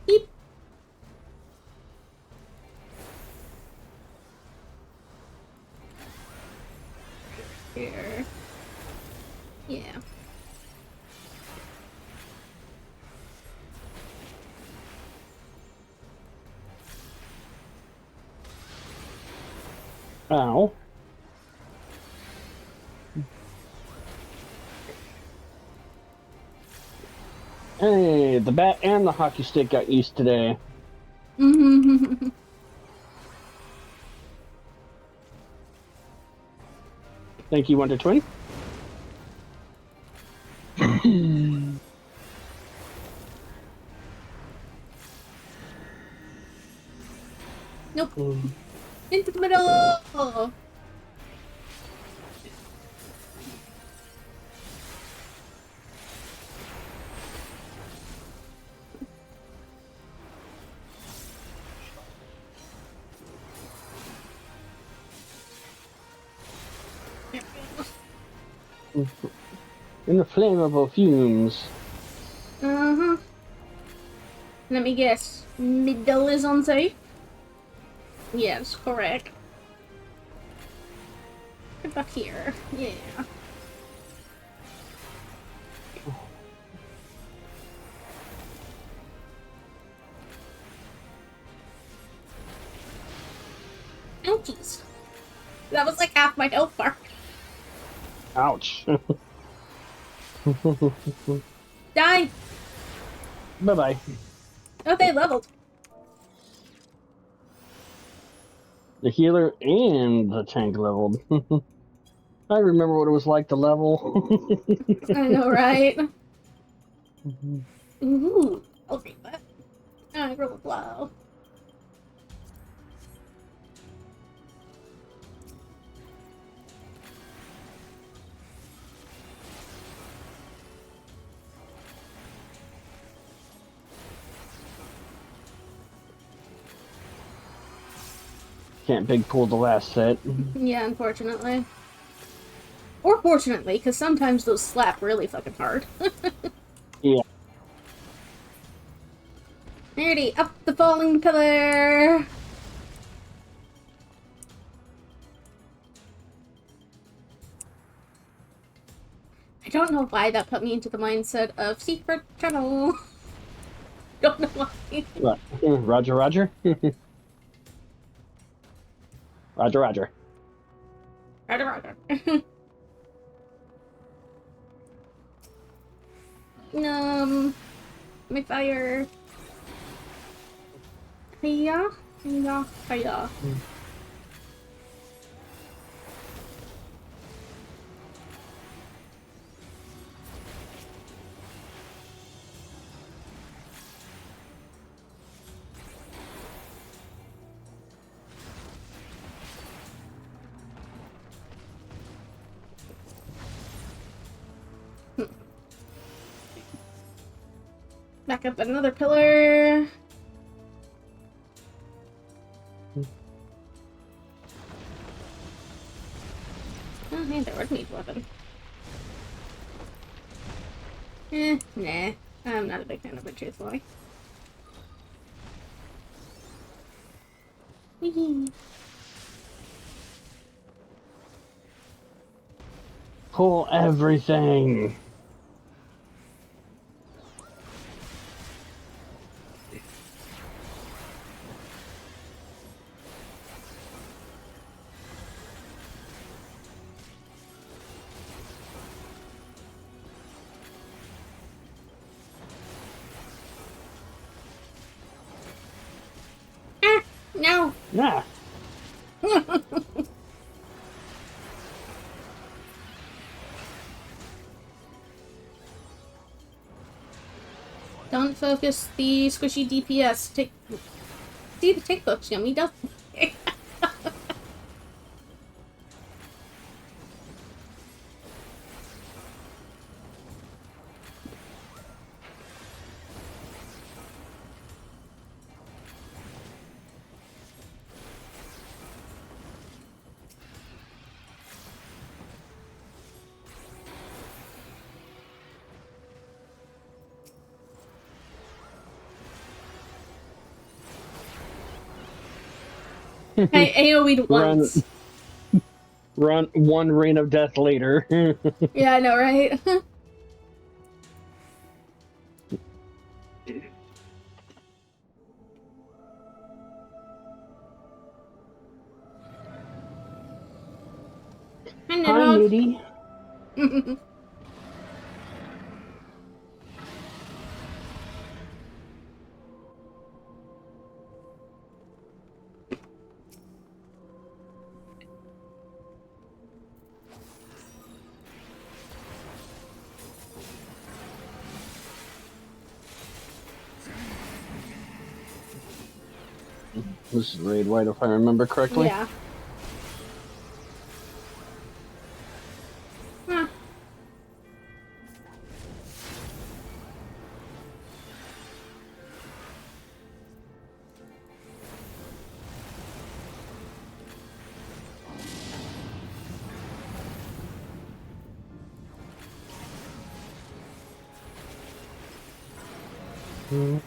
Beep. Here. Yeah. Ow. Hey, the bat and the hockey stick got used today. Thank you, Wonder Twin. Nope. Into the middle! In the flammable fumes. Uh-huh. Let me guess. Middle is unsafe? Yes, correct. Get back here. Yeah. Ouchies. That was like half my health bar. Ouch. Die! Bye-bye. Oh, they leveled. The healer and the tank leveled. I remember what it was like to level. I know, right? Ooh, I'll take that. I roll a blow. Can't big pull the last set. Yeah, unfortunately. Or fortunately, because sometimes those slap really fucking hard. Yeah. Alrighty, up the falling pillar! I don't know why that put me into the mindset of secret channel. Don't know why. What? Roger, Roger? Roger, Roger. Roger, roger. McFire. Hiya? Hiya? Hiya. Back up another pillar. Oh, hey, there was meat weapon. Nah. I'm not a big fan of it, truthfully. Pull everything. No! Nah. Don't focus the squishy DPS. See, the take looks yummy, doesn't it? I AoE'd once. Run one rain of death later. Yeah, I know, right? Hi, Nidhogg. Nidhogg. This is raid white, if I remember correctly. Yeah. Huh. Oh,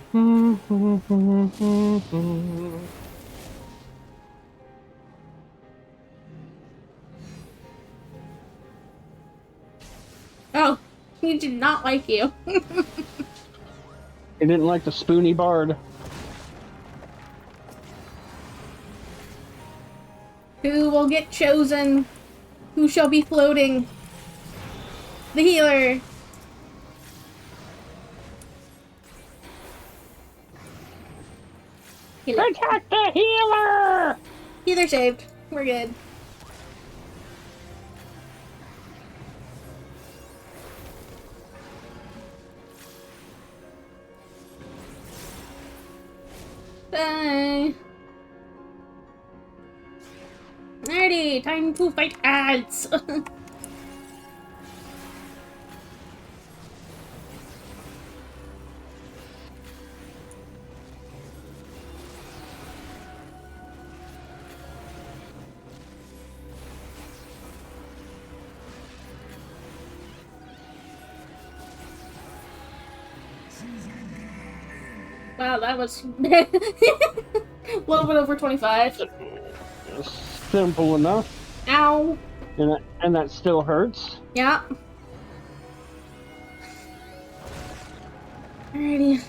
he did not like you. He didn't like the spoony bard. Who will get chosen? Who shall be floating? The healer. Protect the healer! Healer saved. We're good. Bye. Alrighty, time to fight ads. Wow, that was a little bit over 25. Simple enough. Ow. And that still hurts. Yeah. Alrighty.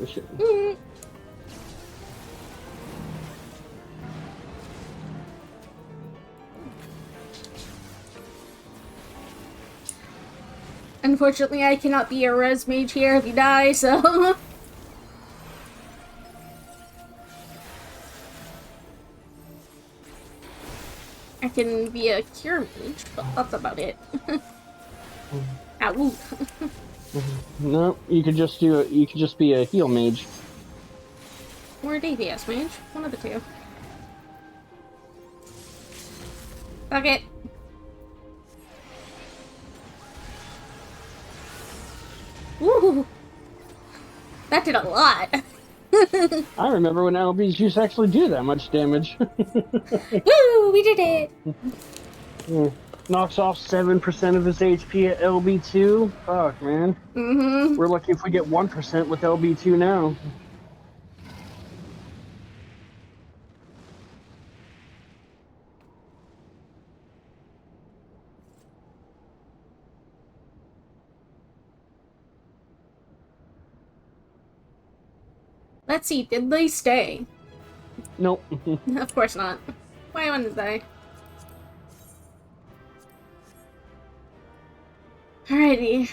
Shit. Unfortunately, I cannot be a res mage here if you die, so... I can be a cure mage, but that's about it. Ow. No, you could just be a heal mage. Or a DPS mage. One of the two. Fuck it. Woo! That did a lot. I remember when LBs used to actually do that much damage. Woo! We did it! Yeah. Knocks off 7% of his HP at LB2. Fuck, man. Mm-hmm. We're lucky if we get 1% with LB2 now. Let's see, did they stay? Nope. Of course not. Why wouldn't they? Alrighty.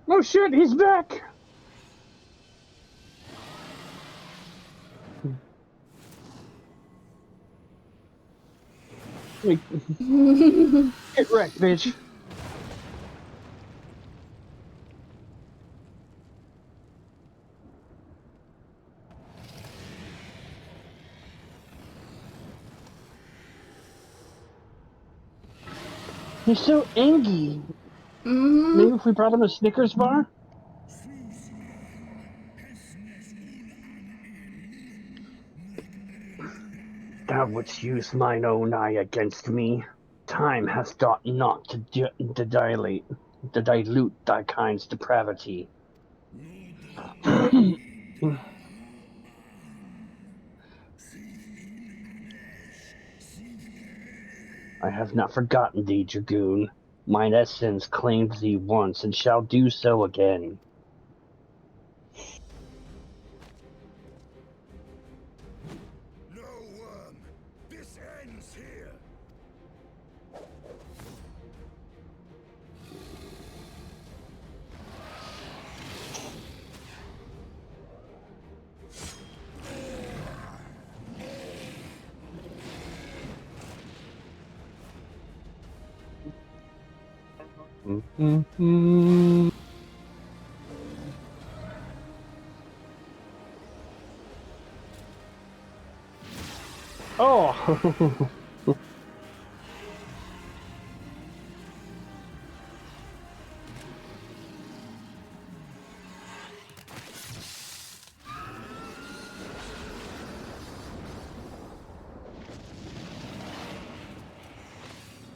Oh shit, he's back! Get wrecked, bitch. He's so angry. Maybe if we brought him a Snickers bar? Thou wouldst use mine own eye against me. Time hath thought not to dilute thy kind's depravity. I have not forgotten thee, Dragoon. Mine essence claimed thee once and shall do so again. No, worm! This ends here! Oh!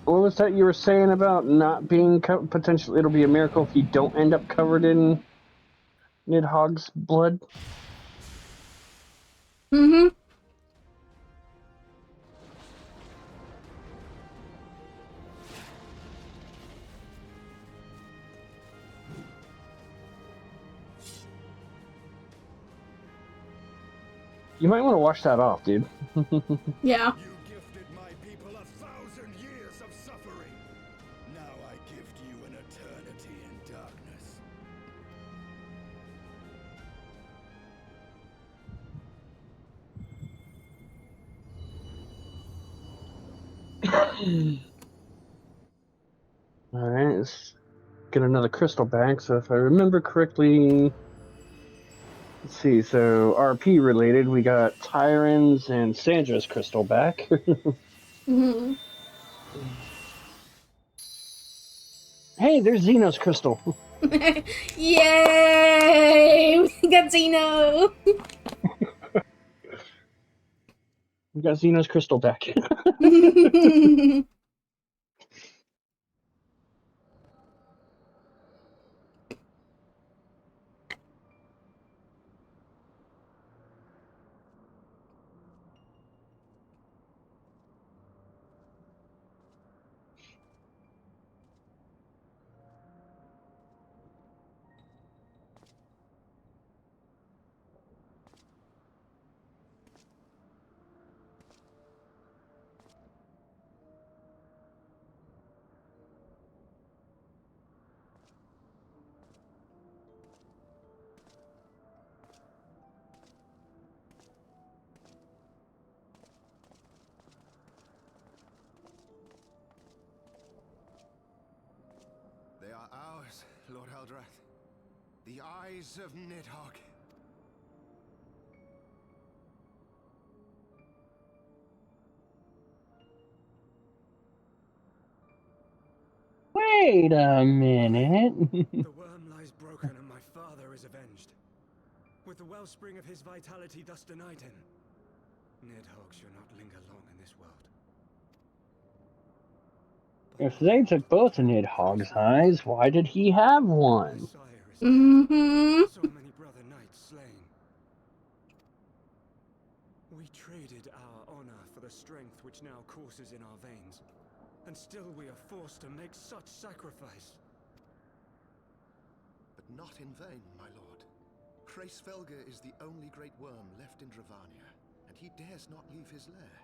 What was that you were saying about not being potentially? It'll be a miracle if you don't end up covered in Nidhogg's blood. Mm-hmm. You might want to wash that off, dude. Yeah. You gifted my people 1,000 years of suffering. Now I gift you an eternity in darkness. Alright, let's get another crystal back. So if I remember correctly, let's see, so RP related, we got Tyron's and Sandra's crystal back. Mm-hmm. Hey, there's Xeno's crystal. Yay! We got Xeno! We got Xeno's crystal back. They are ours, Lord Haldrath. The eyes of Nidhogg. Wait a minute. The worm lies broken and my father is avenged. With the wellspring of his vitality thus denied him, Nidhogg shall not linger long in this world. If they took both of Nidhogg's eyes, why did he have one? Mm-hmm. So many brother knights slain. We traded our honor for the strength which now courses in our veins, and still we are forced to make such sacrifice. But not in vain, my lord. Hraesvelgr is the only great worm left in Dravania, and he dares not leave his lair.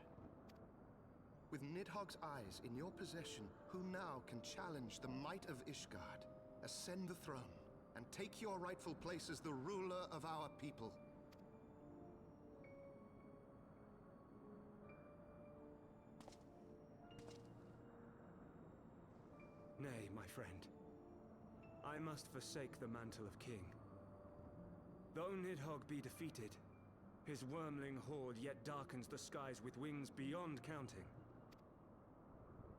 With Nidhogg's eyes in your possession, who now can challenge the might of Ishgard, ascend the throne, and take your rightful place as the ruler of our people? Nay, my friend. I must forsake the mantle of king. Though Nidhogg be defeated, his wormling horde yet darkens the skies with wings beyond counting.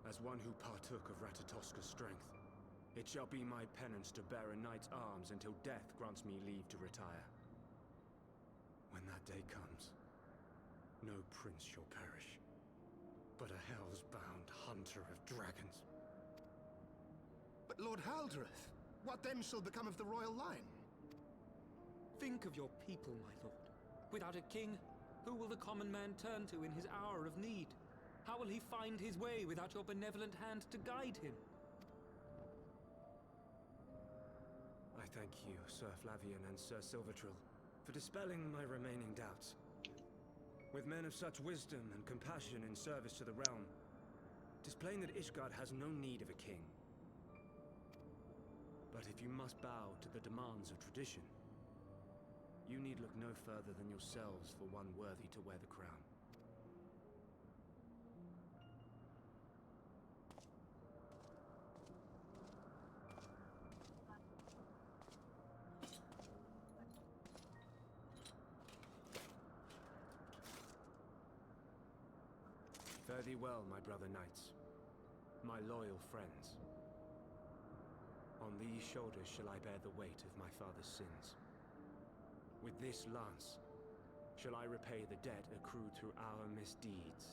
As one who partook of Ratatoska's strength, it shall be my penance to bear a knight's arms until death grants me leave to retire. When that day comes, no prince shall perish, but a hell's-bound hunter of dragons. But Lord Haldrath, what then shall become of the royal line? Think of your people, my lord. Without a king, who will the common man turn to in his hour of need? How will he find his way without your benevolent hand to guide him? I thank you, Sir Flavian and Sir Silvertrill, for dispelling my remaining doubts. With men of such wisdom and compassion in service to the realm, 'tis plain that Ishgard has no need of a king. But if you must bow to the demands of tradition, you need look no further than yourselves for one worthy to wear the crown. Fare thee well, my brother knights, my loyal friends. On these shoulders shall I bear the weight of my father's sins. With this lance shall I repay the debt accrued through our misdeeds.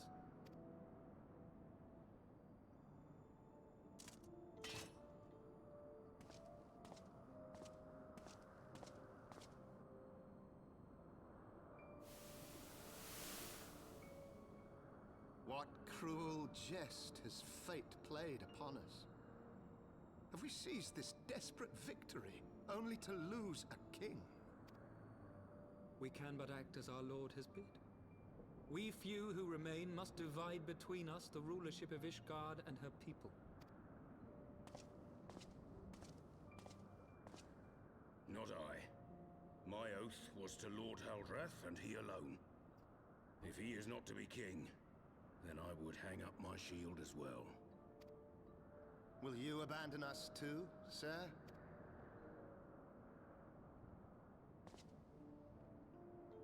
What cruel jest has fate played upon us? Have we seized this desperate victory, only to lose a king? We can but act as our lord has bid. We few who remain must divide between us the rulership of Ishgard and her people. Not I. My oath was to Lord Haldrath and he alone. If he is not to be king, then I would hang up my shield as well. Will you abandon us too, sir?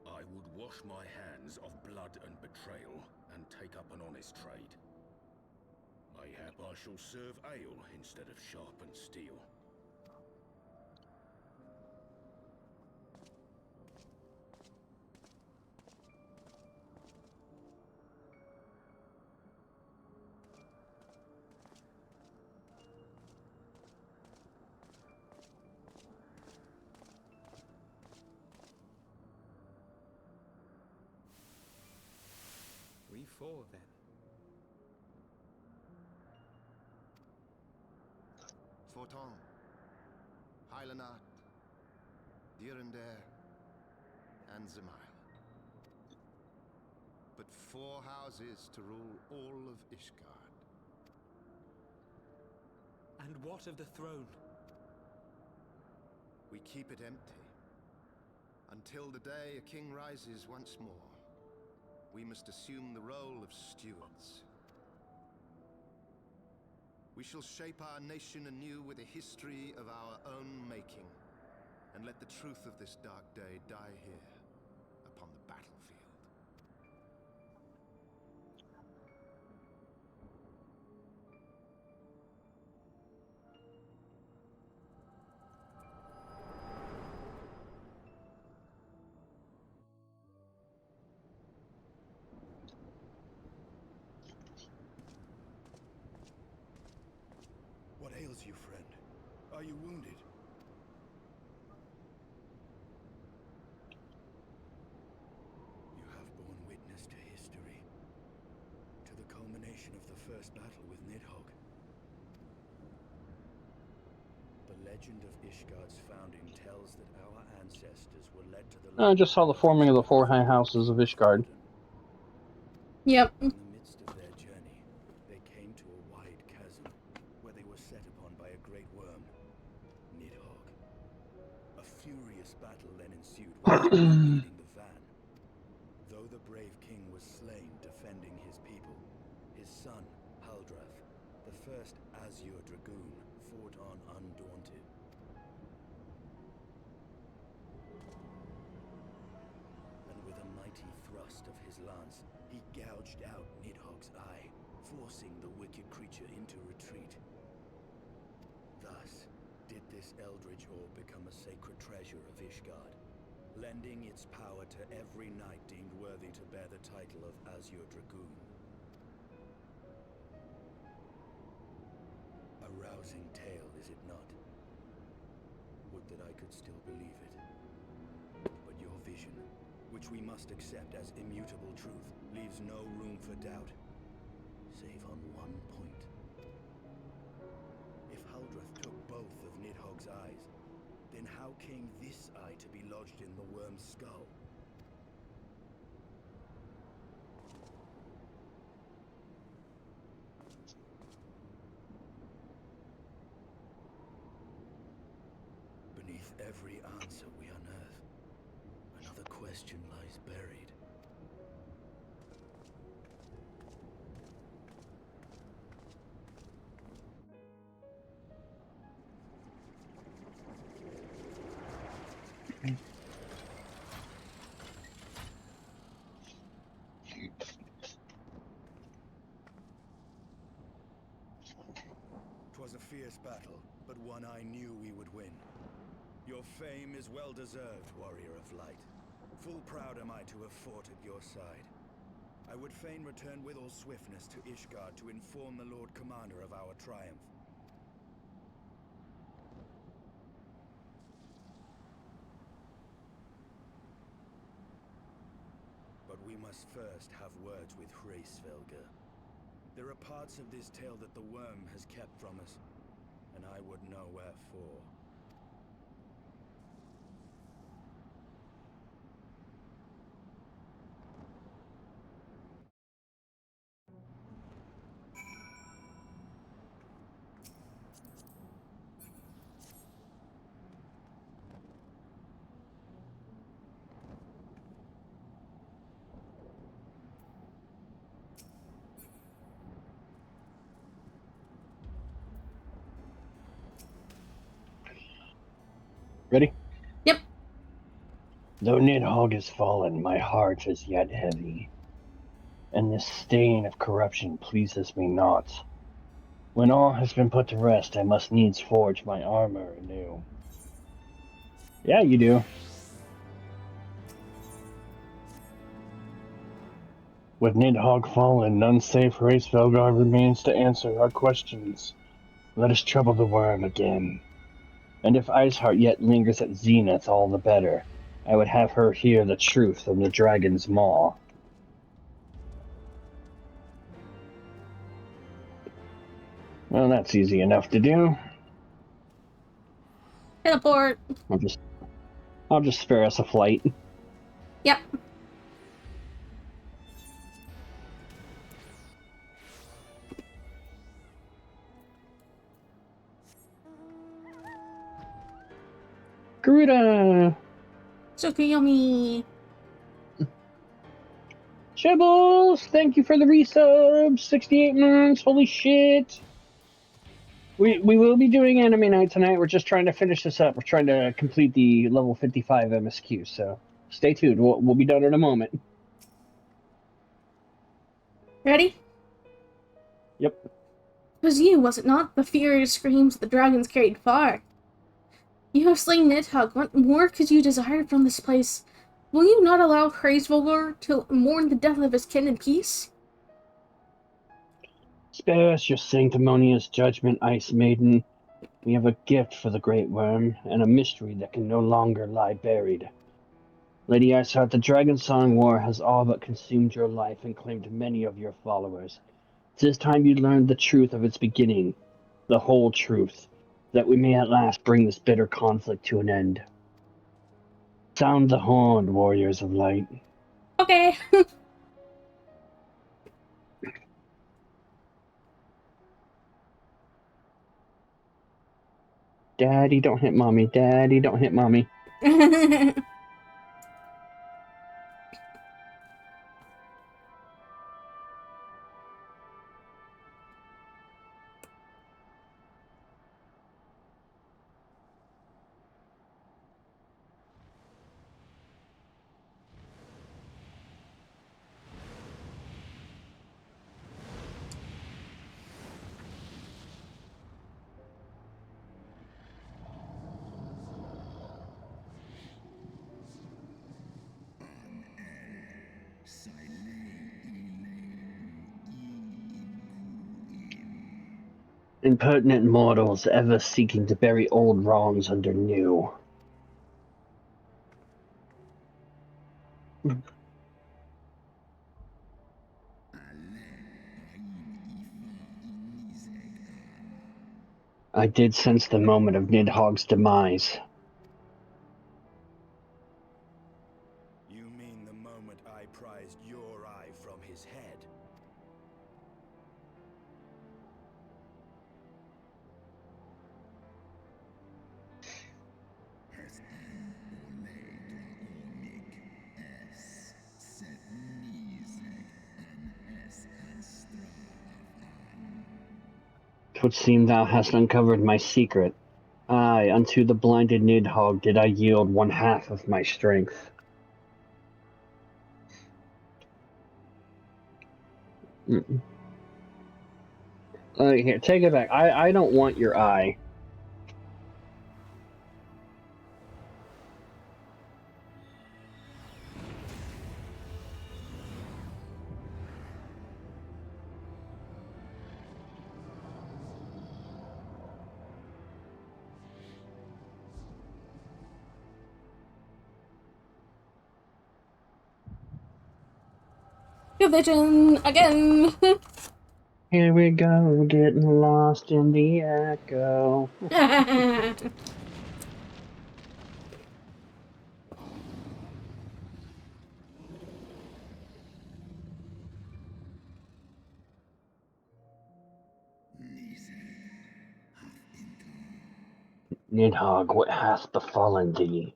I would wash my hands of blood and betrayal and take up an honest trade. Mayhap I shall serve ale instead of sharpened steel. We four, then. Forton, Heilenart, Dyrender, and Zemail. But 4 houses to rule all of Ishgard. And what of the throne? We keep it empty. Until the day a king rises once more. We must assume the role of stewards. We shall shape our nation anew with a history of our own making, and let the truth of this dark day die here, upon the battlefield. What ails you, friend? Are you wounded? You have borne witness to history, to the culmination of the first battle with Nidhogg. The legend of Ishgard's founding tells that our ancestors were led to the I just saw the forming of the 4 high houses of Ishgard. Yep. In the midst of their journey, they came to a wide chasm where they were set upon by a great worm, Nidhogg. A furious battle then ensued with leading the van. Though the brave king was slain defending his people, his son, Haldrath, the first Azure Dragoon, fought on undaunted. And with a mighty thrust of his lance, he gouged out Nidhogg's eye, forcing the wicked creature into retreat. Thus did this eldritch orb become a sacred treasure of Ishgard, lending its power to every knight deemed worthy to bear the title of Azure Dragoon. A rousing tale, is it not? Would that I could still believe it. But your vision, which we must accept as immutable truth, leaves no room for doubt, save on one point. If Haldrath took both of Nidhogg's eyes, then how came this eye to be lodged in the worm's skull? Beneath every answer we unearth, another question lies buried. fierce battle, but one I knew we would win. Your fame is well deserved, warrior of light. Full proud am I to have fought at your side. I would fain return with all swiftness to Ishgard to inform the Lord Commander of our triumph. But we must first have words with Hraesvelgr. There are parts of this tale that the worm has kept from us, and I would know wherefore. Ready? Yep. Though Nidhogg has fallen, my heart is yet heavy, and this stain of corruption pleases me not. When all has been put to rest, I must needs forge my armor anew. Yeah, you do. With Nidhogg fallen, none save Hraesvelgr remains to answer our questions. Let us trouble the worm again. And if Iceheart yet lingers at Zenith, all the better. I would have her hear the truth from the dragon's maw. Well, that's easy enough to do. Teleport. I'll just spare us a flight. Yep. Garuda! Tsukuyomi! Chibbles! Thank you for the resubs! 68 months, holy shit! We will be doing anime night tonight. We're just trying to finish this up. We're trying to complete the level 55 MSQ, so stay tuned. We'll be done in a moment. Ready? Yep. It was you, was it not? The furious screams of the dragons carried far. You have slain Nidhogg. What more could you desire from this place? Will you not allow Hraesvelgr to mourn the death of his kin in peace? Spare us your sanctimonious judgment, Ice Maiden. We have a gift for the Great Worm, and a mystery that can no longer lie buried. Lady Iceheart, the Dragon Song War has all but consumed your life and claimed many of your followers. 'Tis time you learned the truth of its beginning, the whole truth, that we may at last bring this bitter conflict to an end. Sound the horn, warriors of light. Okay. Daddy, don't hit mommy. Daddy, don't hit mommy. Impertinent mortals ever seeking to bury old wrongs under new. I did sense the moment of Nidhogg's demise. You mean the moment I prized your eye from his head? Twould seem thou hast uncovered my secret. Aye, unto the blinded Nidhogg did I yield one half of my strength. Here, take it back. I don't want your eye. Division again. Here we go, getting lost in the echo. Nidhogg, what hath befallen thee?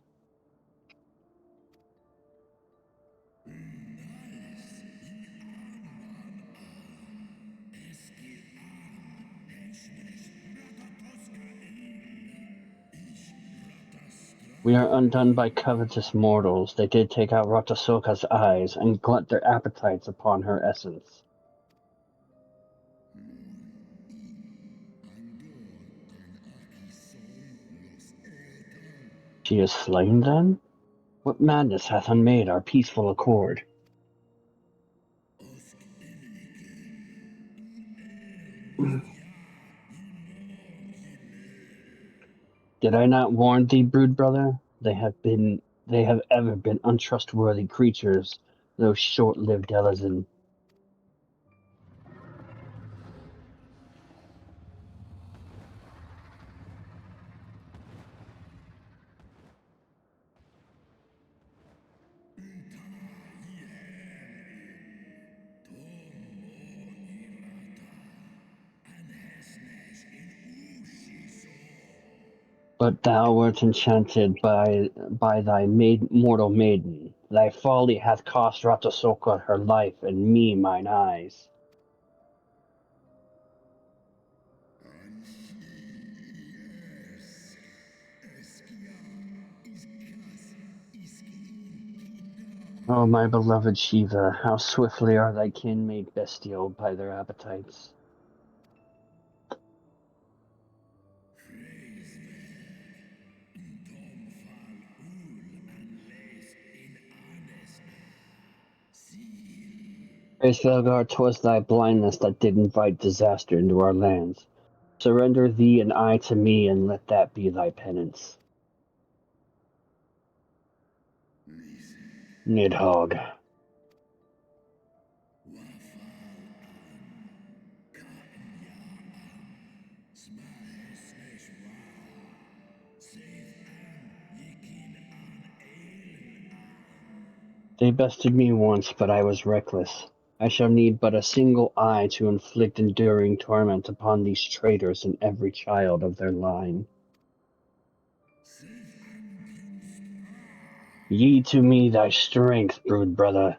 We are undone by covetous mortals. They did take out Ratasoka's eyes and glut their appetites upon her essence. She is slain, then? What madness hath unmade our peaceful accord? Did I not warn thee, brood brother? They have ever been untrustworthy creatures, those short-lived Delazin. But thou wert enchanted by thy mortal maiden. Thy folly hath cost Ratasoka her life, and me mine eyes. Oh, my beloved Shiva, how swiftly are thy kin made bestial by their appetites. Hraesvelgr, 'twas thy blindness that did invite disaster into our lands. Surrender thee and I to me, and let that be thy penance. Nidhogg. They bested me once, but I was reckless. I shall need but a single eye to inflict enduring torment upon these traitors and every child of their line. Yield to me thy strength, brood brother.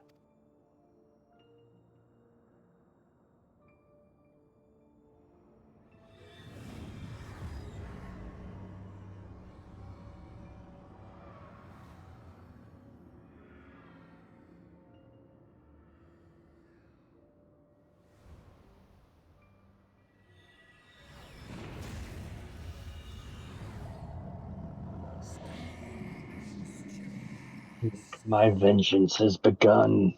My vengeance has begun.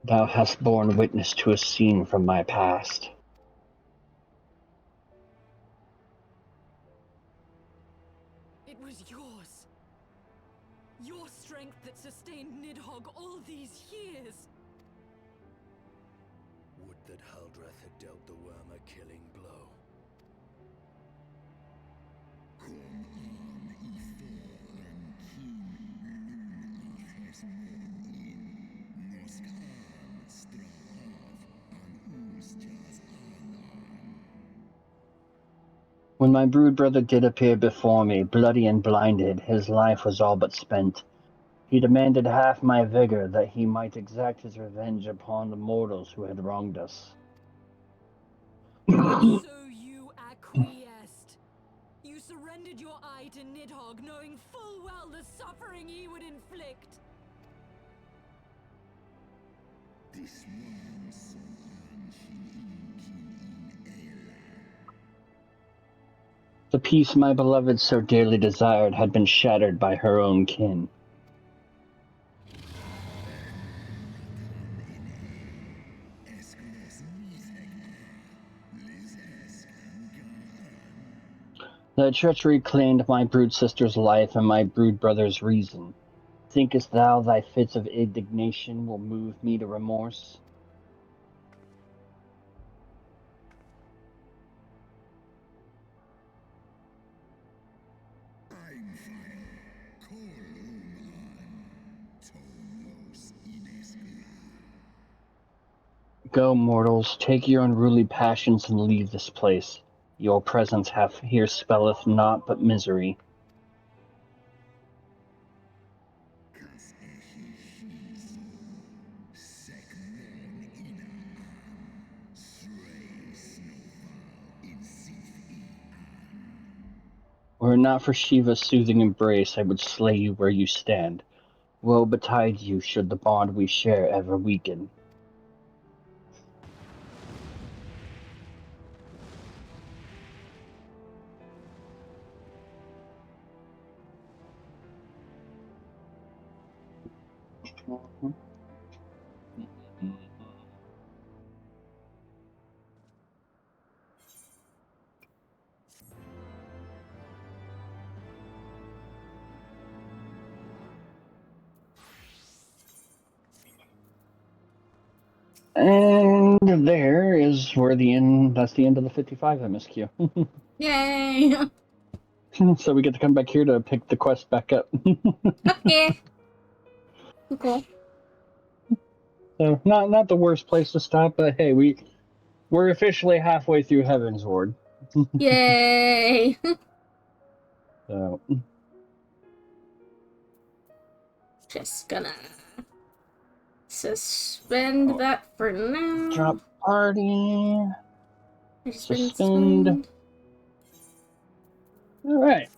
Thou hast borne witness to a scene from my past. It was yours. Your strength that sustained Nidhogg all these years. Would that Haldreth had dealt the worm a killing blow. When my brood brother did appear before me, bloody and blinded, his life was all but spent. He demanded half my vigor that he might exact his revenge upon the mortals who had wronged us. So you acquiesced. You surrendered your eye to Nidhogg, knowing full well the suffering he would inflict. The peace my beloved so dearly desired had been shattered by her own kin. Thy treachery claimed my brood sister's life and my brood brother's reason. Thinkest thou thy fits of indignation will move me to remorse? Go, mortals, take your unruly passions and leave this place. Your presence here spelleth naught but misery. Were it not for Shiva's soothing embrace, I would slay you where you stand. Woe betide you should the bond we share ever weaken. And there is where that's the end of the 55 MSQ. Yay! So we get to come back here to pick the quest back up. Okay. Cool. So not the worst place to stop, but hey, we're officially halfway through Heavensward. Yay! So just gonna suspend that for now. Drop party. Suspend. All right.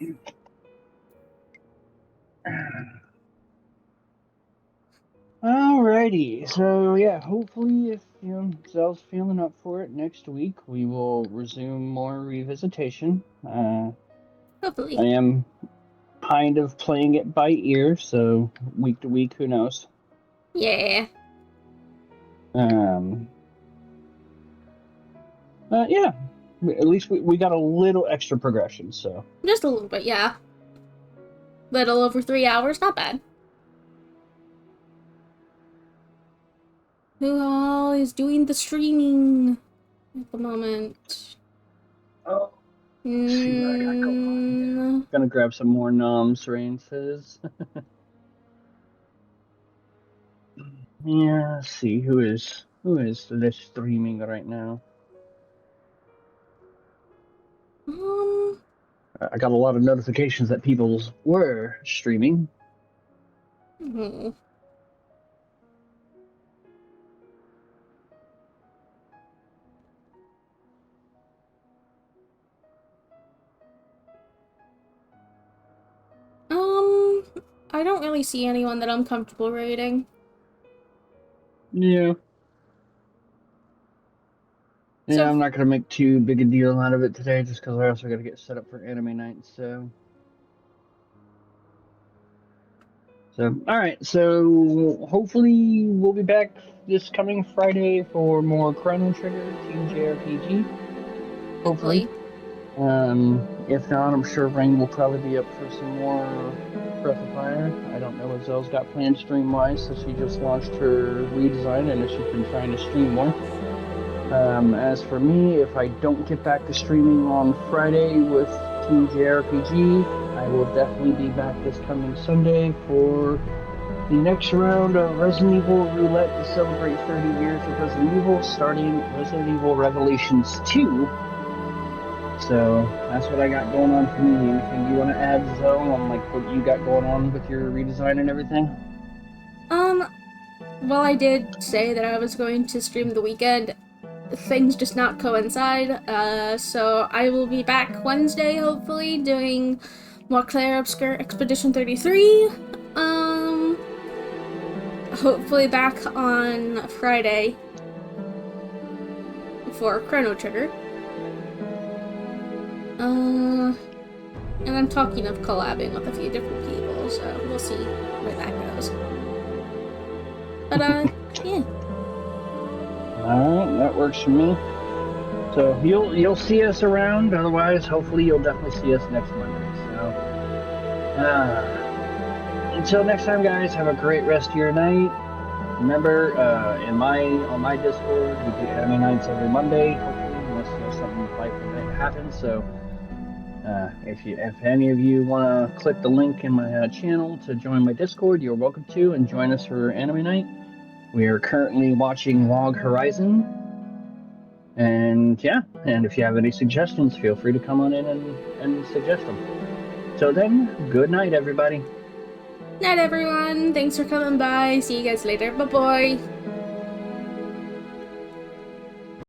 Alrighty, so yeah, hopefully if Zell's feeling up for it next week, we will resume more Revisitation. Hopefully. I am kind of playing it by ear, so week to week, who knows? Yeah. Yeah, at least we got a little extra progression, so. Just a little bit, yeah. Little over 3 hours, not bad. Who all is doing the streaming at the moment? Oh, shoot, I gotta go on. Gonna grab some more noms, Rain says. Yeah, let's see, who is this streaming right now? I got a lot of notifications that people were streaming. Mm-hmm. I don't really see anyone that I'm comfortable rating. Yeah. Yeah, so, I'm not gonna make too big a deal out of it today, just because I also gotta get set up for anime night. So, all right. So hopefully we'll be back this coming Friday for more Chrono Trigger Team JRPG. Hopefully. If not, I'm sure Rain will probably be up for some more Breath of Fire. I don't know what Zell's got planned stream-wise, so she just launched her redesign, and she's been trying to stream more. As for me, if I don't get back to streaming on Friday with Team JRPG, I will definitely be back this coming Sunday for the next round of Resident Evil Roulette to celebrate 30 years of Resident Evil, starting Resident Evil Revelations 2. So that's what I got going on for me. Anything you want to add, Zoe, on like what you got going on with your redesign and everything? Well, I did say that I was going to stream the weekend. Things just not coincide, so I will be back Wednesday, hopefully, doing more Claire Obscure Expedition 33. Hopefully back on Friday for Chrono Trigger. And I'm talking of collabing with a few different people, so we'll see where that goes. But, yeah. Alright, that works for me. So you'll see us around, otherwise hopefully you'll definitely see us next Monday. So until next time, guys, have a great rest of your night. Remember, on my Discord, we do anime nights every Monday, hopefully, unless something like that happens. So if any of you want to click the link in my channel to join my Discord, you're welcome to, and join us for anime night. We are currently watching Log Horizon, and yeah, and if you have any suggestions, feel free to come on in and suggest them. So then, good night, everybody. Night, everyone. Thanks for coming by. See you guys later. Bye-bye.